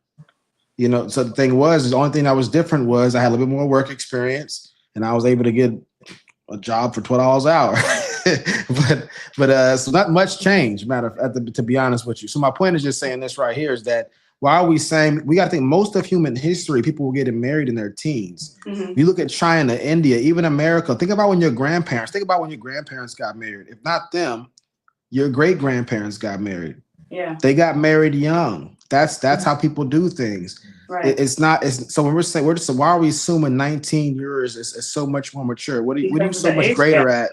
So the thing was, the only thing that was different was I had a little bit more work experience and I was able to get a job for $12 an hour. but so not much change, to be honest with you. So my point is just saying this right here is that why are we saying we got to think most of human history, people were getting married in their teens. Mm-hmm. You look at China, India, even America. Think about when your grandparents got married. If not them, your great grandparents got married. Yeah, they got married young. That's how people do things. Right. So when we're saying so why are we assuming 19 years is so much more mature? What are you so much greater at?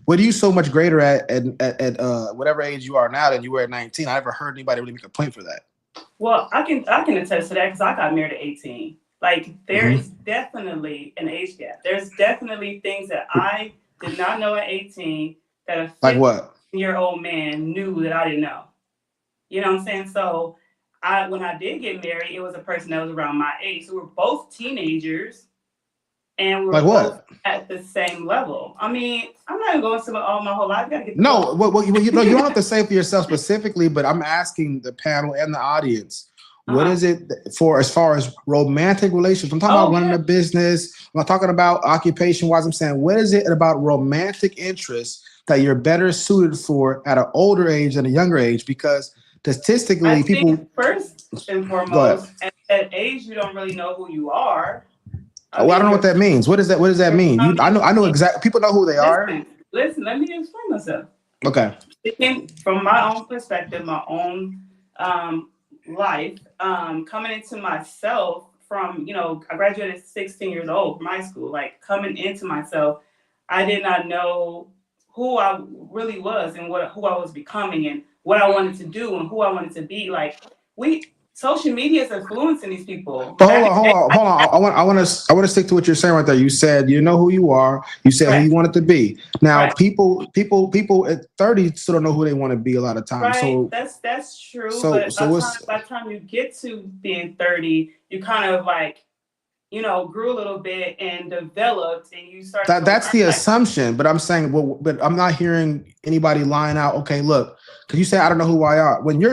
What are you so much greater at whatever age you are now than you were at 19? I never heard anybody really make a complaint for that. Well, I can attest to that because I got married at 18. Like there is definitely an age gap. There's definitely things that I did not know at 18 that a 50-year-old man knew that I didn't know. You know what I'm saying? So when I did get married, it was a person that was around my age. So we're both teenagers and we're both at the same level. I mean, I'm not going to go all my whole life. You gotta get you don't have to say for yourself specifically, but I'm asking the panel and the audience, what is it for as far as romantic relationships? I'm talking about running a business. I'm not talking about occupation-wise. I'm saying, what is it about romantic interests that you're better suited for at an older age than a younger age? Because statistically, people first and foremost, at that age, you don't really know who you are. I don't know what that means. What does that mean? I know exactly. People know who they are. Listen, let me explain myself. Okay. Speaking from my own perspective, my own life, coming into myself from, I graduated 16 years old from high school. Like coming into myself, I did not know who I really was and who I was becoming and what I wanted to do and who I wanted to be. Like social media is influencing these people. But hold on. I want to stick to what you're saying right there. You said you know who you are. You said who you wanted to be. Now people at 30 still don't know who they want to be a lot of times. Right. So that's true. But by the time you get to being 30, you kind of grew a little bit and developed, and you start. That's the assumption, but I'm saying, but I'm not hearing anybody line out. Okay, look. Because you say I don't know who I are. When you're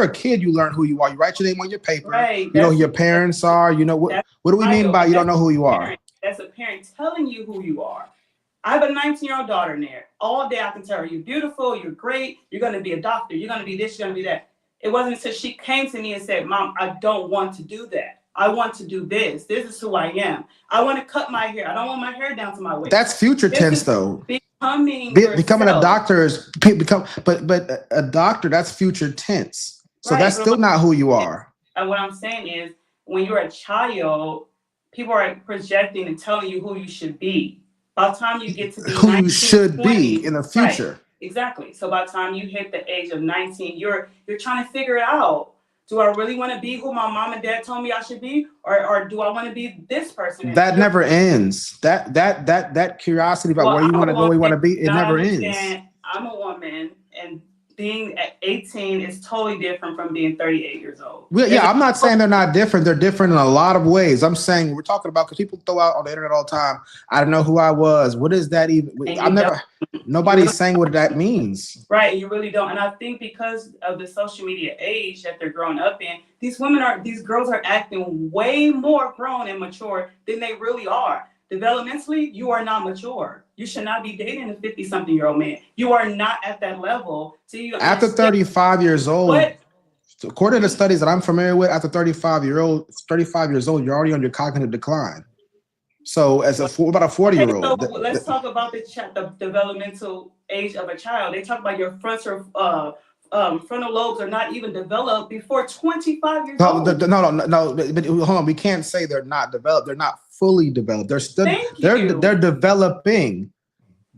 a kid, you learn who you are. You write your name on your paper. Right. You know who your parents are. You know what do we mean by you don't know who you are? That's a parent telling you who you are. I have a 19-year-old daughter in there. All day I can tell her you're beautiful, you're great, you're gonna be a doctor, you're gonna be this, you're gonna be that. It wasn't until she came to me and said, "Mom, I don't want to do that. I want to do this. This is who I am. I want to cut my hair. I don't want my hair down to my waist." That's future tense though. Becoming a doctor is but a doctor, that's future tense. So that's still not who you are. And what I'm saying is when you're a child, people are projecting and telling you who you should be. By the time you get to be who 19, you should 20, be in the future. Right, exactly. So by the time you hit the age of 19, you're trying to figure it out. Do I really want to be who my mom and dad told me I should be, or do I want to be this person? That never ends. That curiosity about where you want to go, where you want to be, it never ends. I'm a woman, and being at 18 is totally different from being 38 years old. Yeah, I'm not saying they're not different. They're different in a lot of ways. I'm saying we're talking about, because people throw out on the internet all the time, I don't know who I was. What is that even? Nobody's saying what that means. Right, you really don't. And I think because of the social media age that they're growing up in, these girls are acting way more grown and mature than they really are. Developmentally, you are not mature. You should not be dating a 50-something-year-old man. You are not at that level. So after 35 years old, according to studies that I'm familiar with, after 35 years old, you're already on your cognitive decline. So about a 40-year-old. So let's talk about the developmental age of a child. They talk about your frontal lobes are not even developed before 25 years old. No. But hold on. We can't say they're not developed. They're not fully developed. They're still they're developing.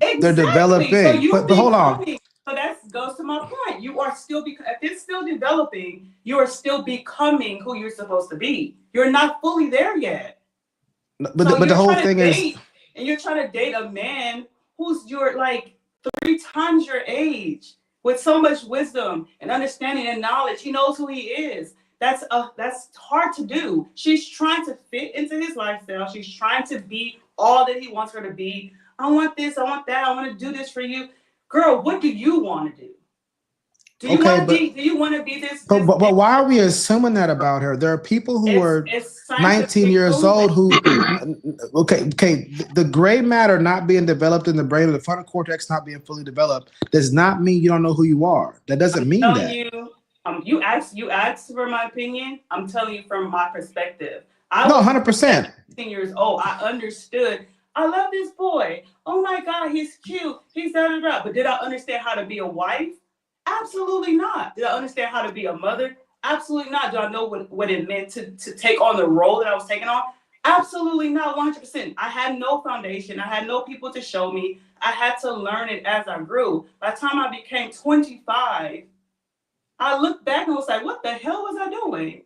Exactly. They're developing. So but hold on. So that goes to my point. You are still if it's still developing, you are still becoming who you're supposed to be. You're not fully there yet. But the whole thing is, and you're trying to date a man who's like 3 times your age, with so much wisdom and understanding and knowledge. He knows who he is. That's hard to do. She's trying to fit into his lifestyle. She's trying to be all that he wants her to be. I want this, I want that, I want to do this for you. Girl, what do you want to do? Do you want to be this? But why are we assuming that about her? There are people who are 19 years old who, the gray matter not being developed in the brain, or the frontal cortex not being fully developed, does not mean you don't know who you are. That doesn't mean that. You asked for my opinion. I'm telling you from my perspective. 100%. 10 years old, I understood. I love this boy. Oh my God, he's cute. He's da-da-da. But did I understand how to be a wife? Absolutely not. Did I understand how to be a mother? Absolutely not. Do I know what it meant to take on the role that I was taking on? Absolutely not. 100%. I had no foundation. I had no people to show me. I had to learn it as I grew. By the time I became 25, I looked back and was like, what the hell was I doing?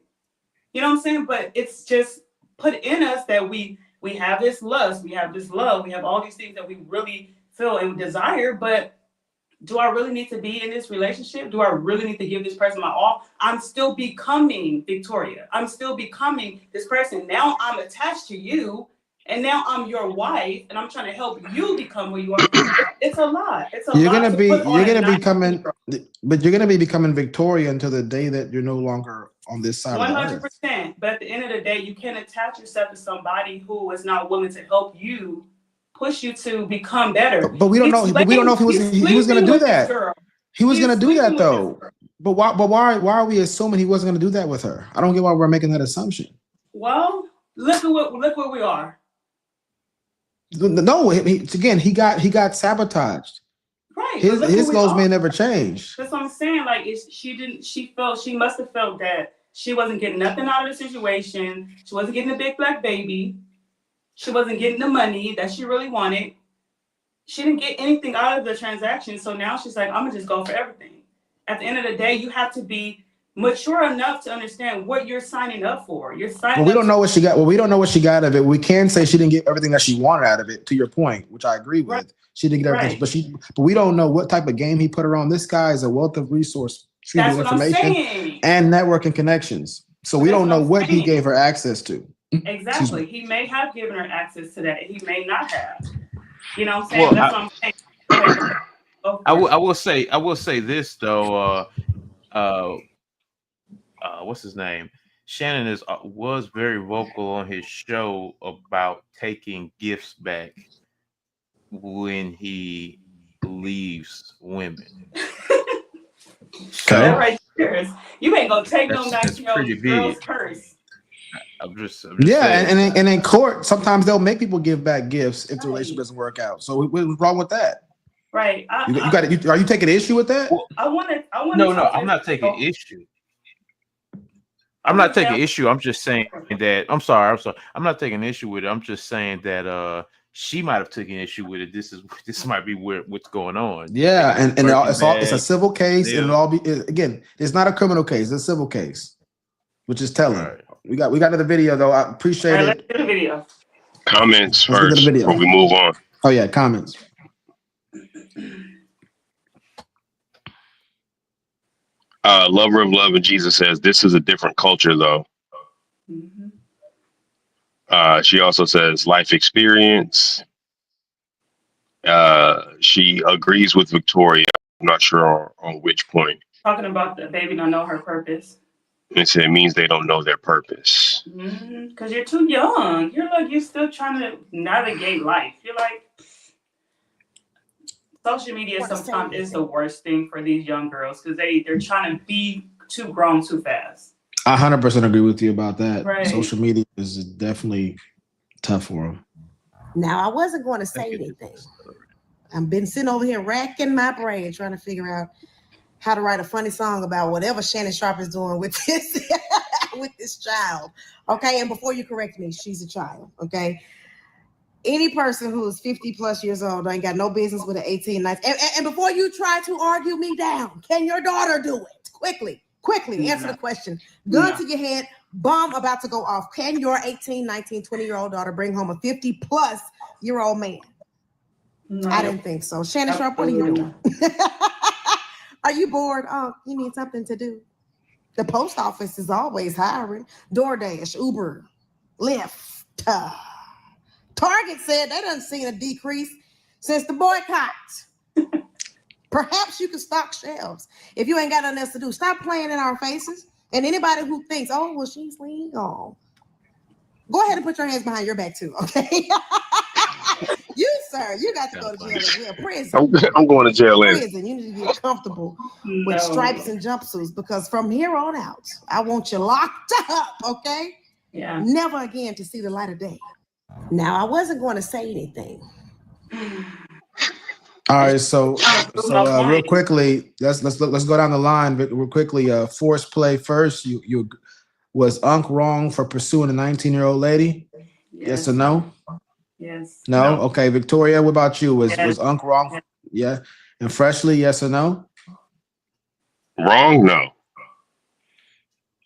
You know what I'm saying? But it's just put in us that we have this lust, we have this love, we have all these things that we really feel and desire. But do I really need to be in this relationship? Do I really need to give this person my all? I'm still becoming Victoria. I'm still becoming this person. Now I'm attached to you, and now I'm your wife, and I'm trying to help you become who you are. It's a lot. You're gonna be becoming Victoria until the day that you're no longer on this side. 100%. But at the end of the day, you can't attach yourself to somebody who is not willing to help you, push you to become better. But we don't know. But we don't know if he was going to do that. He was going to do that though. But why are we assuming he wasn't going to do that with her? I don't get why we're making that assumption. Well, look where we are. No, he got sabotaged. Right. His goals may never change. That's what I'm saying. Like she must have felt that she wasn't getting nothing out of the situation. She wasn't getting a big black baby. She wasn't getting the money that she really wanted. She didn't get anything out of the transaction. So now she's like, I'm gonna just go for everything. At the end of the day, you have to be mature enough to understand what you're signing up for. We don't know what she got. Well, we don't know what she got out of it. We can say she didn't get everything that she wanted out of it, to your point, which I agree with. Right. She didn't get everything, but we don't know what type of game he put her on. This guy is a wealth of resource, information, and networking connections. So we don't know what he gave her access to. Exactly. He may have given her access to that. He may not have. You know what I'm saying? That's what I'm saying. I will say this though. What's his name? Shannon was very vocal on his show about taking gifts back when he leaves women. So that right there, you ain't gonna take them back to your girl's purse. I'm just and in court, sometimes they'll make people give back gifts if the relationship doesn't work out. So what's wrong with that? Right. Are you taking issue with that? Well, I want to. No, I'm not taking issue. I'm not taking issue. I'm just saying that. I'm sorry. I'm not taking issue with it. I'm just saying that she might have taken issue with it. This might be what's going on. Yeah, and it's a civil case, and it'll all be again. It's not a criminal case; it's a civil case, which is telling. Right. We got another video though. I appreciate it. Let's do the video. Comments first before we move on. Oh yeah, comments. Lover of Love and Jesus says this is a different culture though. Mm-hmm. She also says life experience. She agrees with Victoria. I'm not sure on which point. Talking about the baby don't know her purpose. It means they don't know their purpose. Because you're too young. You're still trying to navigate life. You're like, social media sometimes is the worst thing for these young girls because they're trying to be too grown too fast. I 100% agree with you about that. Right. Social media is definitely tough for them. Now, I wasn't going to say anything. I've been sitting over here racking my brain trying to figure out how to write a funny song about whatever Shannon Sharpe is doing with this with this child. Okay, and before you correct me, she's a child. Okay, any person who is 50 plus years old ain't got no business with an 18, 19. And before you try to argue me down, can your daughter do it? Quickly answer the question. Gun to your head, bomb about to go off. Can your 18, 19, 20-year-old daughter bring home a 50 plus year old man? No. I didn't think so. Shannon Sharpe, what are you doing? Are you bored? Oh, you need something to do. The post office is always hiring. DoorDash, Uber, Lyft. Target said they done seen a decrease since the boycott. Perhaps you can stock shelves if you ain't got nothing else to do. Stop playing in our faces. And anybody who thinks, oh, well, she's legal. Go ahead and put your hands behind your back too, okay? You, sir, you got to go to jail as well. Prison. I'm going to jail. Prison. You need to get comfortable with stripes and jumpsuits because from here on out, I want you locked up, okay? Yeah. Never again to see the light of day. Now, I wasn't going to say anything. All right, so real quickly, let's go down the line real quickly. Force play first. You was Unc wrong for pursuing a 19-year-old lady? Yes or no? Yes. No? Okay, Victoria, what about you? Was Unc wrong? Yeah. And Freshly, yes or no? Wrong, no.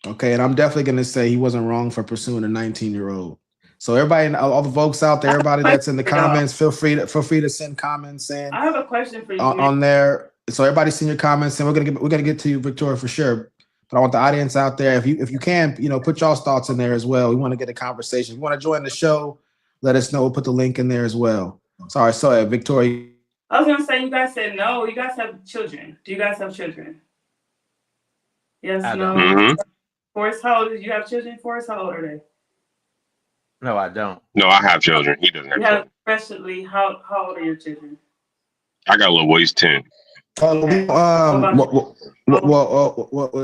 Okay, and I'm definitely gonna say he wasn't wrong for pursuing a 19-year-old. So everybody, all the folks out there, everybody that's in the comments, feel free to send comments saying. I have a question for you on there. So everybody send your comments, and we're gonna get to you, Victoria, for sure. But I want the audience out there, if you can, put y'all's thoughts in there as well. We want to get a conversation. If you want to join the show, let us know. We'll put the link in there as well. Sorry, so Victoria. I was gonna say you guys said no. You guys have children. Do you guys have children? Yes, no. Mm-hmm. Forrest, how old do you have children? Forrest, how old are they? No, I don't. No, I have children. He doesn't have children. Especially, how old are your children? I got a little boy. He's 10. Well,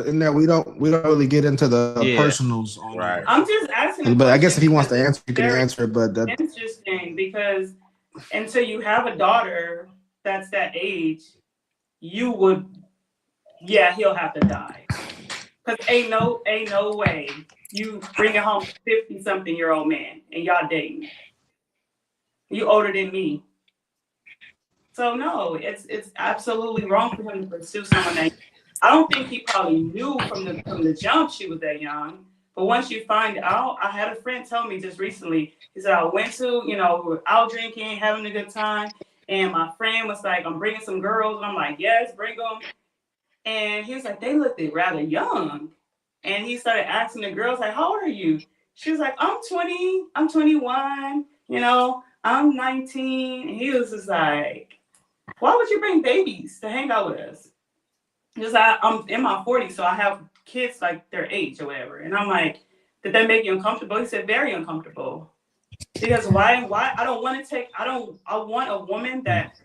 in there we don't really get into the personals on right. I'm just asking. But I guess if he wants to answer, you can answer. But that's interesting because until you have a daughter that's that age, you would, he'll have to die. Because ain't no way you bring home 50-something-year-old man and y'all dating. You older than me. So no, it's absolutely wrong for him to pursue someone that I don't think he probably knew from the jump she was that young. But once you find out, I had a friend tell me just recently, he said, I went to, we were out drinking, having a good time. And my friend was like, I'm bringing some girls. And I'm like, yes, bring them. And he was like, they looked rather young. And he started asking the girls, like, how old are you? She was like, I'm 20, I'm 21, I'm 19. And he was just like, why would you bring babies to hang out with us? Because I'm in my 40s, so I have kids like their age or whatever. And I'm like, did that make you uncomfortable? He said, very uncomfortable. Because why? I don't want to I want a woman that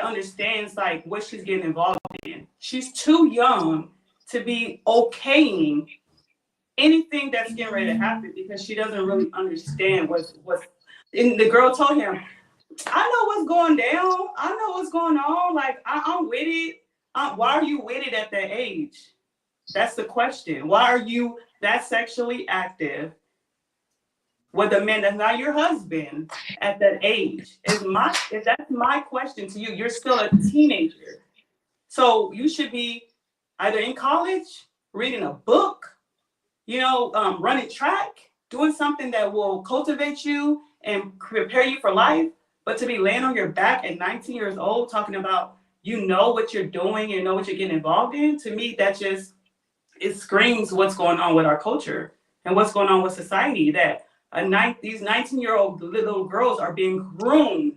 understands like what she's getting involved in. She's too young to be okaying anything that's getting ready to happen because she doesn't really understand what's. And the girl told him, I know what's going down. I know what's going on. Like I'm with it. Why are you with it at that age? That's the question. Why are you that sexually active with a man that's not your husband at that age? That's my question to you. You're still a teenager. So you should be either in college, reading a book, running track, doing something that will cultivate you and prepare you for life. But to be laying on your back at 19 years old, talking about, what you're doing, what you're getting involved in, to me, it screams what's going on with our culture and what's going on with society, that these 19-year-old little girls are being groomed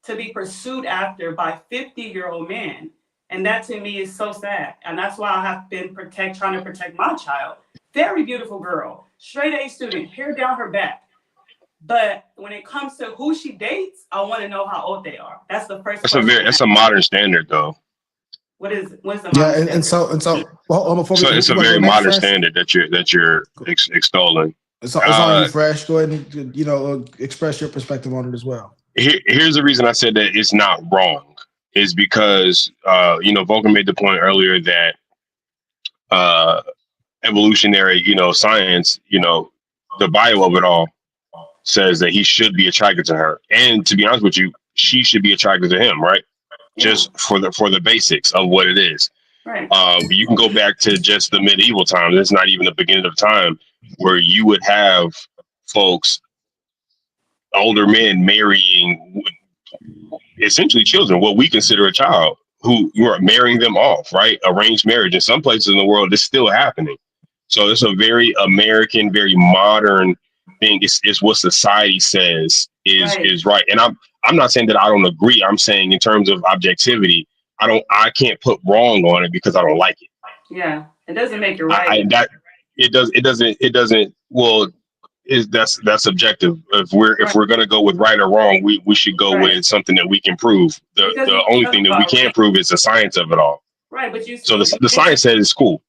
to be pursued after by 50-year-old men. And that to me is so sad. And that's why I have been trying to protect my child. Very beautiful girl, straight A student, hair down her back. But when it comes to who she dates, I want to know how old they are. That's the first question. That's a modern standard, though. What is the modern standard? And so it's a very modern standard that you're extolling. It's on you, Fresh. Go ahead and express your perspective on it as well. Here's the reason I said that it's not wrong, is because Vulcan made the point earlier that evolutionary science, the bio of it all says that he should be attracted to her, and to be honest with you, she should be attracted to him, right? Yeah. Just for the basics of what it is. Right. You can go back to just the medieval times. It's not even the beginning of time where you would have folks, older men, marrying essentially children, what we consider a child, who are marrying them off, right? Arranged marriage. In some places in the world, it's still happening. So it's a very American, very modern thing. It's what society says is right. And I'm not saying that I don't agree. I'm saying in terms of objectivity, I can't put wrong on it because I don't like it. Yeah, it doesn't make it right. That's subjective. If we're gonna go with right or wrong, we should go with something that we can prove. The only thing that we can't prove is the science of it all. Right, but the science says it's cool.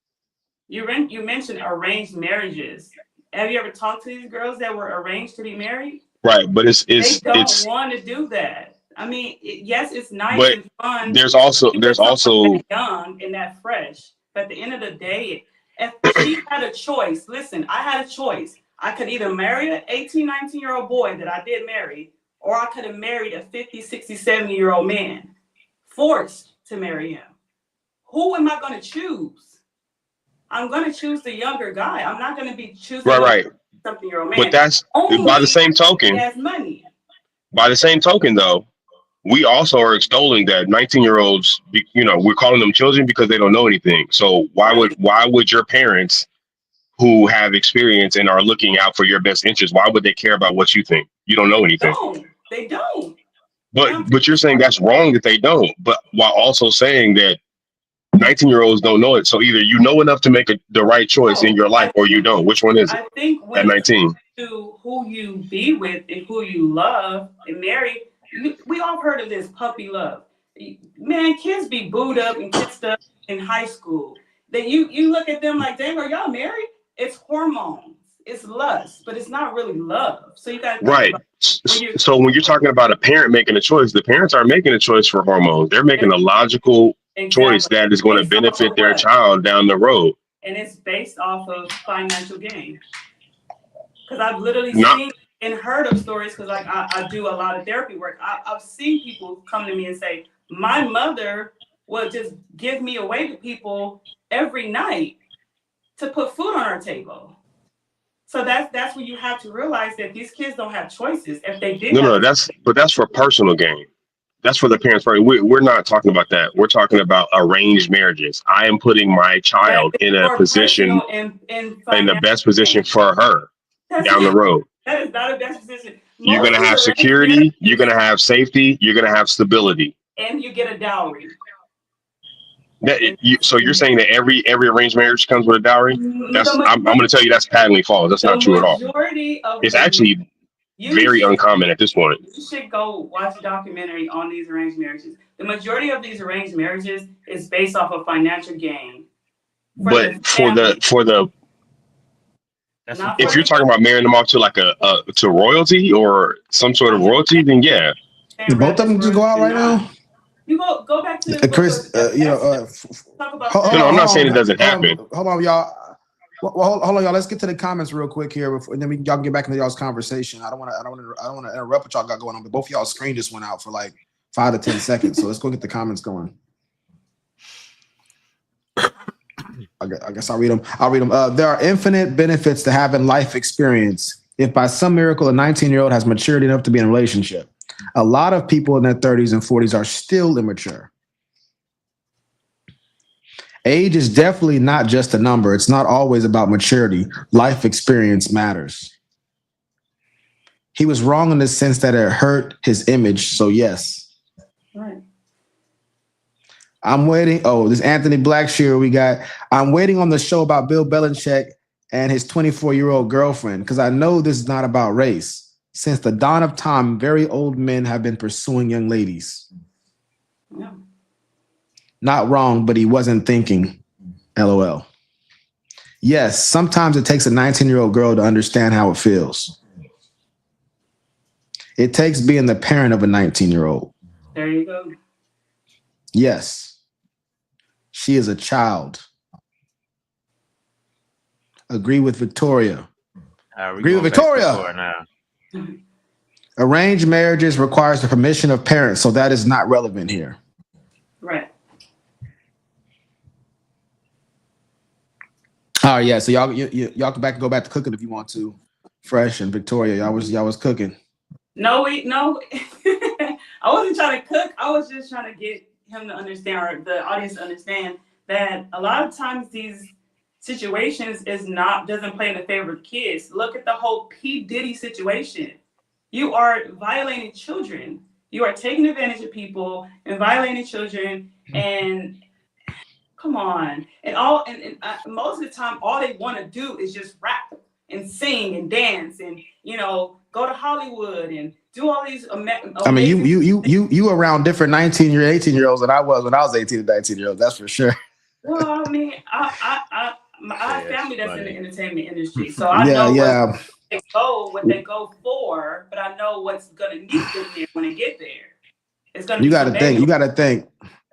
You mentioned arranged marriages. Have you ever talked to these girls that were arranged to be married? Right, but they don't want to do that. I mean, yes, it's nice but and fun. There's also young and that fresh. But at the end of the day, if she had a choice, listen, I had a choice. I could either marry an 18, 19-year-old boy that I did marry, or I could have married a 50, 60, 70-year-old man, forced to marry him. Who am I going to choose? I'm going to choose the younger guy. I'm not going to be choosing right. something-year-old man. But that's only by the same token. He has money. By the same token, though, we also are extolling that 19-year-olds, we're calling them children because they don't know anything. So why would your parents, who have experience and are looking out for your best interest, why would they care about what you think? You don't know anything. They don't. But you're saying that's wrong that they don't. But while also saying that 19-year-olds don't know it. So either you know enough to make the right choice in your life, or you don't. Which one is it? I think at 19, to who you be with and who you love and marry, we all heard of this puppy love. Man, kids be booed up and kissed up in high school. That you look at them like, dang, are y'all married? It's hormones, it's lust, but it's not really love. So you got right. So when you're talking about a parent making a choice, the parents aren't making a choice for hormones. They're making a logical choice that is going to benefit their child down the road. And it's based off of financial gain. Because I've literally seen and heard of stories, because like I do a lot of therapy work. I've seen people come to me and say, my mother would just give me away to people every night to put food on our table. So that's when you have to realize that these kids don't have choices. If they did, that's for personal gain. That's for the parents. We're not talking about that. We're talking about arranged marriages. I am putting my child in a position, in the best position for her down the road. That is not a best position. You're going to have security. You're going to have safety. You're going to have stability. And you get a dowry. So you're saying that every arranged marriage comes with a dowry? I'm going to tell you that's patently false. That's not true at all. It's actually very uncommon at this point. You should go watch a documentary on these arranged marriages. The majority of these arranged marriages is based off of financial gain. But if you're talking about marrying them off to like to royalty or some sort of royalty, then yeah. Do both of them just go out right now? You go back to Chris. I'm not saying it doesn't happen. Hold on, y'all. Well, hold on, y'all. Let's get to the comments real quick here, and then y'all can get back into y'all's conversation. I don't want to interrupt what y'all got going on, but both of y'all's screen just went out for like 5 to 10 seconds. So let's go get the comments going. I guess I'll read them. There are infinite benefits to having life experience. If by some miracle a 19-year-old has maturity enough to be in a relationship, a lot of people in their 30s and 40s are still immature. Age is definitely not just a number. It's not always about maturity. Life experience matters. He was wrong in the sense that it hurt his image. So yes. Right. I'm waiting. Oh, this Anthony Blackshear we got. I'm waiting on the show about Bill Belichick and his 24-year-old girlfriend because I know this is not about race. Since the dawn of time, very old men have been pursuing young ladies. Yeah. Not wrong, but he wasn't thinking. LOL. Yes, sometimes it takes a 19-year-old girl to understand how it feels. It takes being the parent of a 19-year-old. There you go. Yes. She is a child. Agree with Victoria. Agree with Victoria. Now. Arranged marriages requires the permission of parents, so that is not relevant here. Right. All right, yeah. So y'all can go back to cooking if you want to. Fresh and Victoria, y'all was cooking. No. I wasn't trying to cook. I was just trying to get him to understand, or the audience to understand, that a lot of times these situations doesn't play in the favor of kids. Look at the whole P. Diddy situation. You are violating children. You are taking advantage of people and violating children. And come on. And most of the time, all they want to do is just rap and sing and dance and go to Hollywood and do all these. I mean, you around different 18-year-olds than I was when I was 18 and 19-year-olds. That's for sure. Well, I mean, I have family that's in the entertainment industry, so I know what they go for, but I know what's gonna need them there when they get there. It's gonna. You got to think.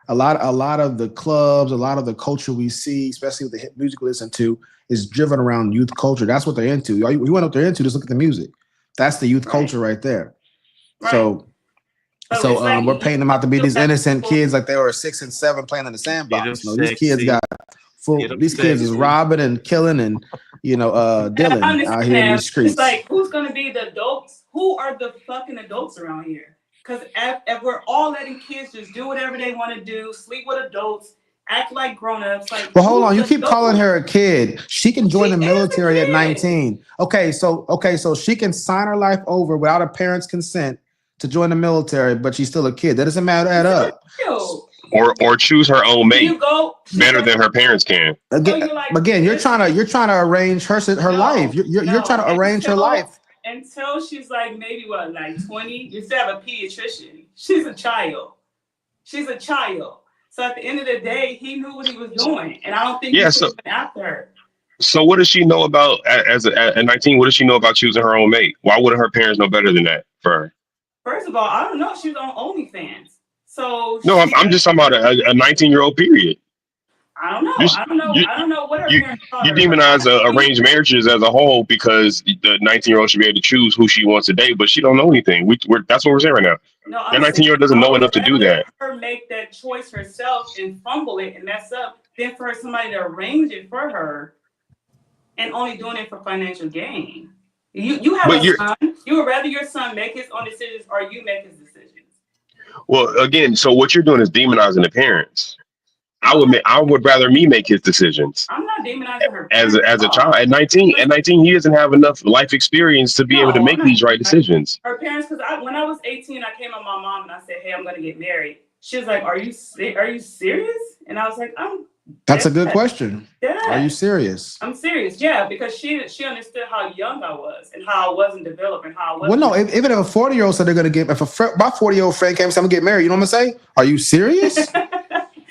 A lot of the clubs, a lot of the culture we see, especially with the hip music we listen to, is driven around youth culture. That's what they're into. You want what they're into? Just look at the music. That's the youth culture right there. Right. So we're painting them out to be these innocent kids like they were 6 and 7 playing in the sandbox. No, these kids got full. These kids is robbing and killing and dealing out here in these streets. It's like, who's gonna be the adults? Who are the fucking adults around here? Because if we're all letting kids just do whatever they want to do, sleep with adults, act like grown-ups. Like, well, hold on. You keep calling her a kid. She can join the military at 19. Okay, so she can sign her life over without a parent's consent to join the military, but she's still a kid. That doesn't matter. Add up. Or choose her own mate better than her parents can. Again, you're trying to arrange her life. You're trying to arrange her life. Until she's like maybe 20, you still have a pediatrician. She's a child. So at the end of the day, he knew what he was doing, and I don't think he was after her. So what does she know about at 19? What does she know about choosing her own mate? Why wouldn't her parents know better than that for her? First of all, I don't know. She was on OnlyFans, so no, I'm just talking about a 19-year-old period. I don't know. I don't know what her parents thought. You demonize arranged marriages as a whole because the 19-year-old should be able to choose who she wants to date, but she don't know anything. That's what we're saying right now. No, that 19-year-old doesn't know enough to do that. Her make that choice herself and fumble it and mess up, then for somebody to arrange it for her, and only doing it for financial gain. You have a son. You would rather your son make his own decisions or you make his decisions. Well, again, so what you're doing is demonizing the parents. I would rather me make his decisions. I'm not demonizing her as a child. At 19, he doesn't have enough life experience to be able to make these right decisions. Her parents, because when I was 18, I came to my mom and I said, "Hey, I'm going to get married." She was like, "Are you serious?" And I was like, That's a good question. Yeah. Are you serious? I'm serious, yeah, because she understood how young I was and how I wasn't developed and how I wasn't. Well, no, even if a 40-year-old said they're going to get, my 40-year-old friend came and said, "I'm going to get married," you know what I'm going to say? Are you serious?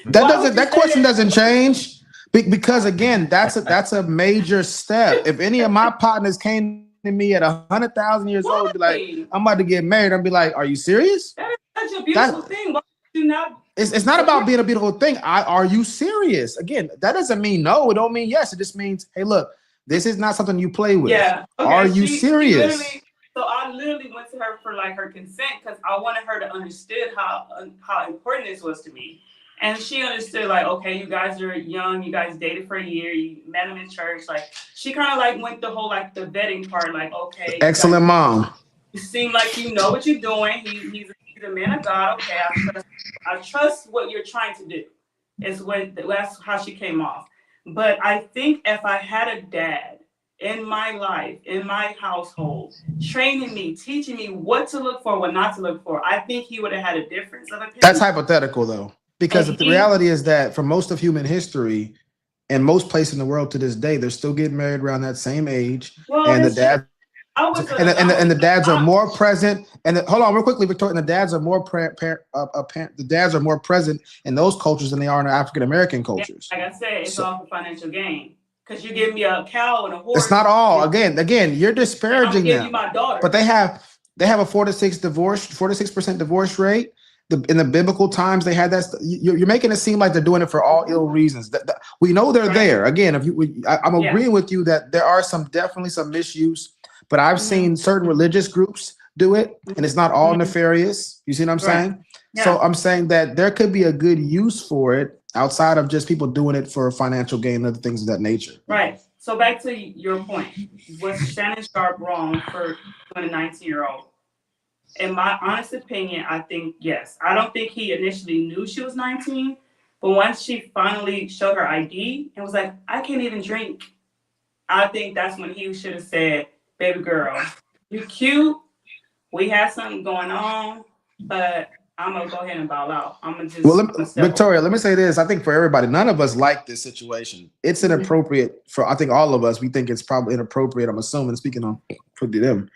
That question doesn't change because again, that's a major step. If any of my partners came to me at 100,000 years old, be like, "I'm about to get married," I'd be like, "Are you serious?" That is such a beautiful thing. Why would you not? It's not about being a beautiful thing. Are you serious? Again, that doesn't mean no. It don't mean yes. It just means, hey, look, This is not something you play with. Yeah. Okay, Are you serious? So I literally went to her for like her consent because I wanted her to understand how important this was to me. And she understood, like, okay, you guys are young, you guys dated for a year, you met him in church. Like, she kind of like went the whole like the vetting part, like, okay. Excellent mom. You seem like you know what you're doing. He's a man of God. Okay, I trust what you're trying to do. That's how she came off. But I think if I had a dad in my life, in my household, training me, teaching me what to look for, what not to look for, I think he would have had a difference of opinion. That's hypothetical, though, because the reality is that for most of human history and most places in the world to this day, they're still getting married around that same age, and the dad. And the dads are more present. And hold on, real quickly, Victoria. And the dads are more the dads are more present in those cultures than they are in the African American cultures. Like I said, it's all for financial gain. Because you give me a cow and a horse. It's not all. Again, you're disparaging them. You my daughter. But they have a 4-6% divorce rate. In the biblical times, they had that. You're making it seem like they're doing it for all ill reasons. We know they're there. Again, I'm agreeing with you that there are definitely some misuse. But I've seen certain religious groups do it, and it's not all nefarious. You see what I'm saying? Yeah. So I'm saying that there could be a good use for it outside of just people doing it for financial gain and other things of that nature. Right. So back to your point, was Shannon Sharpe wrong for doing a 19-year-old? In my honest opinion, I think yes. I don't think he initially knew she was 19, but once she finally showed her ID and was like, I can't even drink, I think that's when he should have said, baby girl, you cute. We have something going on, but I'm gonna go ahead and bow out. I'm gonna just. Victoria, let me say this. I think for everybody, none of us like this situation. It's inappropriate for. I think all of us. We think it's probably inappropriate. I'm assuming, speaking on for them,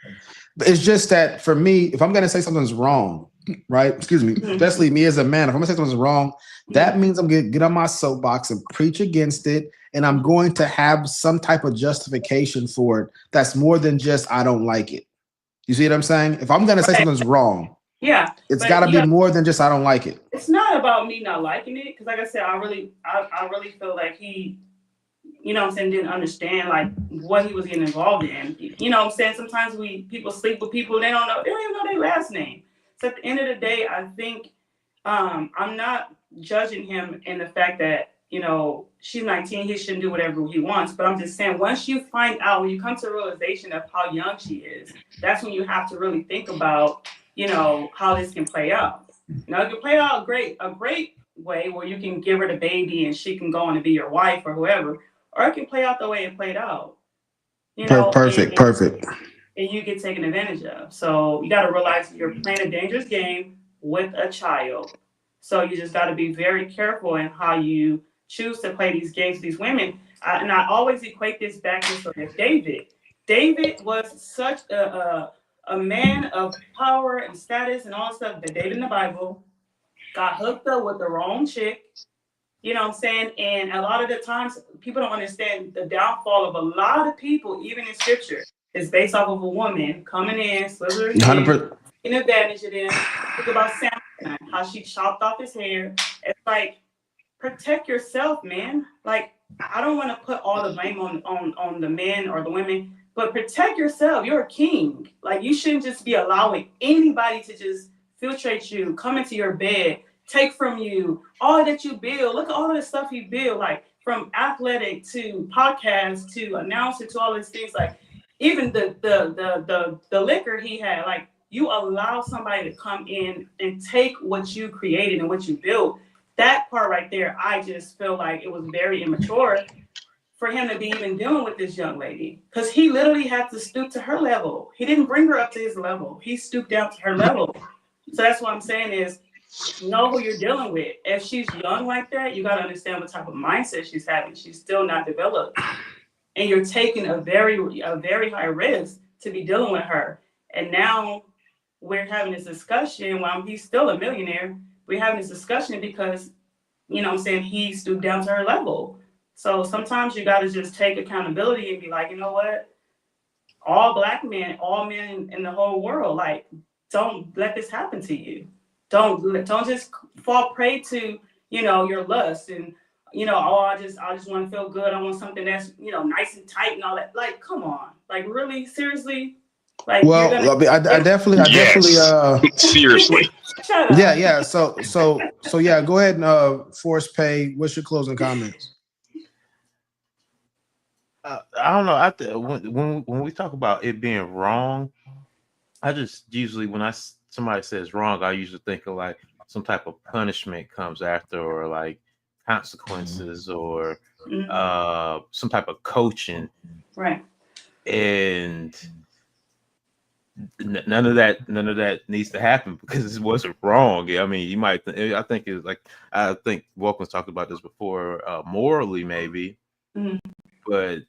but it's just that for me, if I'm gonna say something's wrong, right? Excuse me, especially me as a man, if I'm gonna say something's wrong, that means I'm gonna get on my soapbox and preach against it. And I'm going to have some type of justification for it that's more than just I don't like it. You see what I'm saying? If I'm going to say something's wrong, it's got to be more than just I don't like it. It's not about me not liking it, because like I said, I really feel like he, you know what I'm saying, didn't understand like what he was getting involved in. You know what I'm saying? Sometimes people sleep with people, they don't even know their last name. So at the end of the day, I think I'm not judging him in the fact that, you know, she's 19, he shouldn't do whatever he wants. But I'm just saying, once you find out, when you come to the realization of how young she is, that's when you have to really think about, you know, how this can play out. You know, it can play out a great way where you can give her the baby and she can go on to be your wife or whoever, or it can play out the way it played out. You know, perfect. And you get taken advantage of. So you got to realize you're playing a dangerous game with a child. So you just got to be very careful in how you choose to play these games with these women. And I always equate this back to David. David was such a man of power and status and all stuff, that David in the Bible got hooked up with the wrong chick. You know what I'm saying? And a lot of the times people don't understand the downfall of a lot of people, even in scripture, is based off of a woman coming in, slithering in, taking advantage of them. Think about Samson, how she chopped off his hair. It's like, protect yourself, man. Like, I don't want to put all the blame on the men or the women, but protect yourself. You're a king. Like, you shouldn't just be allowing anybody to just filtrate you, come into your bed, take from you all that you build. Look at all of the stuff you build, like from athletic to podcast to announcer to all these things. Like, even the liquor he had, like, you allow somebody to come in and take what you created and what you built. That part right there, I just feel like it was very immature for him to be even dealing with this young lady, because he literally had to stoop to her level. He didn't bring her up to his level. He stooped down to her level. So that's what I'm saying is, know who you're dealing with. If she's young like that, you got to understand what type of mindset she's having. She's still not developed. And you're taking a very high risk to be dealing with her. And now we're having this discussion while he's still a millionaire. We're having this discussion because, you know what I'm saying, he stooped down to her level. So sometimes you got to just take accountability and be like, you know what? All black men, all men in the whole world, like, don't let this happen to you. Don't just fall prey to, you know, your lust and you know, oh, I just want to feel good. I want something that's, you know, nice and tight and all that. Like, come on, like really, seriously. Like, well, I definitely, seriously. Shut up. Yeah. So yeah, go ahead and Force Pay. What's your closing comments? I don't know. When we talk about it being wrong, I just usually when somebody says wrong, I usually think of like some type of punishment comes after, or like consequences, or some type of coaching. Right. And none of that needs to happen because it wasn't wrong. I mean, you might. I think it's like I think Vulcan's talked about this before. Morally, maybe. But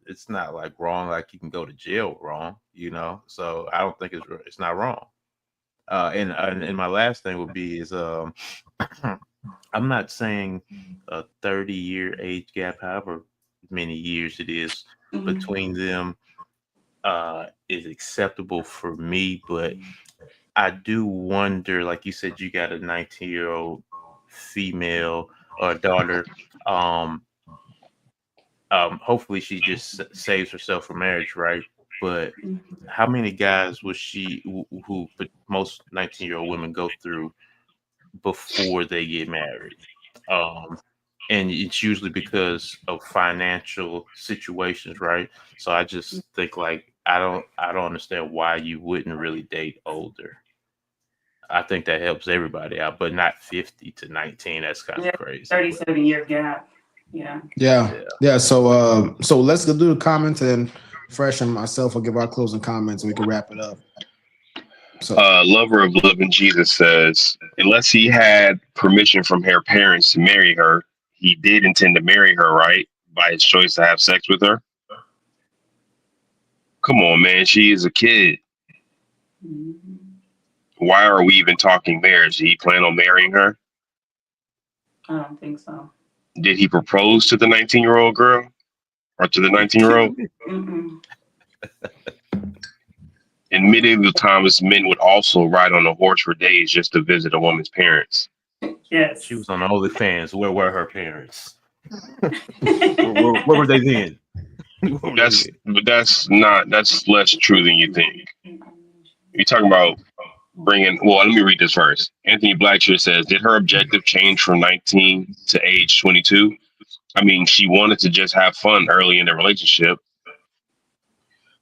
it's not like wrong, like you can go to jail wrong, you know. So I don't think it's not wrong. And my last thing would be is I'm not saying a 30-year age gap, however many years it is between them, is acceptable for me. But I do wonder, like you said, you got a 19-year-old female or daughter. Hopefully she just saves herself for marriage, right? But how many guys was she who most 19-year-old women go through before they get married? And it's usually because of financial situations, right? So I just think like I don't understand why you wouldn't really date older. I think that helps everybody out, but not 50 to 19. That's kind of crazy. 37-year gap. Yeah. So let's go do the comments, and Fresh and myself will give our closing comments, and we can wrap it up. So, Lover of Loving Jesus says, unless he had permission from her parents to marry her, he did intend to marry her, right? By his choice to have sex with her. Come on, man. She is a kid. Why are we even talking marriage? Did he plan on marrying her? I don't think so. Did he propose to the 19-year-old girl or to the 19-year-old? In medieval times, men would also ride on a horse for days just to visit a woman's parents. Yes. She was on OnlyFans. Where were her parents? where were they then? That's less true than you think. You're talking about let me read this first. Anthony Blackshear says, did her objective change from 19 to age 22? I mean, she wanted to just have fun early in the relationship,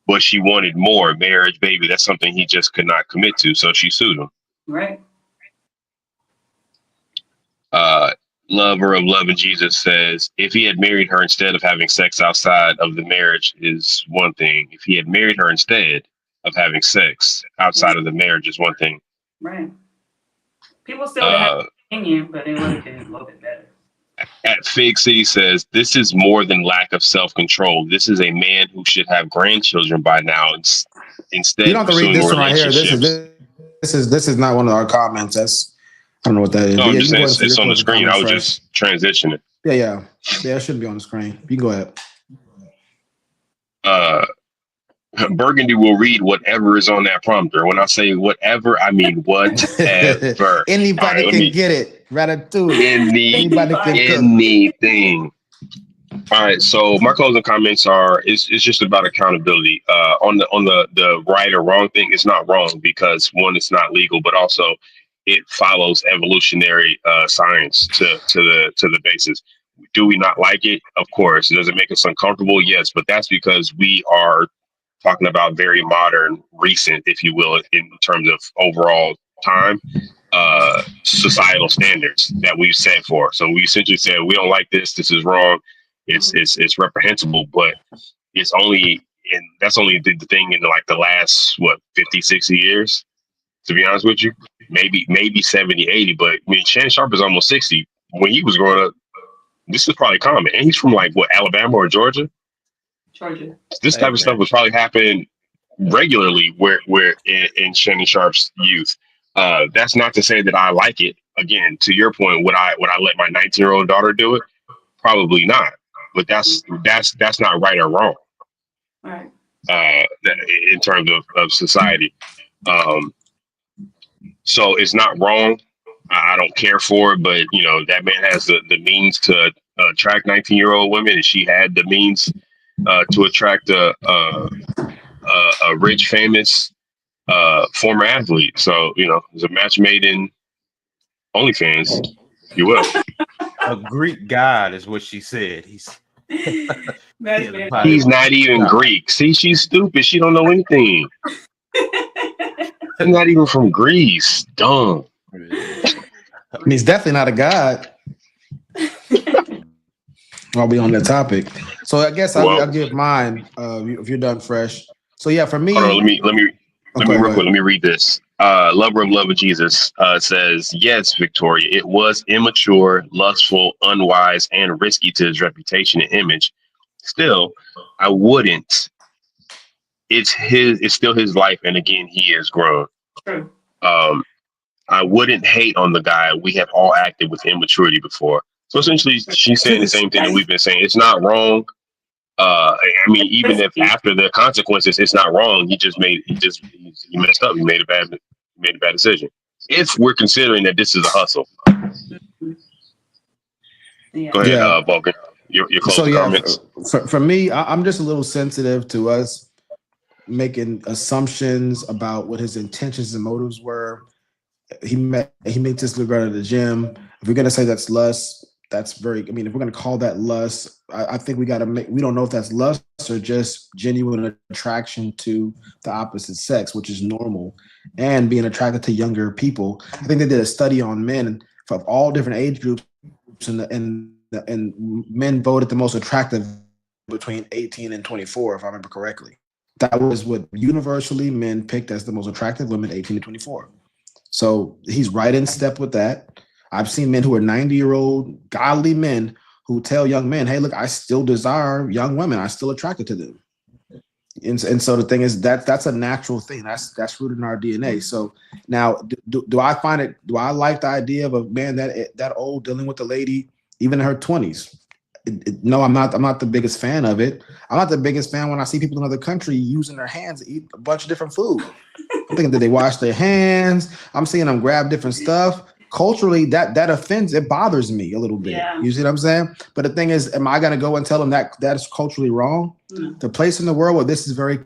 but she wanted more. Marriage, baby, that's something he just could not commit to, so she sued him. Right. Lover of Loving Jesus says, if he had married her instead of having sex outside of the marriage is one thing. If he had married her instead of having sex outside of the marriage is one thing. Right. People still have an opinion, but they would have been a little bit better. At Fig City says, this is more than lack of self-control. This is a man who should have grandchildren by now. Instead, you don't have to read this one right here. This is not one of our comments. I don't know what that is. No, I'm just saying it's on the screen. I was just transitioning. Yeah, it shouldn't be on the screen. You can go ahead. Burgundy will read whatever is on that prompter. When I say whatever, I mean whatever. Anybody can get it. Ratatouille. Anybody can anything. All right. So my closing comments are: it's just about accountability. On the right or wrong thing, it's not wrong because one, it's not legal, but also it follows evolutionary science to the basis. Do we not like it? Of course. Does it make us uncomfortable? Yes, but that's because we are talking about very modern, recent, if you will, in terms of overall time, societal standards that we've set for. So we essentially said, we don't like this. This is wrong. It's reprehensible, but it's only, and that's only the thing in like the last, 50, 60 years, to be honest with you, maybe 70, 80, but I mean, Shannon Sharpe is almost 60. When he was growing up, this is probably common. And he's from like Alabama or Georgia? Georgia. This type of stuff was probably happening regularly where in Shannon Sharpe's youth. That's not to say that I like it. Again, to your point, would I let my 19-year-old daughter do it? Probably not. But that's not right or wrong. Right. In terms of society. So it's not wrong. I don't care for it, but you know that man has the means to attract 19-year-old women, and she had the means to attract a rich, famous former athlete. So you know, there's a match made in OnlyFans, if you will. A Greek god is what she said. He's not even Greek. See, she's stupid. She don't know anything. He's not even from Greece. Dumb. I mean, he's definitely not a god. While we on that topic, so I guess I'll give mine. If you're done, Fresh. So yeah, for me, hold on, let me real quick. Let me read this. Lover of Love of Jesus says, yes, Victoria, it was immature, lustful, unwise, and risky to his reputation and image. Still, I wouldn't. It's still his life, and again, he has grown. True. I wouldn't hate on the guy. We have all acted with immaturity before. So essentially, she's saying the same thing that we've been saying. It's not wrong. I mean, even if after the consequences, it's not wrong. He messed up. He made a bad decision. If we're considering that this is a hustle. Yeah. Go ahead, Vulcan. Your closing comments. For me, I'm just a little sensitive to us making assumptions about what his intentions and motives were. He met this little girl at the gym. If we're gonna say that's lust, that's very. I mean, if we're gonna call that lust, I think we gotta make. We don't know if that's lust or just genuine attraction to the opposite sex, which is normal, and being attracted to younger people. I think they did a study on men of all different age groups, and men voted the most attractive between 18 and 24, if I remember correctly. That was what universally men picked as the most attractive women, 18 to 24. So he's right in step with that. I've seen men who are 90-year-old godly men who tell young men, hey, look, I still desire young women. I'm still attracted to them. And so the thing is that's a natural thing. That's rooted in our DNA. So now do I like the idea of a man that old dealing with a lady, even in her 20s? No, I'm not the biggest fan of it. I'm not the biggest fan when I see people in another country using their hands to eat a bunch of different food. I'm thinking, did they wash their hands? I'm seeing them grab different stuff. Culturally, that offends, it bothers me a little bit. Yeah. You see what I'm saying? But the thing is, am I going to go and tell them that is culturally wrong? Mm. The place in the world where this is very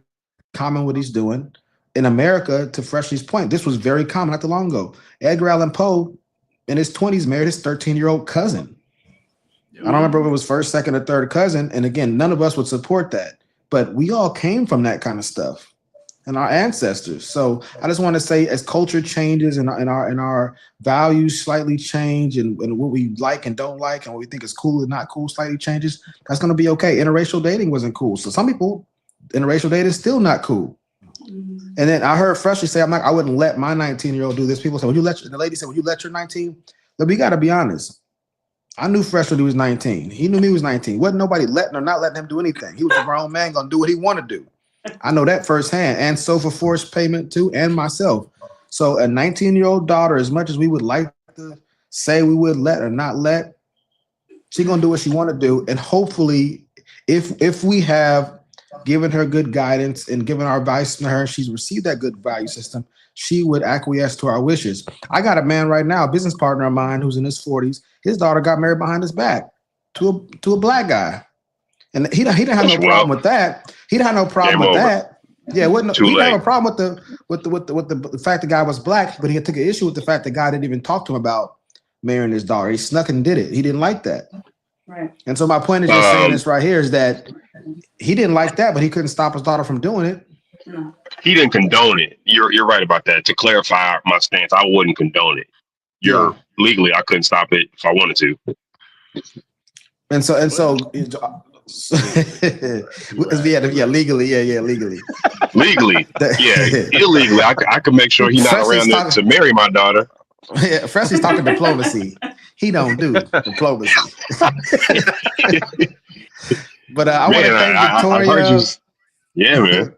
common, what he's doing. In America, to Freshly's point, this was very common not too long ago. Edgar Allan Poe, in his 20s, married his 13-year-old cousin. I don't remember if it was first, second, or third cousin. And again, none of us would support that. But we all came from that kind of stuff. And our ancestors. So I just want to say, as culture changes and our values slightly change, and what we like and don't like, and what we think is cool and not cool slightly changes, that's going to be okay. Interracial dating wasn't cool. So some people, interracial dating is still not cool. Mm-hmm. And then I heard Freshly say, I wouldn't let my 19-year-old do this. People say, the lady said, would you let your 19? But we got to be honest. I knew Freshly when he was 19. He knew me was 19. Wasn't nobody letting or not letting him do anything. He was a grown man going to do what he wanted to do. I know that firsthand, and so for forced payment too, and myself. So a 19-year-old daughter, as much as we would like to say we would let or not let, she's gonna do what she want to do, and hopefully, if we have given her good guidance and given our advice to her, she's received that good value system, she would acquiesce to our wishes. I got a man right now, a business partner of mine, who's in his 40s. His daughter got married behind his back to a black guy. And he didn't have no problem with that. He didn't have no problem with that. Yeah, he didn't have a problem with the fact the guy was black, but he took an issue with the fact the guy didn't even talk to him about marrying his daughter. He snuck and did it. He didn't like that. Right. And so my point is just saying this right here is that he didn't like that, but he couldn't stop his daughter from doing it. He didn't condone it. You're right about that. To clarify my stance, I wouldn't condone it. Legally, I couldn't stop it if I wanted to. And so legally. Legally, illegally. I could make sure he's not around to marry my daughter. Yeah, Freshly's talking diplomacy. He don't do diplomacy. But I want to thank Victoria. Yeah, man.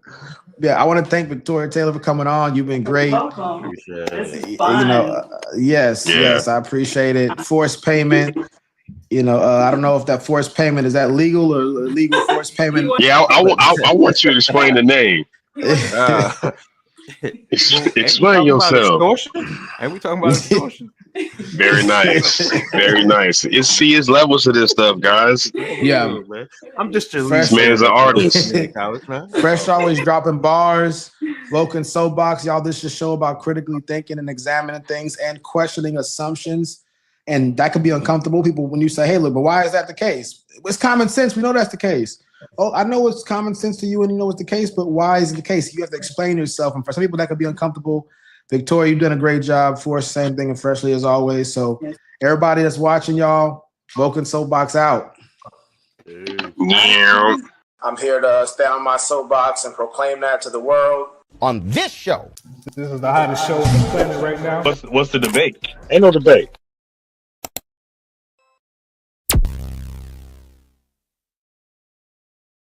Yeah, I want to thank Victoria Taylor for coming on. You've been great. Welcome. This is fun. Yes, I appreciate it. Forced payment. I don't know if that forced payment is that legal or illegal forced payment. Yeah, I want you to explain the name. Explain yourself. Ain't we talking about extortion? Very nice. Very nice. It's levels to this stuff, guys. Yeah, man. I'm just a This man is an artist. Fresh always dropping bars. Vulcan Soapbox, y'all. This is a show about critically thinking and examining things and questioning assumptions. And that could be uncomfortable. People, when you say, "Hey, look, but why is that the case?" It's common sense. We know that's the case. Oh, I know it's common sense to you, and you know it's the case. But why is it the case? You have to explain yourself. And for some people, that could be uncomfortable. Victoria, you've done a great job for us. Same thing, and Freshly as always. So, everybody that's watching, y'all, Vulcan Soapbox out. Yeah. I'm here to stand on my soapbox and proclaim that to the world. On this show. This is the hottest show on the planet right now. What's the debate? Ain't no debate.